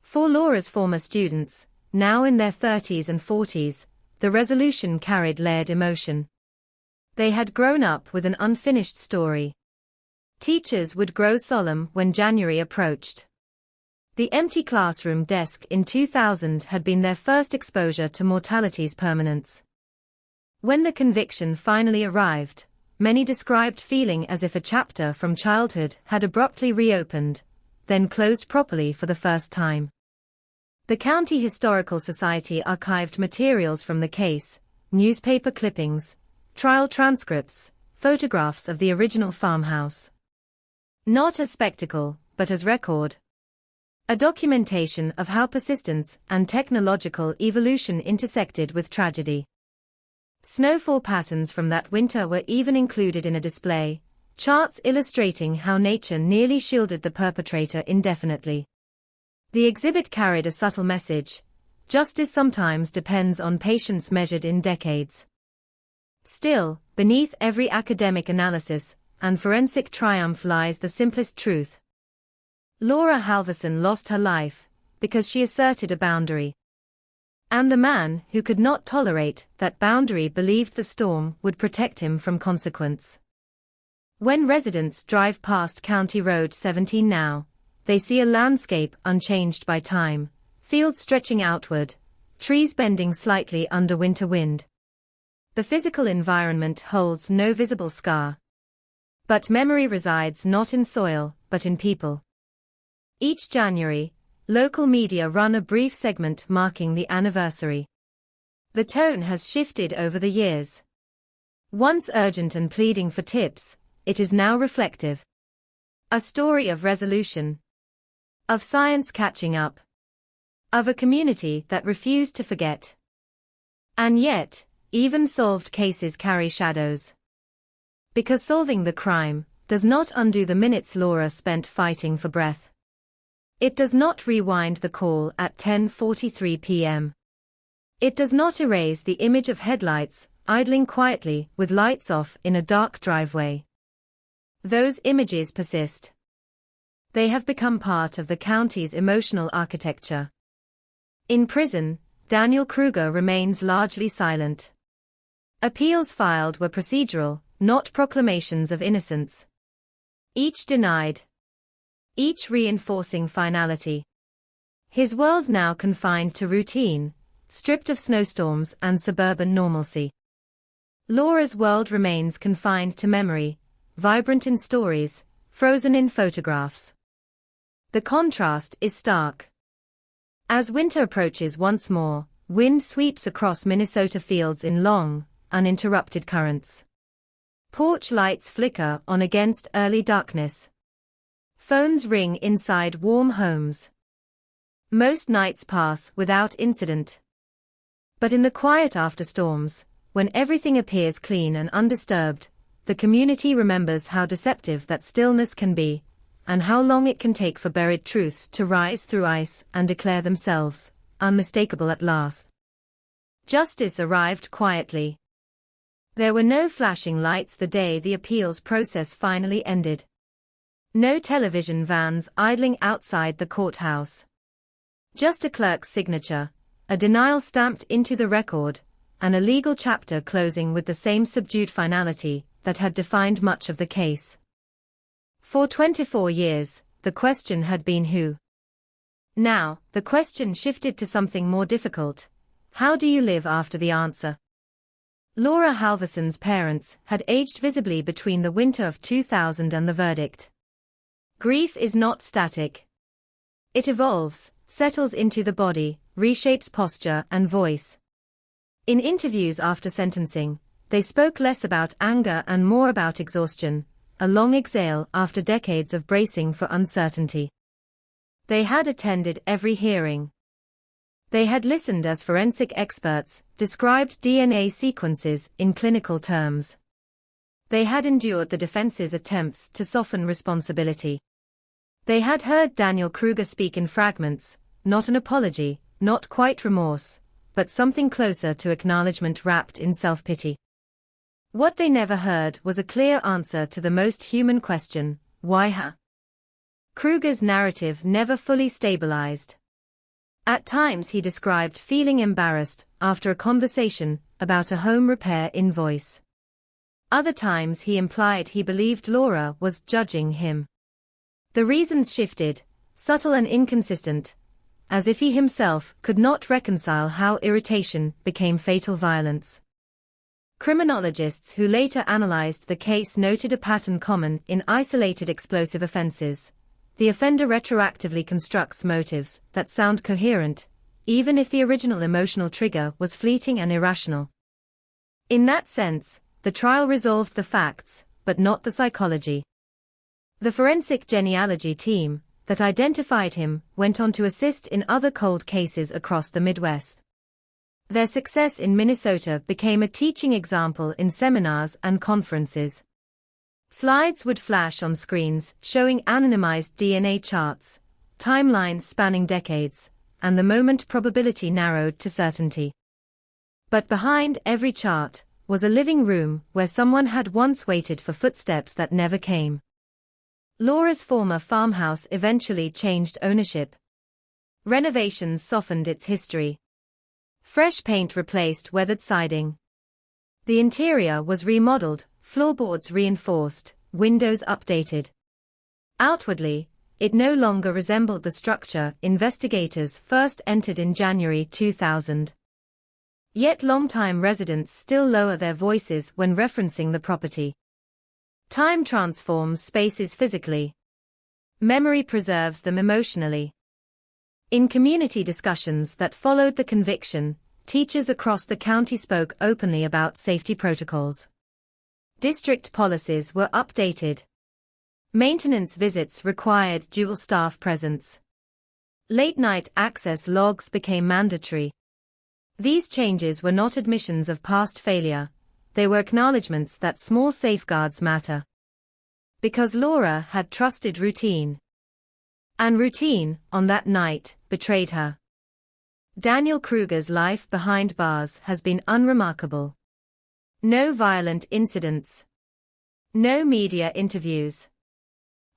S11: For Laura's former students, now in their 30s and 40s, the resolution carried layered emotion. They had grown up with an unfinished story. Teachers would grow solemn when January approached. The empty classroom desk in 2000 had been their first exposure to mortality's permanence. When the conviction finally arrived, many described feeling as if a chapter from childhood had abruptly reopened, then closed properly for the first time. The County Historical Society archived materials from the case, newspaper clippings, trial transcripts, photographs of the original farmhouse. Not as spectacle, but as record. A documentation of how persistence and technological evolution intersected with tragedy. Snowfall patterns from that winter were even included in a display, charts illustrating how nature nearly shielded the perpetrator indefinitely. The exhibit carried a subtle message: justice sometimes depends on patience measured in decades. Still, beneath every academic analysis and forensic triumph lies the simplest truth. Laura Halverson lost her life because she asserted a boundary. And the man who could not tolerate that boundary believed the storm would protect him from consequence. When residents drive past County Road 17 now, they see a landscape unchanged by time, Fields stretching outward, trees bending slightly under winter wind. The physical environment holds no visible scar. But memory resides not in soil, but in people. Each January, local media run a brief segment marking the anniversary. The tone has shifted over the years. Once urgent and pleading for tips, it is now reflective. A story of resolution. Of science catching up. Of a community that refused to forget. And yet, even solved cases carry shadows. Because solving the crime does not undo the minutes Laura spent fighting for breath. It does not rewind the call at 10:43 p.m. It does not erase the image of headlights idling quietly with lights off in a dark driveway. Those images persist. They have become part of the county's emotional architecture. In prison, Daniel Kruger remains largely silent. Appeals filed were procedural, not proclamations of innocence. Each denied. Each reinforcing finality. His world now confined to routine, stripped of snowstorms and suburban normalcy. Laura's world remains confined to memory, vibrant in stories, frozen in photographs. The contrast is stark. As winter approaches once more, wind sweeps across Minnesota fields in long, uninterrupted currents. Porch lights flicker on against early darkness. Phones ring inside warm homes. Most nights pass without incident. But in the quiet after storms, when everything appears clean and undisturbed, the community remembers how deceptive that stillness can be, and how long it can take for buried truths to rise through ice and declare themselves unmistakable at last. Justice arrived quietly. There were no flashing lights the day the appeals process finally ended. No television vans idling outside the courthouse. Just a clerk's signature, a denial stamped into the record, and a legal chapter closing with the same subdued finality that had defined much of the case. For 24 years, the question had been who. Now, the question shifted to something more difficult. How do you live after the answer? Laura Halverson's parents had aged visibly between the winter of 2000 and the verdict. Grief is not static. It evolves, settles into the body, reshapes posture and voice. In interviews after sentencing, they spoke less about anger and more about exhaustion, a long exhale after decades of bracing for uncertainty. They had attended every hearing. They had listened as forensic experts described DNA sequences in clinical terms. They had endured the defense's attempts to soften responsibility. They had heard Daniel Kruger speak in fragments, not an apology, not quite remorse, but something closer to acknowledgement wrapped in self-pity. What they never heard was a clear answer to the most human question, why her? Kruger's narrative never fully stabilized. At times he described feeling embarrassed after a conversation about a home repair invoice. Other times he implied he believed Laura was judging him. The reasons shifted, subtle and inconsistent, as if he himself could not reconcile how irritation became fatal violence. Criminologists who later analyzed the case noted a pattern common in isolated explosive offenses. The offender retroactively constructs motives that sound coherent, even if the original emotional trigger was fleeting and irrational. In that sense, the trial resolved the facts, but not the psychology. The forensic genealogy team that identified him went on to assist in other cold cases across the Midwest. Their success in Minnesota became a teaching example in seminars and conferences. Slides would flash on screens showing anonymized DNA charts, timelines spanning decades, and the moment probability narrowed to certainty. But behind every chart was a living room where someone had once waited for footsteps that never came. Laura's former farmhouse eventually changed ownership. Renovations softened its history. Fresh paint replaced weathered siding. The interior was remodeled, floorboards reinforced, windows updated. Outwardly, it no longer resembled the structure investigators first entered in January 2000. Yet longtime residents still lower their voices when referencing the property. Time transforms spaces physically. Memory preserves them emotionally. In community discussions that followed the conviction, teachers across the county spoke openly about safety protocols. District policies were updated. Maintenance visits required dual staff presence. Late-night access logs became mandatory. These changes were not admissions of past failure, they were acknowledgments that small safeguards matter. Because Laura had trusted routine. And routine, on that night, betrayed her. Daniel Kruger's life behind bars has been unremarkable. No violent incidents. No media interviews.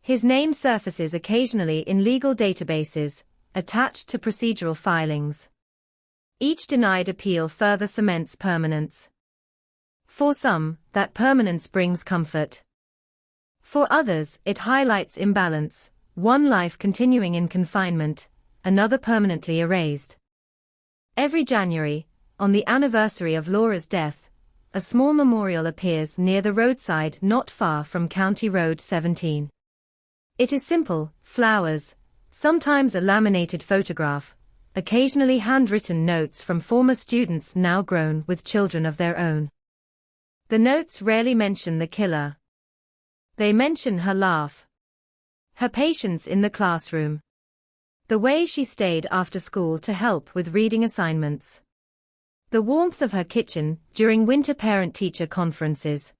S11: His name surfaces occasionally in legal databases, attached to procedural filings. Each denied appeal further cements permanence. For some, that permanence brings comfort. For others, it highlights imbalance, one life continuing in confinement, another permanently erased. Every January, on the anniversary of Laura's death, a small memorial appears near the roadside not far from County Road 17. It is simple, flowers, sometimes a laminated photograph, occasionally handwritten notes from former students now grown with children of their own. The notes rarely mention the killer. They mention her laugh. Her patience in the classroom. The way she stayed after school to help with reading assignments. The warmth of her kitchen during winter parent-teacher conferences.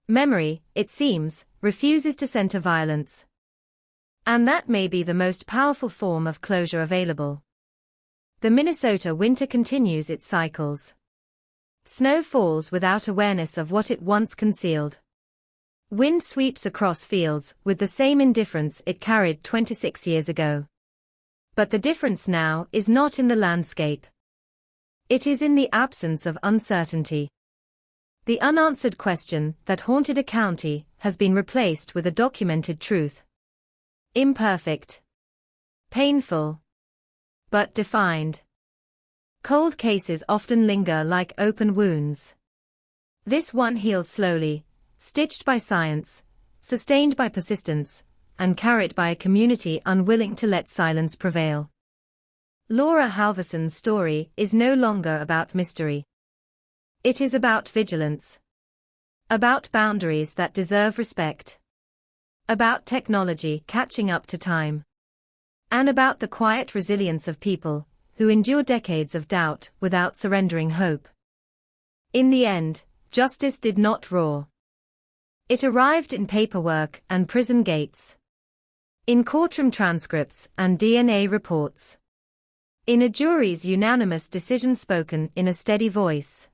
S11: Memory, it seems, refuses to center violence. And that may be the most powerful form of closure available. The Minnesota winter continues its cycles. Snow falls without awareness of what it once concealed. Wind sweeps across fields with the same indifference it carried 26 years ago. But the difference now is not in the landscape. It is in the absence of uncertainty. The unanswered question that haunted a county has been replaced with a documented truth. Imperfect. Painful. But defined. Cold cases often linger like open wounds. This one healed slowly, stitched by science, sustained by persistence, and carried by a community unwilling to let silence prevail. Laura Halverson's story is no longer about mystery. It is about vigilance. About boundaries that deserve respect. About technology catching up to time. And about the quiet resilience of people who endure decades of doubt without surrendering hope. In the end, justice did not roar. It arrived in paperwork and prison gates. In courtroom transcripts and DNA reports. In a jury's unanimous decision spoken in a steady voice.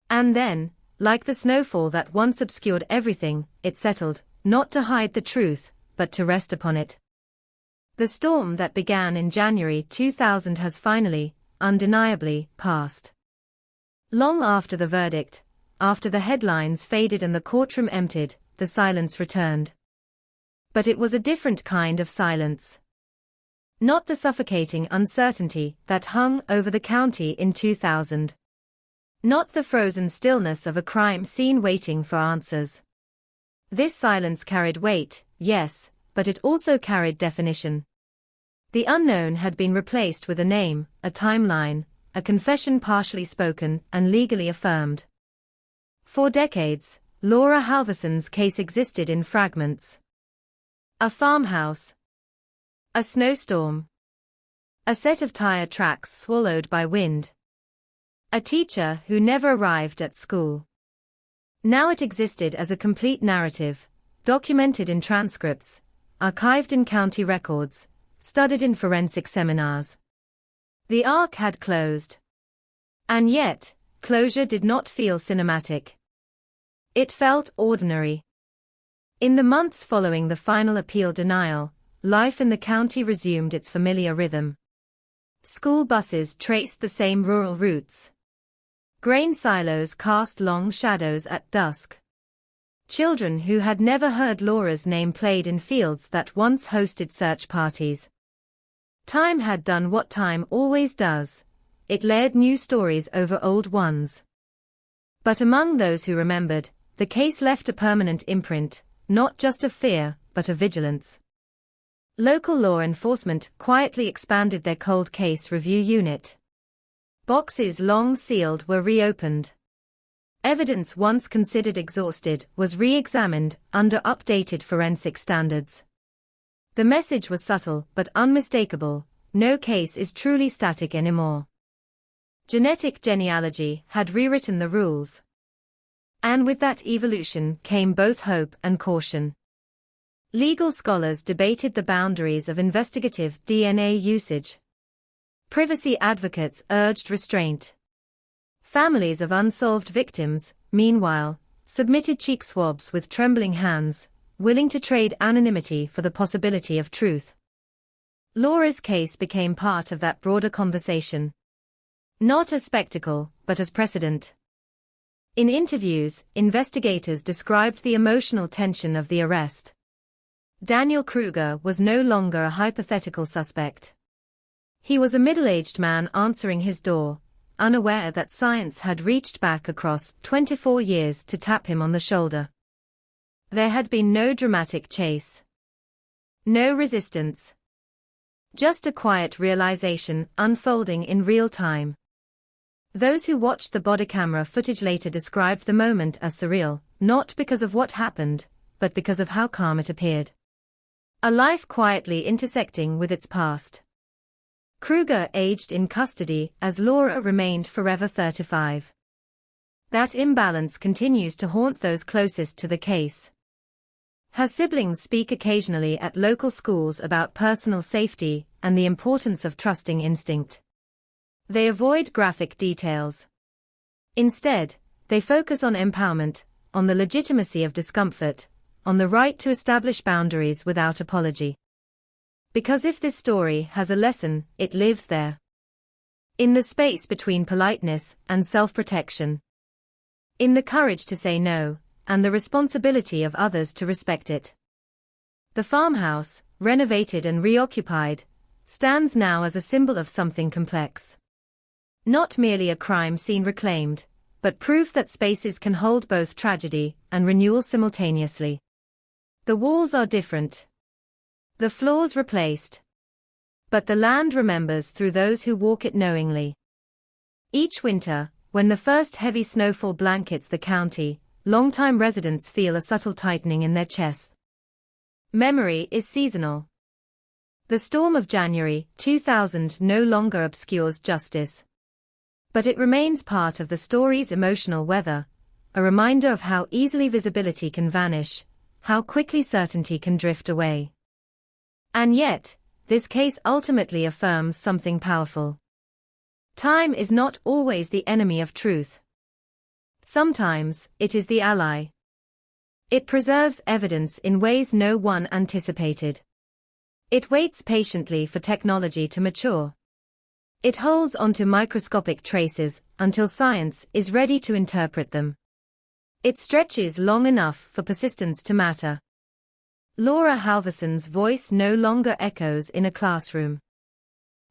S11: And then, like the snowfall that once obscured everything, it settled, not to hide the truth, but to rest upon it. The storm that began in January 2000 has finally, undeniably, passed. Long after the verdict, after the headlines faded and the courtroom emptied, the silence returned. But it was a different kind of silence. Not the suffocating uncertainty that hung over the county in 2000. Not the frozen stillness of a crime scene waiting for answers. This silence carried weight, yes, but it also carried definition. The unknown had been replaced with a name, a timeline, a confession partially spoken and legally affirmed. For decades, Laura Halverson's case existed in fragments. A farmhouse. A snowstorm. A set of tire tracks swallowed by wind. A teacher who never arrived at school. Now it existed as a complete narrative, documented in transcripts, archived in county records, studied in forensic seminars. The arc had closed. And yet, closure did not feel cinematic. It felt ordinary. In the months following the final appeal denial, life in the county resumed its familiar rhythm. School buses traced the same rural routes. Grain silos cast long shadows at dusk. Children who had never heard Laura's name played in fields that once hosted search parties. Time had done what time always does. It layered new stories over old ones. But among those who remembered, the case left a permanent imprint, not just of fear, but of vigilance. Local law enforcement quietly expanded their cold case review unit. Boxes long sealed were reopened. Evidence once considered exhausted was re-examined under updated forensic standards. The message was subtle but unmistakable: no case is truly static anymore. Genetic genealogy had rewritten the rules. And with that evolution came both hope and caution. Legal scholars debated the boundaries of investigative DNA usage. Privacy advocates urged restraint. Families of unsolved victims, meanwhile, submitted cheek swabs with trembling hands, willing to trade anonymity for the possibility of truth. Laura's case became part of that broader conversation. Not as spectacle, but as precedent. In interviews, investigators described the emotional tension of the arrest. Daniel Kruger was no longer a hypothetical suspect. He was a middle-aged man answering his door, unaware that science had reached back across 24 years to tap him on the shoulder. There had been no dramatic chase. No resistance. Just a quiet realization unfolding in real time. Those who watched the body camera footage later described the moment as surreal, not because of what happened, but because of how calm it appeared. A life quietly intersecting with its past. Kruger aged in custody as Laura remained forever 35. That imbalance continues to haunt those closest to the case. Her siblings speak occasionally at local schools about personal safety and the importance of trusting instinct. They avoid graphic details. Instead, they focus on empowerment, on the legitimacy of discomfort, on the right to establish boundaries without apology. Because if this story has a lesson, it lives there. In the space between politeness and self-protection. In the courage to say no, and the responsibility of others to respect it. The farmhouse, renovated and reoccupied, stands now as a symbol of something complex. Not merely a crime scene reclaimed, but proof that spaces can hold both tragedy and renewal simultaneously. The walls are different. The floors replaced. But the land remembers through those who walk it knowingly. Each winter, when the first heavy snowfall blankets the county, longtime residents feel a subtle tightening in their chests. Memory is seasonal. The storm of January 2000 no longer obscures justice. But it remains part of the story's emotional weather, a reminder of how easily visibility can vanish, how quickly certainty can drift away. And yet, this case ultimately affirms something powerful. Time is not always the enemy of truth. Sometimes, it is the ally. It preserves evidence in ways no one anticipated. It waits patiently for technology to mature. It holds onto microscopic traces until science is ready to interpret them. It stretches long enough for persistence to matter. Laura Halverson's voice no longer echoes in a classroom.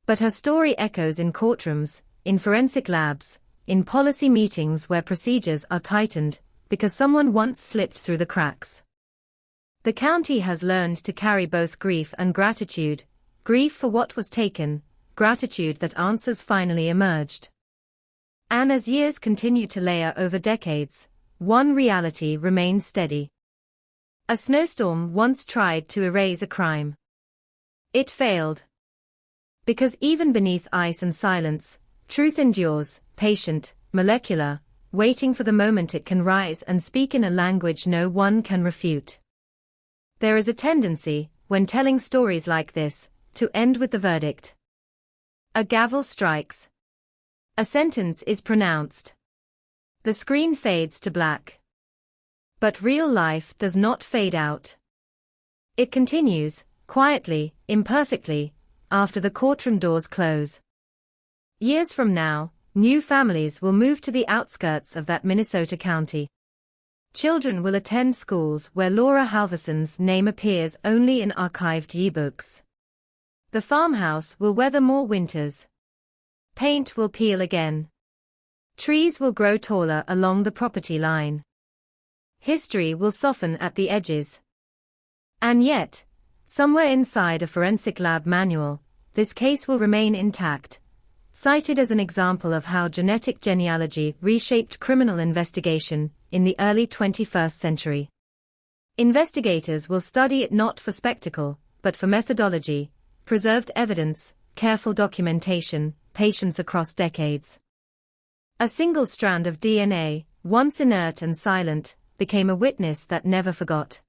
S11: But her story echoes in courtrooms, in forensic labs, in policy meetings where procedures are tightened, because someone once slipped through the cracks. The county has learned to carry both grief and gratitude, grief for what was taken, gratitude that answers finally emerged. And as years continue to layer over decades, one reality remains steady. A snowstorm once tried to erase a crime. It failed. Because even beneath ice and silence, truth endures, patient, molecular, waiting for the moment it can rise and speak in a language no one can refute. There is a tendency, when telling stories like this, to end with the verdict. A gavel strikes. A sentence is pronounced. The screen fades to black. But real life does not fade out. It continues, quietly, imperfectly, after the courtroom doors close. Years from now, new families will move to the outskirts of that Minnesota county. Children will attend schools where Laura Halverson's name appears only in archived yearbooks. The farmhouse will weather more winters. Paint will peel again. Trees will grow taller along the property line. History will soften at the edges. And yet, somewhere inside a forensic lab manual, this case will remain intact, cited as an example of how genetic genealogy reshaped criminal investigation in the early 21st century. Investigators will study it not for spectacle, but for methodology, preserved evidence, careful documentation, patience across decades. A single strand of DNA, once inert and silent, became a witness that never forgot.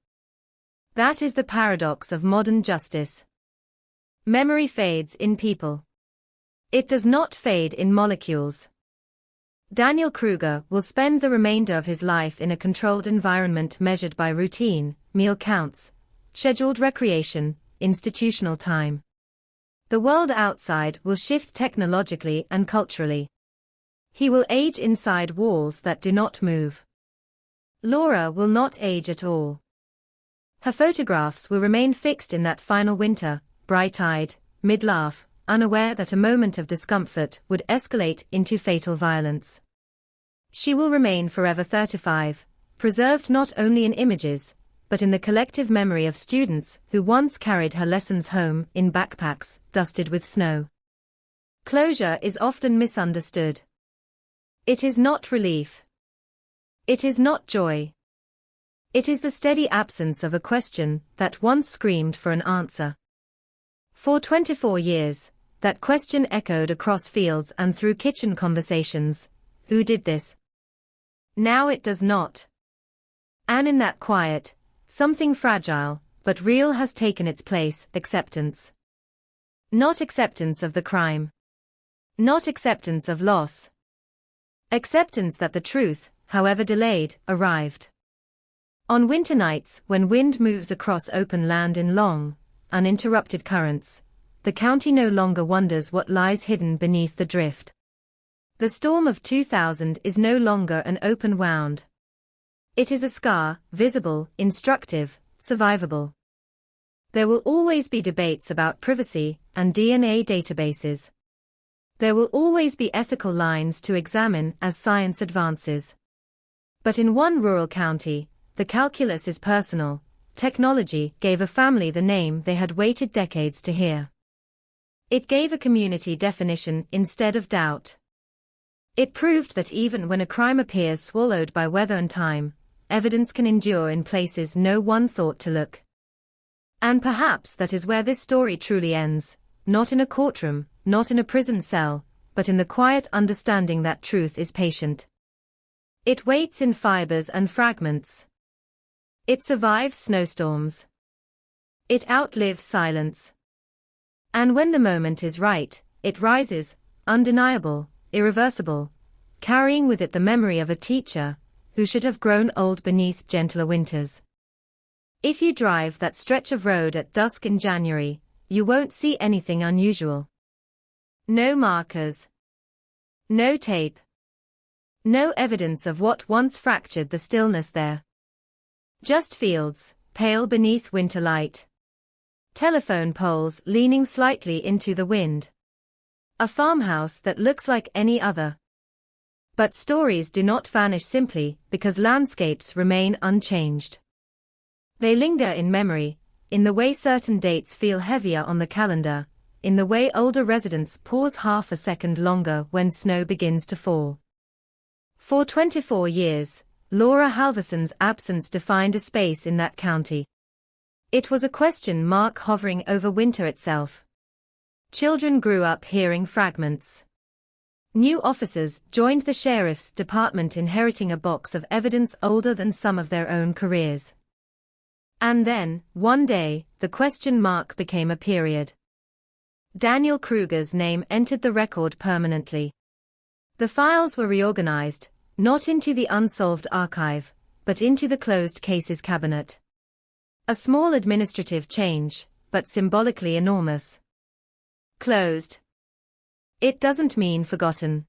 S11: That is the paradox of modern justice. Memory fades in people. It does not fade in molecules. Daniel Kruger will spend the remainder of his life in a controlled environment measured by routine, meal counts, scheduled recreation, institutional time. The world outside will shift technologically and culturally. He will age inside walls that do not move. Laura will not age at all. Her photographs will remain fixed in that final winter, bright-eyed, mid-laugh, unaware that a moment of discomfort would escalate into fatal violence. She will remain forever 35, preserved not only in images, but in the collective memory of students who once carried her lessons home in backpacks dusted with snow. Closure is often misunderstood. It is not relief. It is not joy. It is the steady absence of a question that once screamed for an answer. For 24 years, that question echoed across fields and through kitchen conversations. Who did this? Now it does not. And in that quiet, something fragile, but real has taken its place: acceptance. Not acceptance of the crime. Not acceptance of loss. Acceptance that the truth, however delayed, arrived. On winter nights, when wind moves across open land in long, uninterrupted currents, the county no longer wonders what lies hidden beneath the drift. The storm of 2000 is no longer an open wound. It is a scar, visible, instructive, survivable. There will always be debates about privacy and DNA databases. There will always be ethical lines to examine as science advances. But in one rural county, the calculus is personal. Technology gave a family the name they had waited decades to hear. It gave a community definition instead of doubt. It proved that even when a crime appears swallowed by weather and time, evidence can endure in places no one thought to look. And perhaps that is where this story truly ends, not in a courtroom, not in a prison cell, but in the quiet understanding that truth is patient. It waits in fibers and fragments. It survives snowstorms. It outlives silence. And when the moment is right, it rises, undeniable, irreversible, carrying with it the memory of a teacher who should have grown old beneath gentler winters. If you drive that stretch of road at dusk in January, you won't see anything unusual. No markers. No tape. No evidence of what once fractured the stillness there. Just fields, pale beneath winter light. Telephone poles leaning slightly into the wind. A farmhouse that looks like any other. But stories do not vanish simply because landscapes remain unchanged. They linger in memory, in the way certain dates feel heavier on the calendar, in the way older residents pause half a second longer when snow begins to fall. For 24 years, Laura Halverson's absence defined a space in that county. It was a question mark hovering over winter itself. Children grew up hearing fragments. New officers joined the sheriff's department inheriting a box of evidence older than some of their own careers. And then, one day, the question mark became a period. Daniel Kruger's name entered the record permanently. The files were reorganized, not into the unsolved archive, but into the closed cases cabinet. A small administrative change, but symbolically enormous. Closed. It doesn't mean forgotten.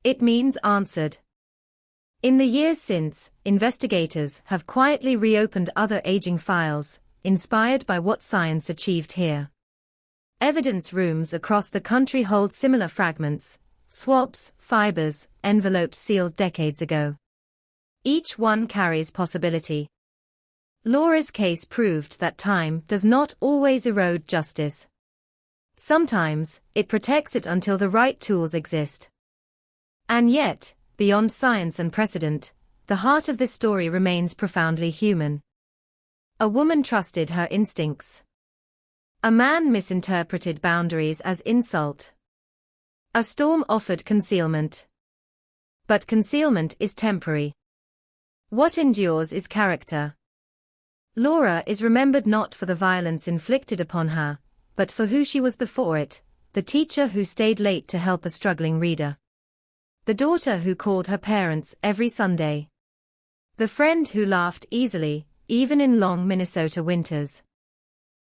S11: It means answered. In the years since, investigators have quietly reopened other aging files, inspired by what science achieved here. Evidence rooms across the country hold similar fragments, swabs, fibers, envelopes sealed decades ago. Each one carries possibility. Laura's case proved that time does not always erode justice. Sometimes, it protects it until the right tools exist. And yet, beyond science and precedent, the heart of this story remains profoundly human. A woman trusted her instincts. A man misinterpreted boundaries as insult. A storm offered concealment. But concealment is temporary. What endures is character. Laura is remembered not for the violence inflicted upon her, but for who she was before it, the teacher who stayed late to help a struggling reader. The daughter who called her parents every Sunday. The friend who laughed easily, even in long Minnesota winters.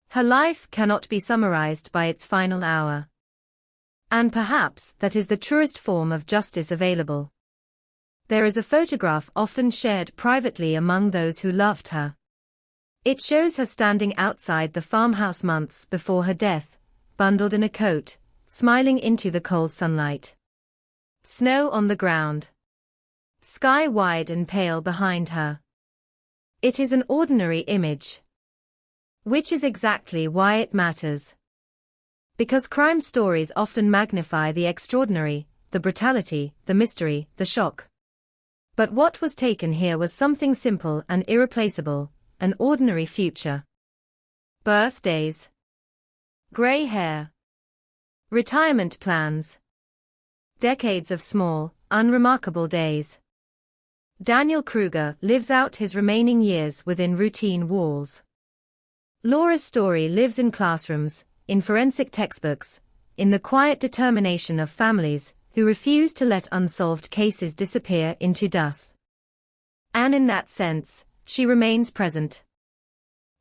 S11: Her life cannot be summarized by its final hour. And perhaps that is the truest form of justice available. There is a photograph often shared privately among those who loved her. It shows her standing outside the farmhouse months before her death, bundled in a coat, smiling into the cold sunlight. Snow on the ground. Sky wide and pale behind her. It is an ordinary image. Which is exactly why it matters. Because crime stories often magnify the extraordinary, the brutality, the mystery, the shock. But what was taken here was something simple and irreplaceable, an ordinary future. Birthdays. Gray hair. Retirement plans. Decades of small, unremarkable days. Daniel Kruger lives out his remaining years within routine walls. Laura's story lives in classrooms, in forensic textbooks, in the quiet determination of families who refuse to let unsolved cases disappear into dust. And in that sense, she remains present.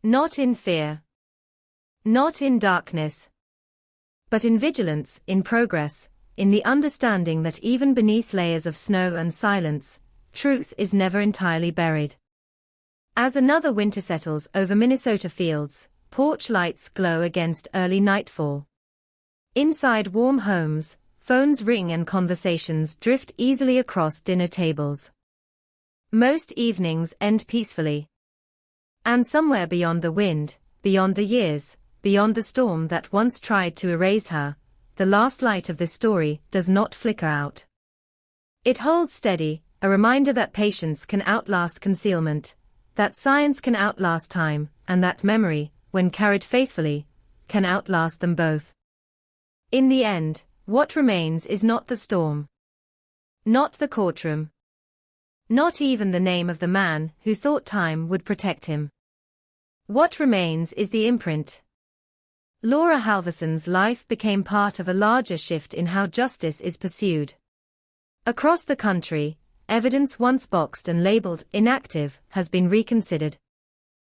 S11: Not in fear. Not in darkness. But in vigilance, in progress, in the understanding that even beneath layers of snow and silence, truth is never entirely buried. As another winter settles over Minnesota fields, porch lights glow against early nightfall. Inside warm homes, phones ring and conversations drift easily across dinner tables. Most evenings end peacefully. And somewhere beyond the wind, beyond the years, beyond the storm that once tried to erase her, the last light of this story does not flicker out. It holds steady, a reminder that patience can outlast concealment, that science can outlast time, and that memory, when carried faithfully, can outlast them both. In the end, what remains is not the storm. Not the courtroom. Not even the name of the man who thought time would protect him. What remains is the imprint. Laura Halverson's life became part of a larger shift in how justice is pursued. Across the country, evidence once boxed and labeled inactive has been reconsidered.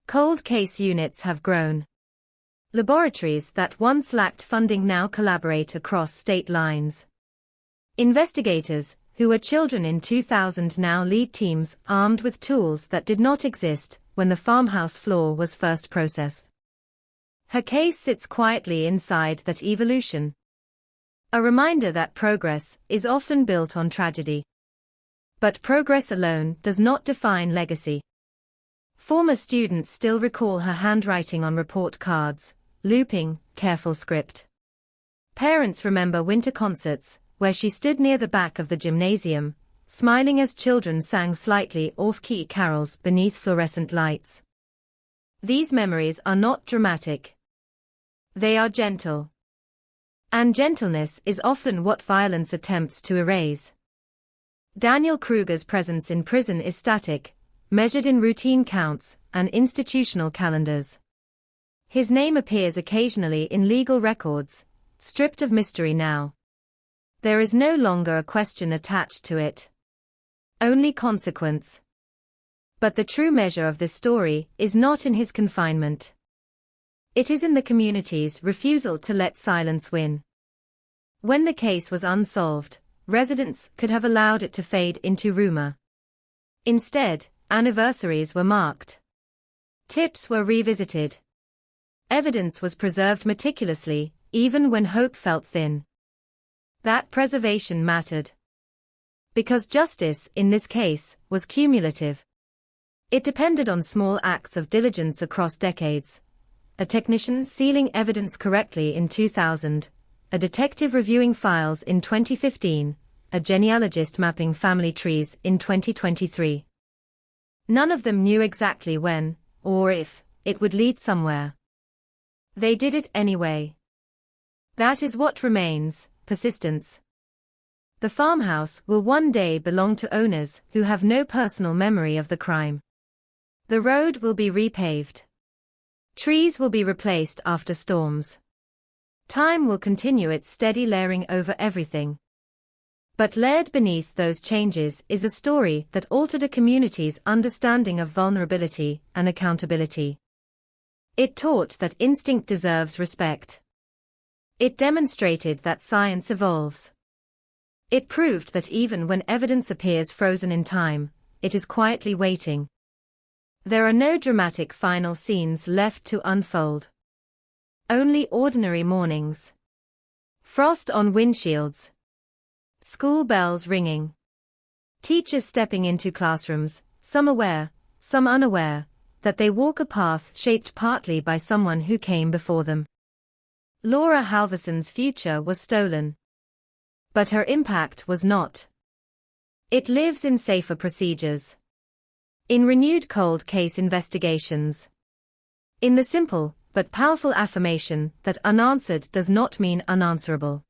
S11: Cold case units have grown. Laboratories that once lacked funding now collaborate across state lines. Investigators, who were children in 2000 now lead teams armed with tools that did not exist when the farmhouse floor was first processed. Her case sits quietly inside that evolution. A reminder that progress is often built on tragedy. But progress alone does not define legacy. Former students still recall her handwriting on report cards, looping, careful script. Parents remember winter concerts, where she stood near the back of the gymnasium, smiling as children sang slightly off-key carols beneath fluorescent lights. These memories are not dramatic. They are gentle. And gentleness is often what violence attempts to erase. Daniel Kruger's presence in prison is static, measured in routine counts and institutional calendars. His name appears occasionally in legal records, stripped of mystery now. There is no longer a question attached to it. Only consequence. But the true measure of this story is not in his confinement. It is in the community's refusal to let silence win. When the case was unsolved, residents could have allowed it to fade into rumor. Instead, anniversaries were marked. Tips were revisited. Evidence was preserved meticulously, even when hope felt thin. That preservation mattered. Because justice, in this case, was cumulative. It depended on small acts of diligence across decades. A technician sealing evidence correctly in 2000, a detective reviewing files in 2015, a genealogist mapping family trees in 2023. None of them knew exactly when, or if, it would lead somewhere. They did it anyway. That is what remains: persistence. The farmhouse will one day belong to owners who have no personal memory of the crime. The road will be repaved. Trees will be replaced after storms. Time will continue its steady layering over everything. But layered beneath those changes is a story that altered a community's understanding of vulnerability and accountability. It taught that instinct deserves respect. It demonstrated that science evolves. It proved that even when evidence appears frozen in time, it is quietly waiting. There are no dramatic final scenes left to unfold. Only ordinary mornings. Frost on windshields. School bells ringing. Teachers stepping into classrooms, some aware, some unaware, that they walk a path shaped partly by someone who came before them. Laura Halverson's future was stolen. But her impact was not. It lives in safer procedures. In renewed cold case investigations. In the simple, but powerful affirmation that unanswered does not mean unanswerable.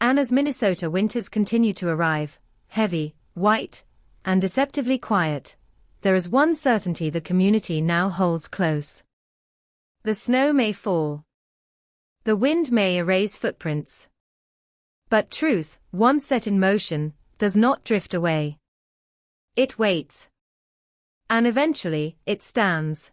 S11: And as Minnesota winters continue to arrive, heavy, white, and deceptively quiet, there is one certainty the community now holds close. The snow may fall. The wind may erase footprints. But truth, once set in motion, does not drift away. It waits. And eventually, it stands.